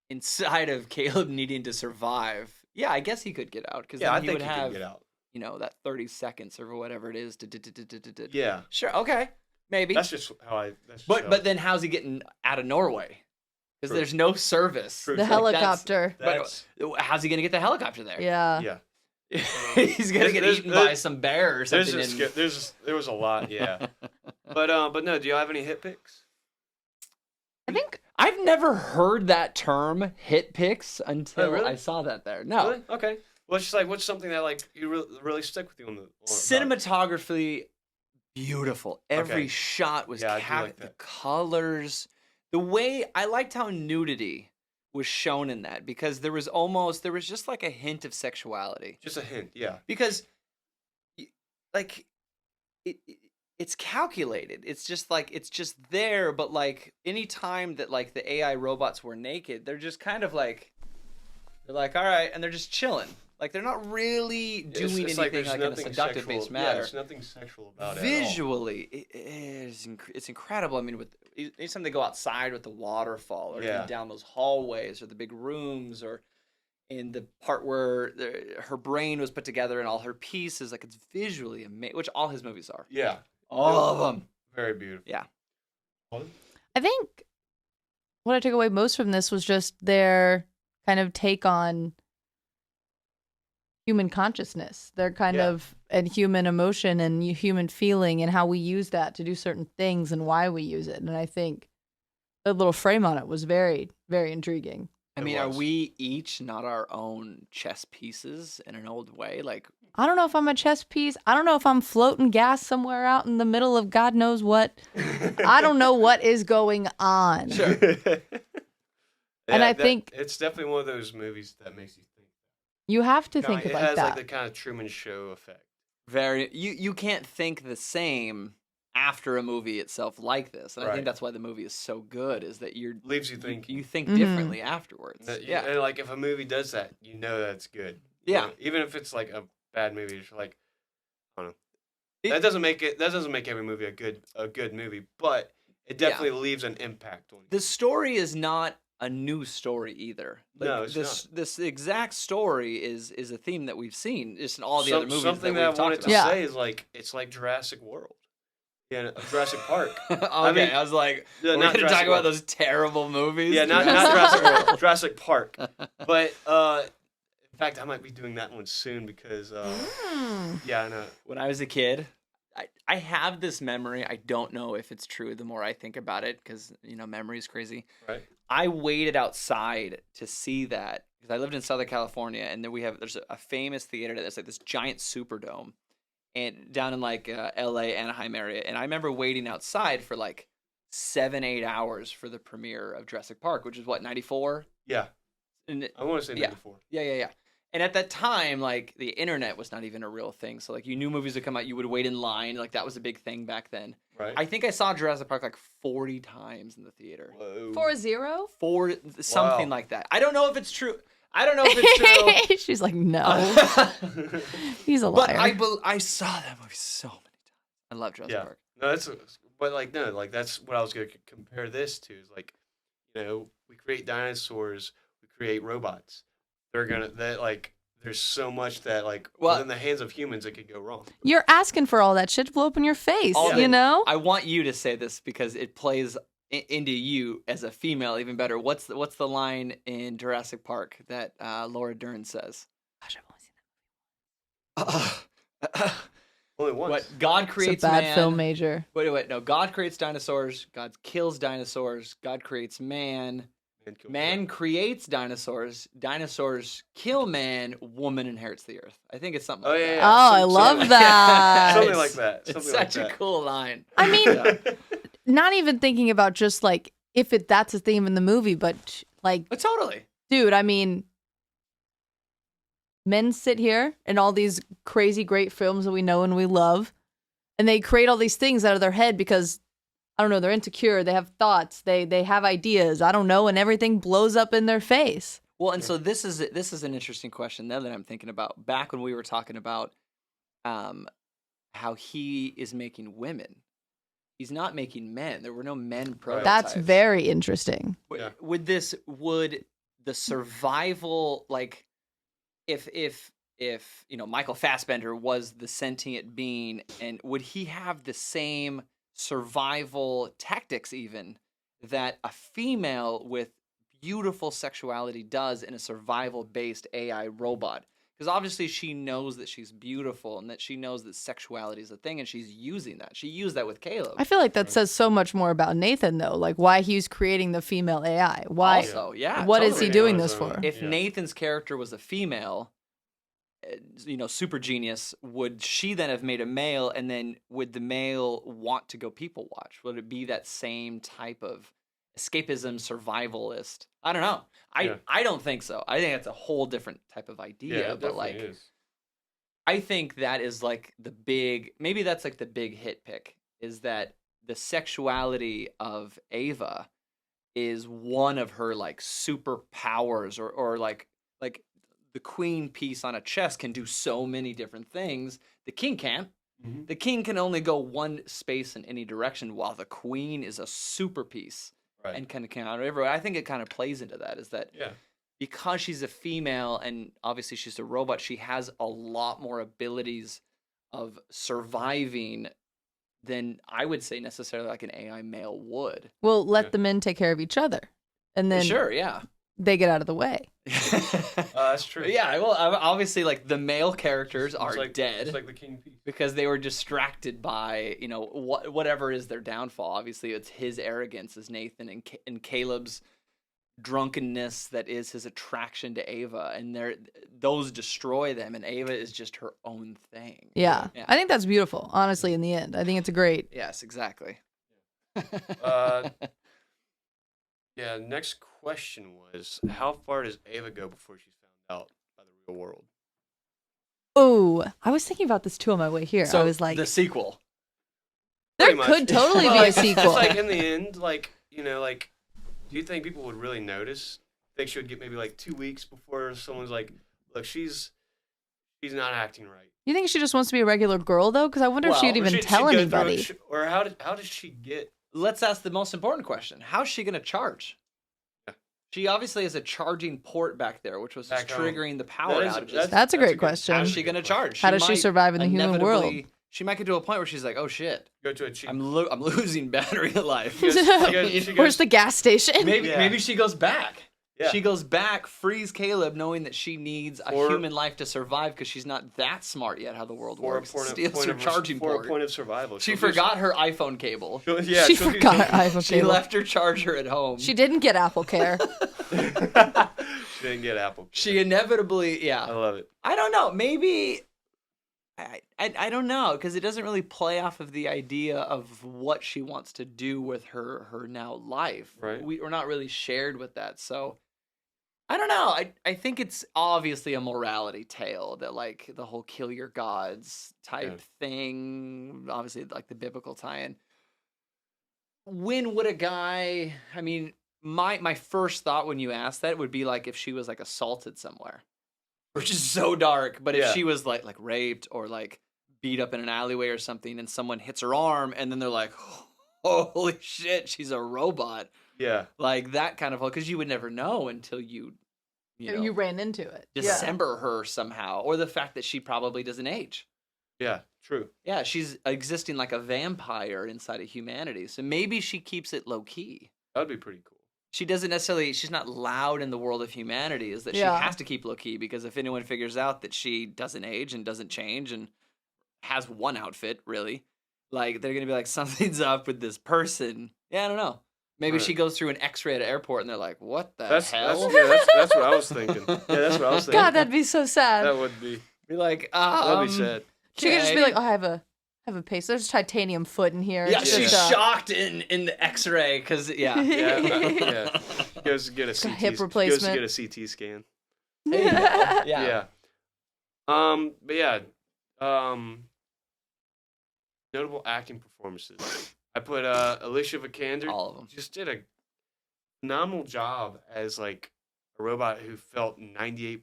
inside of Caleb needing to survive, yeah, I guess he could get out because Yeah, I then he think would he have, could get out. that 30 seconds or whatever it is. Yeah, Sure. Okay. Maybe. that's just how I. That's just But how- then how's he getting out of Norway? Because True. there's no service. True. The Like, helicopter. that's How's he gonna get the helicopter there? Yeah. yeah. He's gonna get There's- eaten there's- by some bear or There's something. there was a lot, yeah. But no, do you have any hit picks? I think I've never heard that term hit picks until really? I saw that there. No. Really? Okay. Well, it's just like what's something that like you really stick with you on the Cinematography, beautiful. Every Okay. shot was Yeah, I do like the that. colors, the way I liked how nudity was shown in that because there was just like a hint of sexuality Just a hint, yeah. because like it's calculated. It's just there, but like any time that like the AI robots were naked, they're just kind of like all right, and they're just chilling. Like they're not really doing It's anything there's like in a nothing seductive sexual- based matter. Yeah, there's nothing sexual about it. Visually, it's incredible. I mean, with anytime they go outside with the waterfall, or Yeah. down those hallways, or the big rooms, or in the part where her brain was put together and all her pieces, like it's visually amazing. Which all his movies are. Yeah, All of them. very beautiful. Yeah. I think what I took away most from this was just their kind of take on human consciousness, their kind Yeah. of and human emotion and human feeling and how we use that to do certain things and why we use it. And I think the little frame on it was very, very intriguing. I It mean, are was. we each not our own chess pieces in an old way? Like, I don't know if I'm a chess piece. I don't know if I'm floating gas somewhere out in the middle of God knows what. I don't know what is going on. Sure. And I think- it's definitely one of those movies that makes you think. You have to think It like has that. like the kind of Truman Show effect. you can't think the same after a movie itself like this, and I Right. think that's why the movie is so good. Is that Leaves you thinking. you think Mhm. differently afterwards. Yeah. And like if a movie does that, you know that's good. Yeah. Even if it's like a bad movie, it's like, I don't know. It- That doesn't make every movie a good movie, but it definitely leaves an impact on you. The story is not a new story either. Like, No, it's this exact story is a theme that we've seen just in all the other movies Something that that we've I wanted talked to about. Yeah. say is like it's like Jurassic World. Yeah, Jurassic Park. Okay, mean- I was like, Yeah, we're not going to talk Jurassic about World. those terrible movies. Yeah, not Jurassic World, Jurassic Park. But in fact, I might be doing that one soon because yeah, I know. When I was a kid, I have this memory. I don't know if it's true the more I think about it because, memory is crazy. Right. I waited outside to see that because I lived in Southern California, and then there's a famous theater that's like this giant Superdome, and down in like L.A. Anaheim area, and I remember waiting outside for like 7-8 hours for the premiere of Jurassic Park, which is what 94. Yeah, And I want to say Yeah. 94. yeah. And at that time, like the internet was not even a real thing. So like you knew movies would come out, you would wait in line. Like that was a big thing back then. Right. I think I saw Jurassic Park like 40 times in the theater. Whoa. 4-0? Something Wow. like that. I don't know if it's true. I don't know if it's true. She's like, no. He's a But liar. I saw that movie so many times. I love Jurassic Yeah. Park. No, that's what I was gonna compare this to. Is like, we create dinosaurs, we create robots. There's so much that Well- within the hands of humans it could go wrong. You're asking for all that shit to blow up in your face, Alden, you know? I want you to say this because it plays into you as a female even better. What's the line in Jurassic Park that Laura Dern says? Gosh, I've only seen that. Only once. What God It's creates a bad man. film major. Wait. No, God creates dinosaurs. God kills dinosaurs. God creates man. Man creates dinosaurs. Dinosaurs kill man. Woman inherits the earth. I think it's something Oh like yeah. that. yeah. Oh, I Some- love something- that. Something It's- like that. It's Something such like a that. cool line. I mean, Yeah. not even thinking about just like if that's a theme in the movie, but like, But totally. dude, I mean, men sit here in all these crazy great films that we know and we love, and they create all these things out of their head because I don't know, they're insecure, they have thoughts, they have ideas, I don't know, and everything blows up in their face. Well, and so this is an interesting question now that I'm thinking about. Back when we were talking about how he is making women, he's not making men. There were no men prototypes. That's very interesting. Yeah. Would the survival, like if Michael Fassbender was the sentient being, and would he have the same survival tactics even that a female with beautiful sexuality does in a survival based AI robot? Because obviously she knows that she's beautiful and that she knows that sexuality is a thing, and she's using that. She used that with Caleb. I feel like that says so much more about Nathan, though, like why he's creating the female AI. Why? Also, yeah. What is totally. he doing On this his own. for? If Yeah. Nathan's character was a female, super genius, would she then have made a male, and then would the male want to go people watch? Would it be that same type of escapism survivalist? I don't know. Yeah. I don't think so. I think that's a whole different type of Yeah, idea. it But like, definitely is. I think that is like maybe that's like the big hit pick, is that the sexuality of Ava is one of her like superpowers, or like the queen piece on a chess can do so many different things. The king can't. Mhm. The king can only go one space in any direction, while the queen is a super piece Right. and kind of counter everywhere. I think it kind of plays into that, is that Yeah. because she's a female and obviously she's a robot, she has a lot more abilities of surviving than I would say necessarily like an AI male would. Well, let Yeah. the men take care of each other, and then Sure, yeah. they get out of the way. That's true. Yeah, well, obviously, like the male characters are dead It's like the King Piece. because they were distracted by whatever is their downfall. Obviously, it's his arrogance as Nathan and Caleb's drunkenness that is his attraction to Ava, and those destroy them, and Ava is just her own thing. Yeah. I think that's beautiful, honestly, in the end. I think it's a great. Yes, exactly. Yeah, next question was, how far does Ava go before she's found out by the real world? Oh, I was thinking about this too on my way here. So I was like, the sequel. there Pretty could much. totally be a sequel. It's like in the end, like, do you think people would really notice? Think she would get maybe like 2 weeks before someone's like, look, she's not acting right. You think she just wants to be a regular girl, though? Because I wonder if she'd Or even she'd tell go through anybody. it, or how does she get? Let's ask the most important question. How's she going to charge? Yeah. She obviously has a charging port back there, which was just Back home. triggering the power That is- outages. That's a great good- question. How's she going to charge? How does she might survive in the human world? inevitably- She might get to a point where she's like, oh shit, Go to a cheap. I'm losing battery life. She goes- Where's the gas station? Maybe she goes back. Yeah. She goes back, frees Caleb, knowing that she needs a For- human life to survive because she's not that smart yet how the world for a works. point, Steals her charging for port. a point of survival. She forgot her iPhone cable. She She forgot her iPhone She cable. left her charger at home. She didn't get Apple Care. She didn't get Apple. She inevitably, I love it. I don't know. Maybe I don't know because it doesn't really play off of the idea of what she wants to do with her now life. Right. We're not really shared with that, so I don't know. I think it's obviously a morality tale that like the whole kill your gods type thing. Obviously, like the biblical tie-in. When would a guy? I mean, my first thought when you asked that would be like if she was like assaulted somewhere, which is so dark. But if Yeah. she was like raped or like beat up in an alleyway or something, and someone hits her arm, and then they're like, "Holy shit, she's a robot!" Yeah. Like that kind of because you would never know until you ran into it. dissemble her somehow, or the fact that she probably doesn't age. Yeah. True. Yeah, she's existing like a vampire inside of humanity. So maybe she keeps it low key. That'd be pretty cool. She doesn't necessarily. She's not loud in the world of humanity. Is that Yeah. she has to keep low key because if anyone figures out that she doesn't age and doesn't change and has one outfit really, like they're gonna be like something's up with this person. Yeah, I don't know. Maybe Right. she goes through an X-ray at an airport and they're like, "What the That's hell?" that's what I was thinking. Yeah, that's what I was thinking. God, that'd be so sad. That would be. Be like, That'd be sad. She could just be okay. like, "Oh, I have a pace. There's a titanium foot in here." Yeah, It's she's just, shocked in the X-ray because yeah. Yeah. Goes to get a CT. hip Goes replacement. to get a CT scan. There you go. Yeah. Yeah. But yeah. Notable acting performances. I put Alicia Vikander. All of them. Just did a phenomenal job as like a robot who felt 98% human.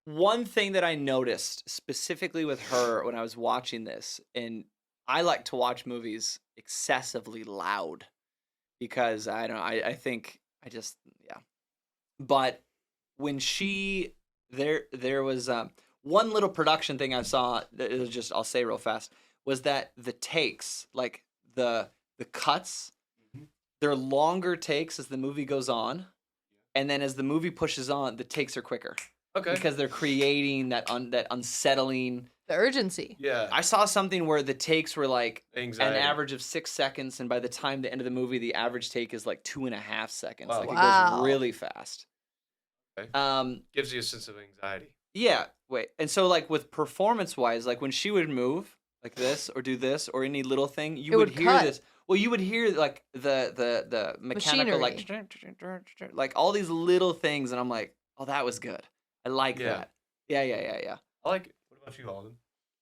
One thing that I noticed specifically with her when I was watching this, and I like to watch movies excessively loud because I don't know, I think I just yeah. But when there was one little production thing I saw that it was just I'll say real fast was that the takes like the cuts they're longer takes as the movie goes on, and then as the movie pushes on the takes are quicker. Okay. Because they're creating that unsettling. the urgency. Yeah. I saw something where the takes were like Anxiety. an average of 6 seconds, and by the time the end of the movie, the average take is like 2.5 seconds. Wow. Like it Wow. goes really fast. Okay. Gives you a sense of anxiety. Yeah. Wait. And so like with performance wise, like when she would move like this or do this or any little thing, you It would would hear cut. this. Well, you would hear like the mechanical like all these little things, and I'm like, oh, that was good. I like Yeah. that. Yeah. I like it. What about you, Alden?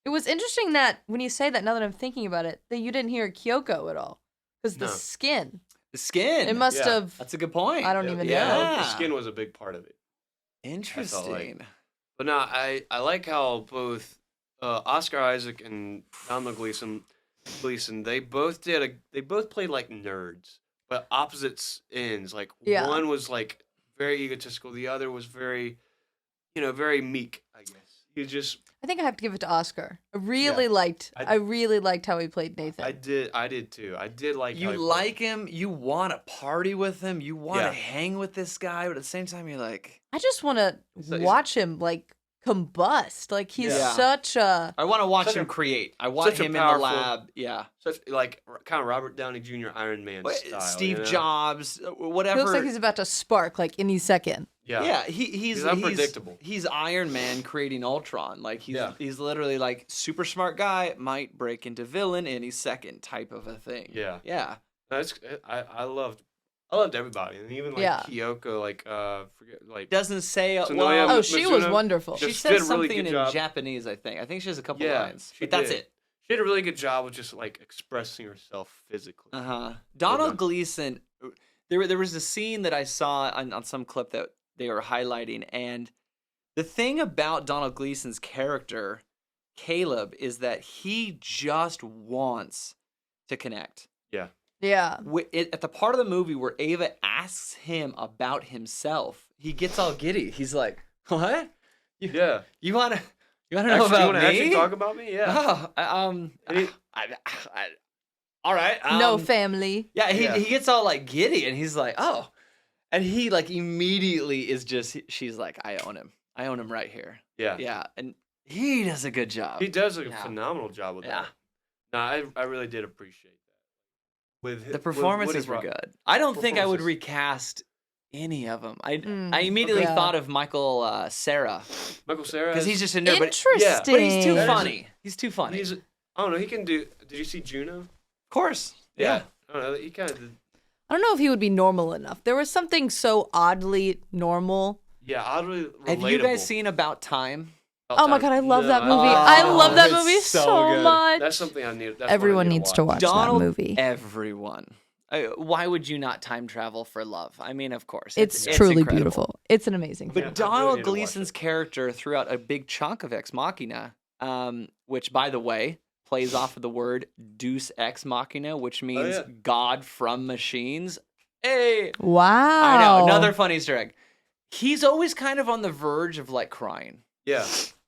It was interesting that when you say that, now that I'm thinking about it, that you didn't hear Kyoko at all. Because the No. skin. The skin. It must Yeah. have. That's a good point. I don't even yeah. know. The skin was a big part of it. Interesting. But no, I like how both Oscar Isaac and Domhnall Gleeson they both played like nerds, but opposite ends. Like Yeah. one was like very egotistical, the other was very, very meek, I guess. He's just. I think I have to give it to Oscar. I really liked how he played Nathan. I did too. I did like. You how he like played. him. You want to party with him. You want to Yeah. hang with this guy, but at the same time, you're like, I just want to he's- watch him like combust. Like he's Yeah. such a. I want to watch Such him a- create. I want such a him in the powerful- lab. Yeah. Such like kind of Robert Downey Jr. Iron Man style. Steve you know? Jobs, He whatever. looks like he's about to spark like any second. Yeah. Yeah, he's unpredictable. He's Iron Man creating Ultron. Like Yeah. he's literally like super smart guy, might break into villain any second type of a thing. Yeah. Yeah. I loved everybody, and even like Yeah. Kyoko, like forget like Doesn't say So well. Noya Oh, she was Mizuno- wonderful. She just says did a really something good in job. Japanese, I think. I think she has a couple Yeah, lines, she but that's did. it. She did a really good job of just like expressing herself physically. Donald done. Gleason. There was a scene that I saw on some clip that they were highlighting, and the thing about Donald Gleason's character, Caleb, is that he just wants to connect. Yeah. At the part of the movie where Ava asks him about himself, he gets all giddy. He's like, "What? Yeah. You wanna know Actually, you about want me? to actually talk about me? Yeah. Oh, And he- all right. No family. Yeah, Yeah. he gets all like giddy, and he's like, "Oh," and he like immediately is just. She's like, "I own him. I own him right here." Yeah. Yeah, and he does a good job. He does a Yeah. phenomenal job with Yeah. that. No, I really did appreciate that. The performances were good. I don't think I would recast any of them. I immediately okay. thought of Michael Cera Michael Cera. because he's just a nerd, Interesting. but he's too That is- funny. He's too funny. He's. I don't know. He can do. Did you see Juno? Of course. I don't know. He kind of did. I don't know if he would be normal enough. There was something so oddly normal. Yeah, oddly relatable. Have you guys seen About Time? Oh my god, I love that No, movie. Oh, I love that it's movie so so good. much. That's something I need. That's Everyone what I need needs to watch Donald, that movie. everyone. Why would you not time travel for love? I mean, of course. It's truly incredible. beautiful. It's an amazing But film. Yeah, I really Donald need to watch Gleason's it. character throughout a big chunk of Ex Machina, which, by the way, plays off of the word Deus Ex Machina, which means yeah. God from machines. Hey! Wow. I know, another fun Easter egg. He's always kind of on the verge of, like, crying. Yeah,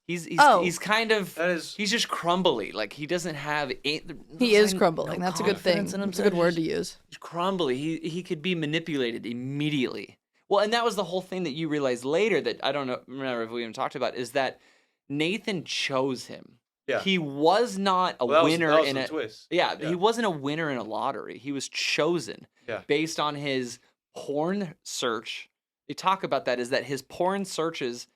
He's kind of... that is. He's just crumbly. Like, he doesn't have... He is crumbling. That's a good thing. confidence in That's a good word himself. to use. He's crumbly. He could be manipulated immediately. Well, and that was the whole thing that you realized later that I don't know, remember if we even talked about, is that Nathan chose him. Yeah. He was not a Well, winner that was in the a twist. Yeah, Yeah. he wasn't a winner in a lottery. He was chosen Yeah. based on his porn search. They talk about that is that his porn searches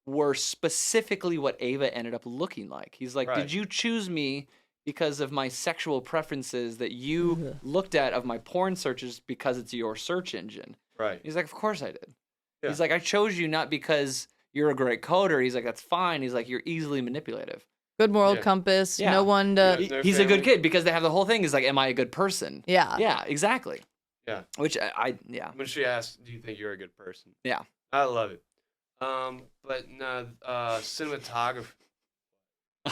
were specifically what Ava ended up looking like. He's like, Right. "Did you choose me because of my sexual preferences that you looked at of my porn searches because it's your search engine?" Right. He's like, "Of course I did." Yeah. He's like, "I chose you not because you're a great coder." He's like, "That's fine." He's like, "You're easily manipulative." Good moral Yeah. compass. Yeah. No one to. Yeah. Their He's a good family. kid because they have the whole thing is like, "Am I a good person?" Yeah. Yeah, exactly. Yeah. Which yeah. When she asked, "Do you think you're a good person?" Yeah. I love it. But no, cinematography.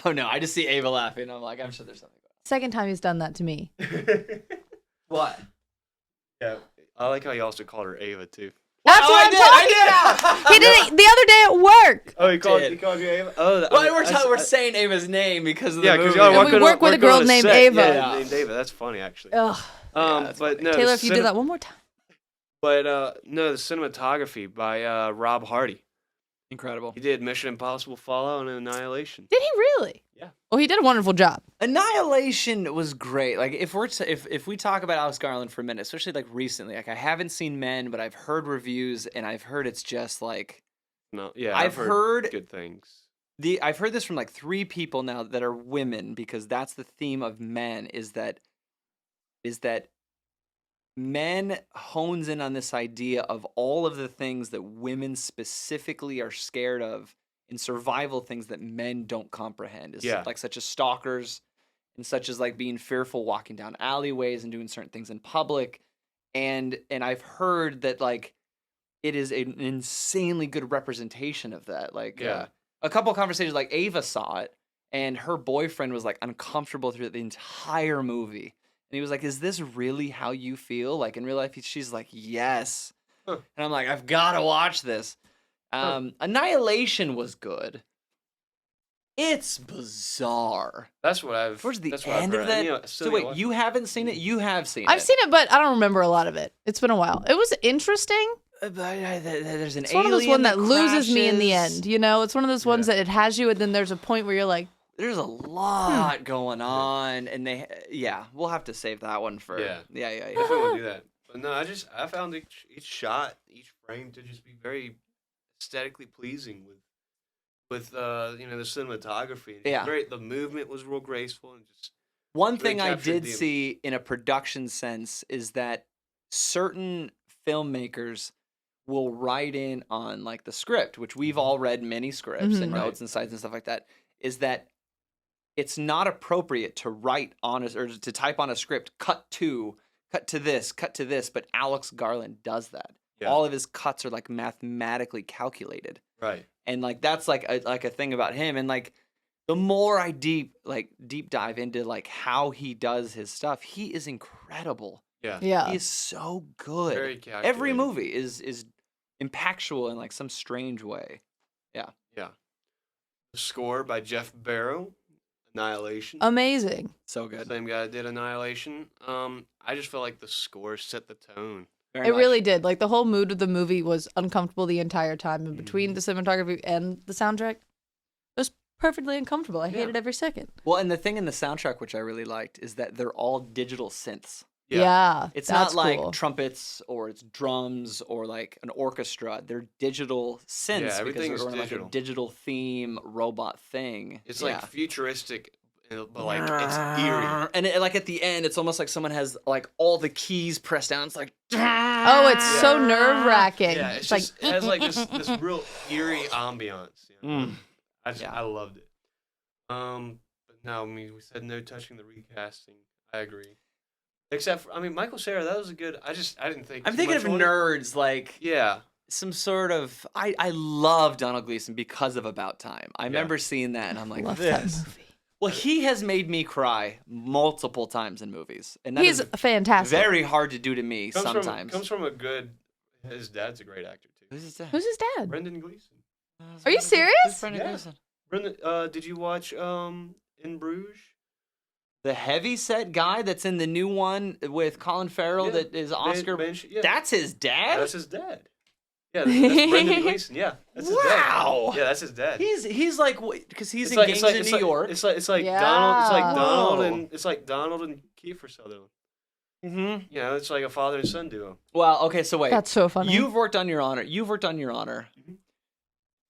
Oh no, I just see Ava laughing. I'm like, I'm sure there's something Second time he's done that to me. What? Yeah, I like how you also called her Ava too. That's Oh, what I'm talking about. He did it the other day at work. Oh, he called Did. you Ava. Oh, Well, we're saying Ava's name because of the yeah, movie. because y'all And we work with a girl named Ava. Yeah, named Ava. That's funny actually. Ugh. that's But funny. no, Taylor, the if you do that one more time. But no, the cinematography by Rob Hardy. Incredible. He did Mission Impossible Fallout and Annihilation. Did he really? Yeah. Well, he did a wonderful job. Annihilation was great. Like if we talk about Alex Garland for a minute, especially like recently, like I haven't seen Men, but I've heard reviews and I've heard it's just like No, yeah, I've heard good things. I've heard this from like 3 people now that are women because that's the theme of Men is that Men hones in on this idea of all of the things that women specifically are scared of in survival things that men don't comprehend. Is Yeah. like such as stalkers and such as like being fearful walking down alleyways and doing certain things in public. And I've heard that like it is an insanely good representation of that. Like Yeah. a couple of conversations like Ava saw it and her boyfriend was like uncomfortable through the entire movie. And he was like, "Is this really how you feel?" Like in real life, she's like, "Yes." Huh. And I'm like, "I've got to watch this." Annihilation was good. It's bizarre. That's what I've. Towards the that's what I've end of heard. that. You know, I still So need to wait, watch you it. haven't seen it? You have seen it. I've seen it, but I don't remember a lot of it. It's been a while. It was interesting. There's an It's one of those alien ones that loses me in the crashes. end. You know, it's one of those ones that it has you, and then there's a point where you're like, There's a lot going on, and we'll have to save that one for. Yeah. Yeah. Definitely want to do that. But no, I found each shot, each frame to just be very aesthetically pleasing with the cinematography. Yeah. The movement was real graceful and just One really thing I captured did the- see in a production sense is that certain filmmakers will write in on like the script, which we've all read many scripts and Right. notes and sites and stuff like that, is that it's not appropriate to write on or to type on a script, cut to this, but Alex Garland does that. Yeah. All of his cuts are like mathematically calculated. right. And like that's like a thing about him. And like the more I deep dive into like how he does his stuff, he is incredible. Yeah. yeah. He is so good. Very calculated. Every movie is impactful in like some strange way. Yeah. The score by Jeff Barrow, Annihilation. Amazing. So good. Same guy that did Annihilation. I just felt like the score set the tone. Very It much. really did. Like the whole mood of the movie was uncomfortable the entire time, and between the cinematography and the soundtrack, it was perfectly uncomfortable. I hated every second. Well, and the thing in the soundtrack which I really liked is that they're all digital synths. Yeah, It's that's not like cool. trumpets or it's drums or like an orchestra. They're digital synths because everything they're is like a digital. digital theme robot thing. It's Yeah. like futuristic, but like it's eerie. And like at the end, it's almost like someone has like all the keys pressed down. It's like, Oh, it's so nerve wracking. Yeah, it's just, it has like this real eerie ambiance. You know? Yeah. I loved it. But no, I mean we said no touching the recasting. I agree. Except for, Michael Cera, that was a good. I didn't think. I'm too thinking much of on it. nerds like Yeah, some sort of. I love Donald Gleason because of About Time. I remember seeing that and I'm like, Love that this. movie. Well, he has made me cry multiple times in movies, and that He's is fantastic. very hard to do to me sometimes. comes from a good. His dad's a great actor too. Who's his dad? Who's his dad? Brendan Gleeson. Are you serious? Who's Brendan Yeah. Gleeson? Brendan, did you watch In Bruges? The heavyset guy that's in the new one with Colin Farrell Yeah. that is Oscar. Yeah. That's his dad. That's his dad. Yeah, that's Brendan Gleeson. Yeah, that's his Wow. dad. Yeah, that's his dad. He's like because he's It's like- engaged it's like- in it's New like- York. It's like Yeah. Donald. It's like Donald Whoa. and it's like Donald and Kiefer Sutherland. Mm-hmm. You know, it's like a father and son duo. Well, okay, so wait. That's so funny. You've worked on Your Honor. Mhm.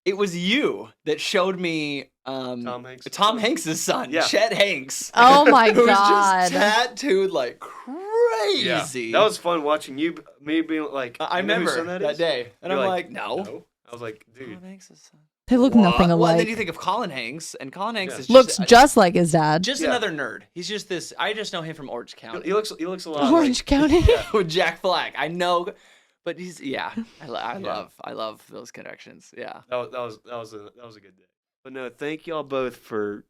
It was you that showed me Tom Hanks. Tom Hanks' son, Yeah. Chet Hanks. Oh my who's god. just tattooed like crazy. That was fun watching me being like. I you know whose remember son that is? day, and You're I'm like, no. I was like, dude. Tom Hanks' son. They look What? nothing Well, and then alike. you think of Colin Hanks, and Colin Hanks Yeah. is Looks just, just like his dad. just Yeah. another nerd. He's just this. I just know him from Orange County He looks a lot. Orange County. with Jack Black. I know, but he's I love those connections. Yeah. That was a good day. But no, thank y'all both for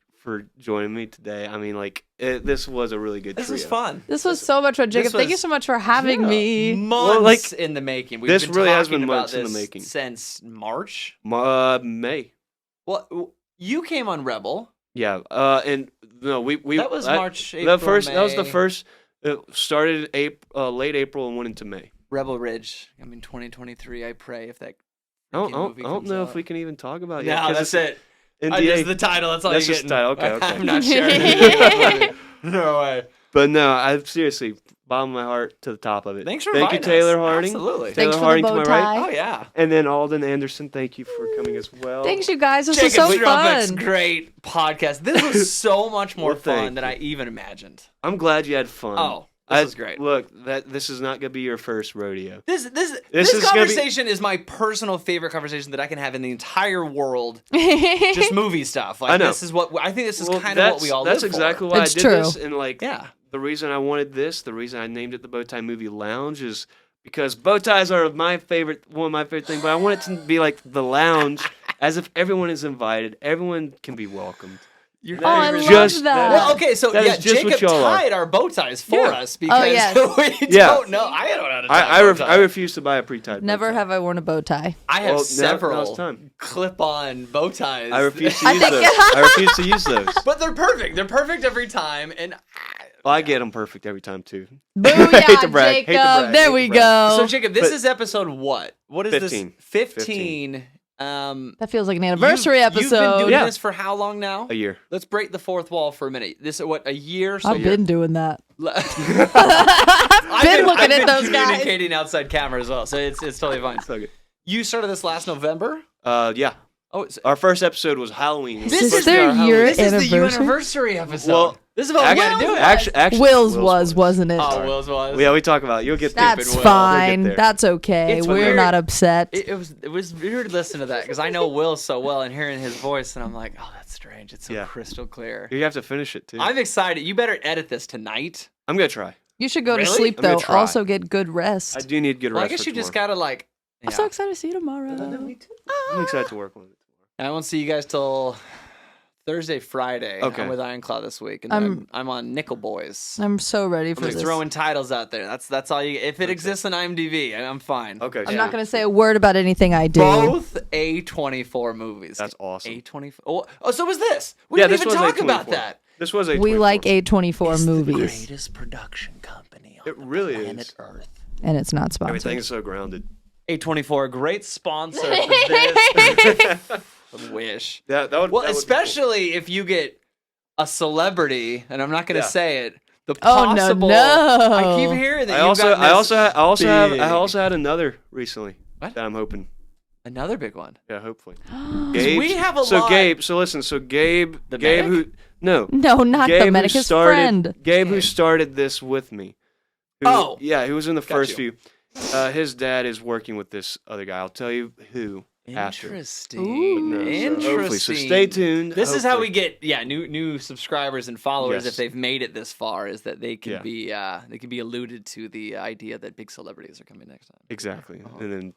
joining me today. I mean, like this was a really good. This was trio. fun. This was so much fun, Jacob. Thank you was- so much for having me. Months like, in the making. We've this been really has talking been about months in the this making. since March. May. Well, you came on Rebel. Yeah. And no, we That was March, That April, was the May. first. It started late April and went into May. Rebel Ridge. I mean, 2023. I pray if that. I don't, freaking I don't, movie I don't comes know out. if we can even talk about it. yet, No, 'cause that's it's it. NDA. This is the title. That's all That's you're just getting. the title. Okay, okay. I'm not sharing it. No way. But no, I seriously, bottom of my heart to the top of it. Thanks for Thank you, inviting Taylor us. Harding. Absolutely. Taylor Thanks for the Harding bow to my tie. right. Oh yeah. And then Alden Anderson, thank you for coming as well. Thanks, you guys. This Jacob was so Strubeck's fun. great podcast. This was so much more Well, thank fun than you. I even imagined. I'm glad you had fun. Oh, this was great. Look, this is not gonna be your first rodeo. This is gonna be- conversation is my personal favorite conversation that I can have in the entire world. Just movie stuff. Like I know. this is what I think. This is Well, kind of what that's- we all That's live exactly for. why It's I did true. this, and like, Yeah. the reason I wanted this, the reason I named it the Bowtie Movie Lounge is because bow ties are one of my favorite things. But I want it to be like the lounge, as if everyone is invited, everyone can be welcomed. Your Oh, I favorite- love Just that. Well, okay, so That yeah, is just what Jacob y'all are. tied our bow ties for Yeah. us because yes. we Yeah. don't know. I don't know how to tie a bow tie. I refuse to buy a pre-tied. Never bow tie. have I worn a bow tie. I have Well, now it's several time. clip-on bow ties. I refuse to I use think- those. I refuse to use those. But they're perfect. They're perfect every time. And Well, I get them perfect every time too. Booyah, Hate to brag, hate to Jacob. brag, There hate we to brag. go. so, Jacob, this But- is episode what? What is 15. this? 15. That feels like an anniversary You've been episode. doing Yeah. this for how long now? A year. Let's break the fourth wall for a minute. This is what, a year? So I've been doing that. I've been looking at been those guys. communicating outside camera as well, so it's totally fine. So good. You started this last November. Yeah. Oh, it's, Our first episode was Halloween. It was This supposed is to be their our Halloween. year this is the anniversary? anniversary episode. Well, this is what we gotta do. Actually, Will's was, wasn't it? Oh, Will's was. Yeah, we talk about it. You'll get there. That's Will. fine. We'll get there. That's okay. It's We're weird. not upset. It was weird to listen to that because I know Will so well and hearing his voice, and I'm like, oh, that's strange. It's so Yeah. crystal clear. You have to finish it too. I'm excited. You better edit this tonight. I'm gonna try. You should go to Really? sleep I'm gonna though. try. Also get good rest. I do need good Well, I rest. guess for you just tomorrow. gotta like. I'm Yeah. so excited to see you tomorrow. I'm excited to work on it. I won't see you guys till Thursday, Friday. Okay. I'm with Ironclaw this week, and then I'm on Nickel Boys. I'm so ready for I'm just this. throwing titles out there. That's all you. If it exists on IMDb, I'm fine. Okay. I'm not going to say a word about anything I do. Both A24 movies. That's awesome. A24. Oh, so was this? We Yeah, didn't this even was talk about A24. that. This was a. We like A24 movies, Greatest production company on It really planet is. Earth. and it's not sponsored. Everything is so grounded. A24, great sponsor for this. I wish. That would. Well, that would be cool. especially if you get a celebrity, and I'm not going to Yeah. say it. The Oh, no, possible. no. I keep hearing that I you've gotten this I big- also had another recently. What? That I'm hoping. another big one. Yeah, hopefully. We have a so lot- Gabe. So listen. So Gabe. The Gabe medic? who. No. No, not Gabe the who medic, his started. friend. Gabe who Gabe. started this with me. Who, Oh. Yeah, he was in the Got first you. few. His dad is working with this other guy. I'll tell you who after. Interesting. Ooh. No, so Interesting. hopefully, so stay tuned. This is how Hopefully. we get new subscribers and followers Yes. if they've made it this far. Is that they can Yeah. be alluded to the idea that big celebrities are coming next time. Exactly, Uh-huh. and then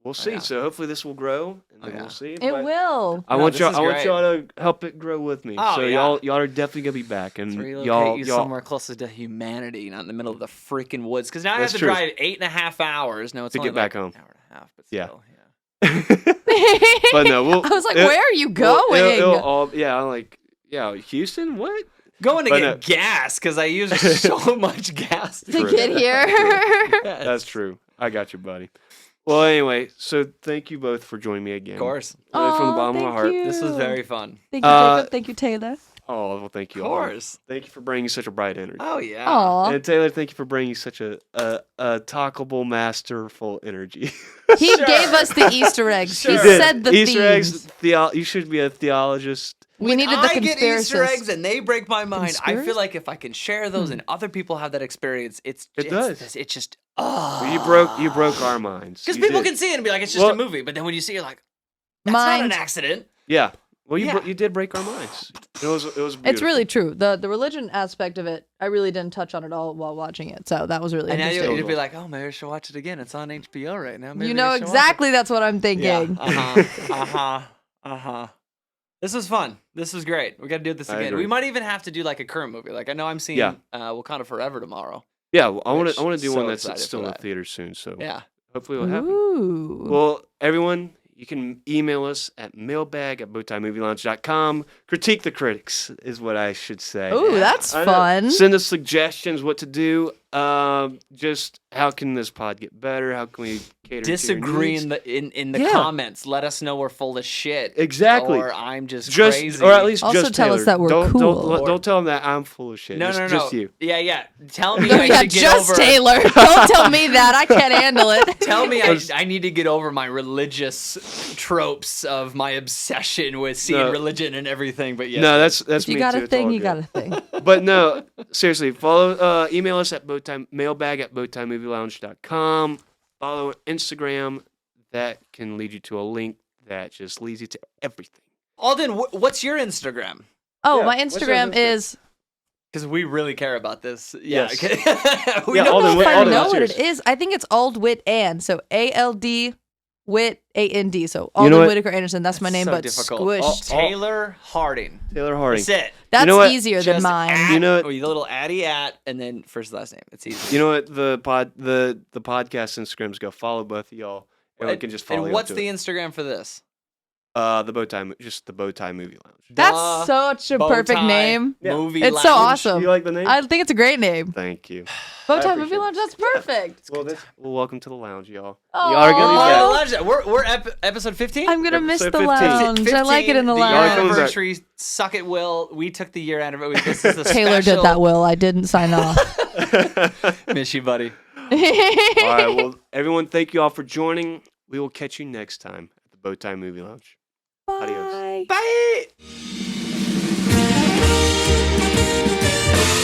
we'll see. yeah. So hopefully this will grow, and then yeah. we'll see. It but will. I No, want this y'all. is I want great. y'all to help it grow with me. Oh, so yeah. y'all are definitely gonna be back, and To relocate y'all you y'all. somewhere closer to humanity, not in the middle of the freaking woods. Because now I have That's to true. drive 8.5 hours. No, it's To only get back like home. an hour and a half, but Yeah. still, yeah. But no, we'll, I was like, it- where are you well, going? it'll all, yeah, I'm like, yeah, Houston. What? Going to But get no. gas because I use so much gas. to True. get here. Yes. That's true. I got you, buddy. Well, anyway, so thank you both for joining me again. Of course. Really from the Aw, bottom of my thank heart. you. This was very fun. Thank you, Jacob. Thank you, Taylor. Oh, well, thank you Of all. course. Thank you for bringing such a bright energy. Oh, yeah. Aw. And Taylor, thank you for bringing such a talkable, masterful energy. He Sure. gave us the Easter eggs. Sure. He You did. said the Easter themes. eggs. You should be a theologist. We needed the I get Easter conspiracist. eggs and they break my mind. I Conspiracy? feel like if I can share those and other people have that experience, It does. It's just oh. You broke our minds. Because You people did. can see it and be like, it's just Well- a movie. But then when you see it, you're like, that's not an Mind. accident. Yeah. Well, Yeah. you did break our minds. It was beautiful. It's really true. The religion aspect of it, I really didn't touch on at all while watching it. So that was really And now interesting. you'd be like, oh, maybe I should watch it again. It's on HBO right now. Maybe You know I should watch exactly that's what I'm it. thinking. Yeah. Uh-huh. This was fun. This was great. We got to do this I again. agree. We might even have to do like a current movie. Like I know I'm seeing Yeah. Wakanda Forever tomorrow. Yeah. Well, I want Which- to do so one that's excited still for in the that. theater soon. So Yeah. hopefully it'll happen. Ooh. Well, everyone, you can email us at mailbag@bowtiemovielounge.com. Critique the critics is what I should say. Ooh, that's I know. fun. Send us suggestions what to do. Just how can this pod get better? How can we cater Disagree to your needs? in the Yeah. comments. Let us know we're full of shit. Exactly. Or I'm just crazy. or at least Also just tell us Taylor. that we're don't, cool. Don't tell them that I'm full of shit. No, It's no, no. just you. Yeah. Tell me No, I yeah, should get just over. Taylor. Don't tell me that. I can't handle it. Tell me I need to get over my religious tropes of my obsession with seeing No. religion and everything. But yes, No, that's If you me got too. a It's thing, all you good. got a thing. But no, seriously, email us at mailbag@bowtiemovielounge.com. Follow on Instagram. That can lead you to a link that just leads you to everything. Alden, what's your Instagram? Oh, Yeah, my what's your Instagram Insta? is. Because we really care about this. Yeah. Yes. we Yeah, know I don't Alden, know if I Alden, know what's what yours? it is. I think it's Aldwit Ann. So ALD Whit A-N-D. So You Alden know what? Whitaker Anderson. That's my name, so but difficult. squished. Taylor Harding. Taylor Harding. That's it. That's know what? easier than Just mine. At, You know what? or the little Addy at, and then first last name. It's easy. You know what? The podcast Instagrams go. Follow both of y'all, and we can just follow. And you what's up the to Instagram for this? the Bowtie? Just the Bowtie Movie Lounge. That's such a perfect Bowtie name. Yeah. Movie It's so Lounge. awesome. You like the name? I think it's a great name. Thank you. Bowtie appreciate Movie it. Lounge, that's perfect. Well, welcome to the lounge, y'all. Oh, Y'all are gonna be Oh, back. I love that. We're episode 15. I'm going to miss the Episode 15. lounge. I like it in the the Y'all are lounge. coming back. anniversary. Suck it, Will. We took the year anniversary. This is the Taylor special. did that, Will. I didn't sign off. Miss you, buddy. All right. Well, everyone, thank you all for joining. We will catch you next time at the Bowtie Movie Lounge. Adios. Bye. Bye.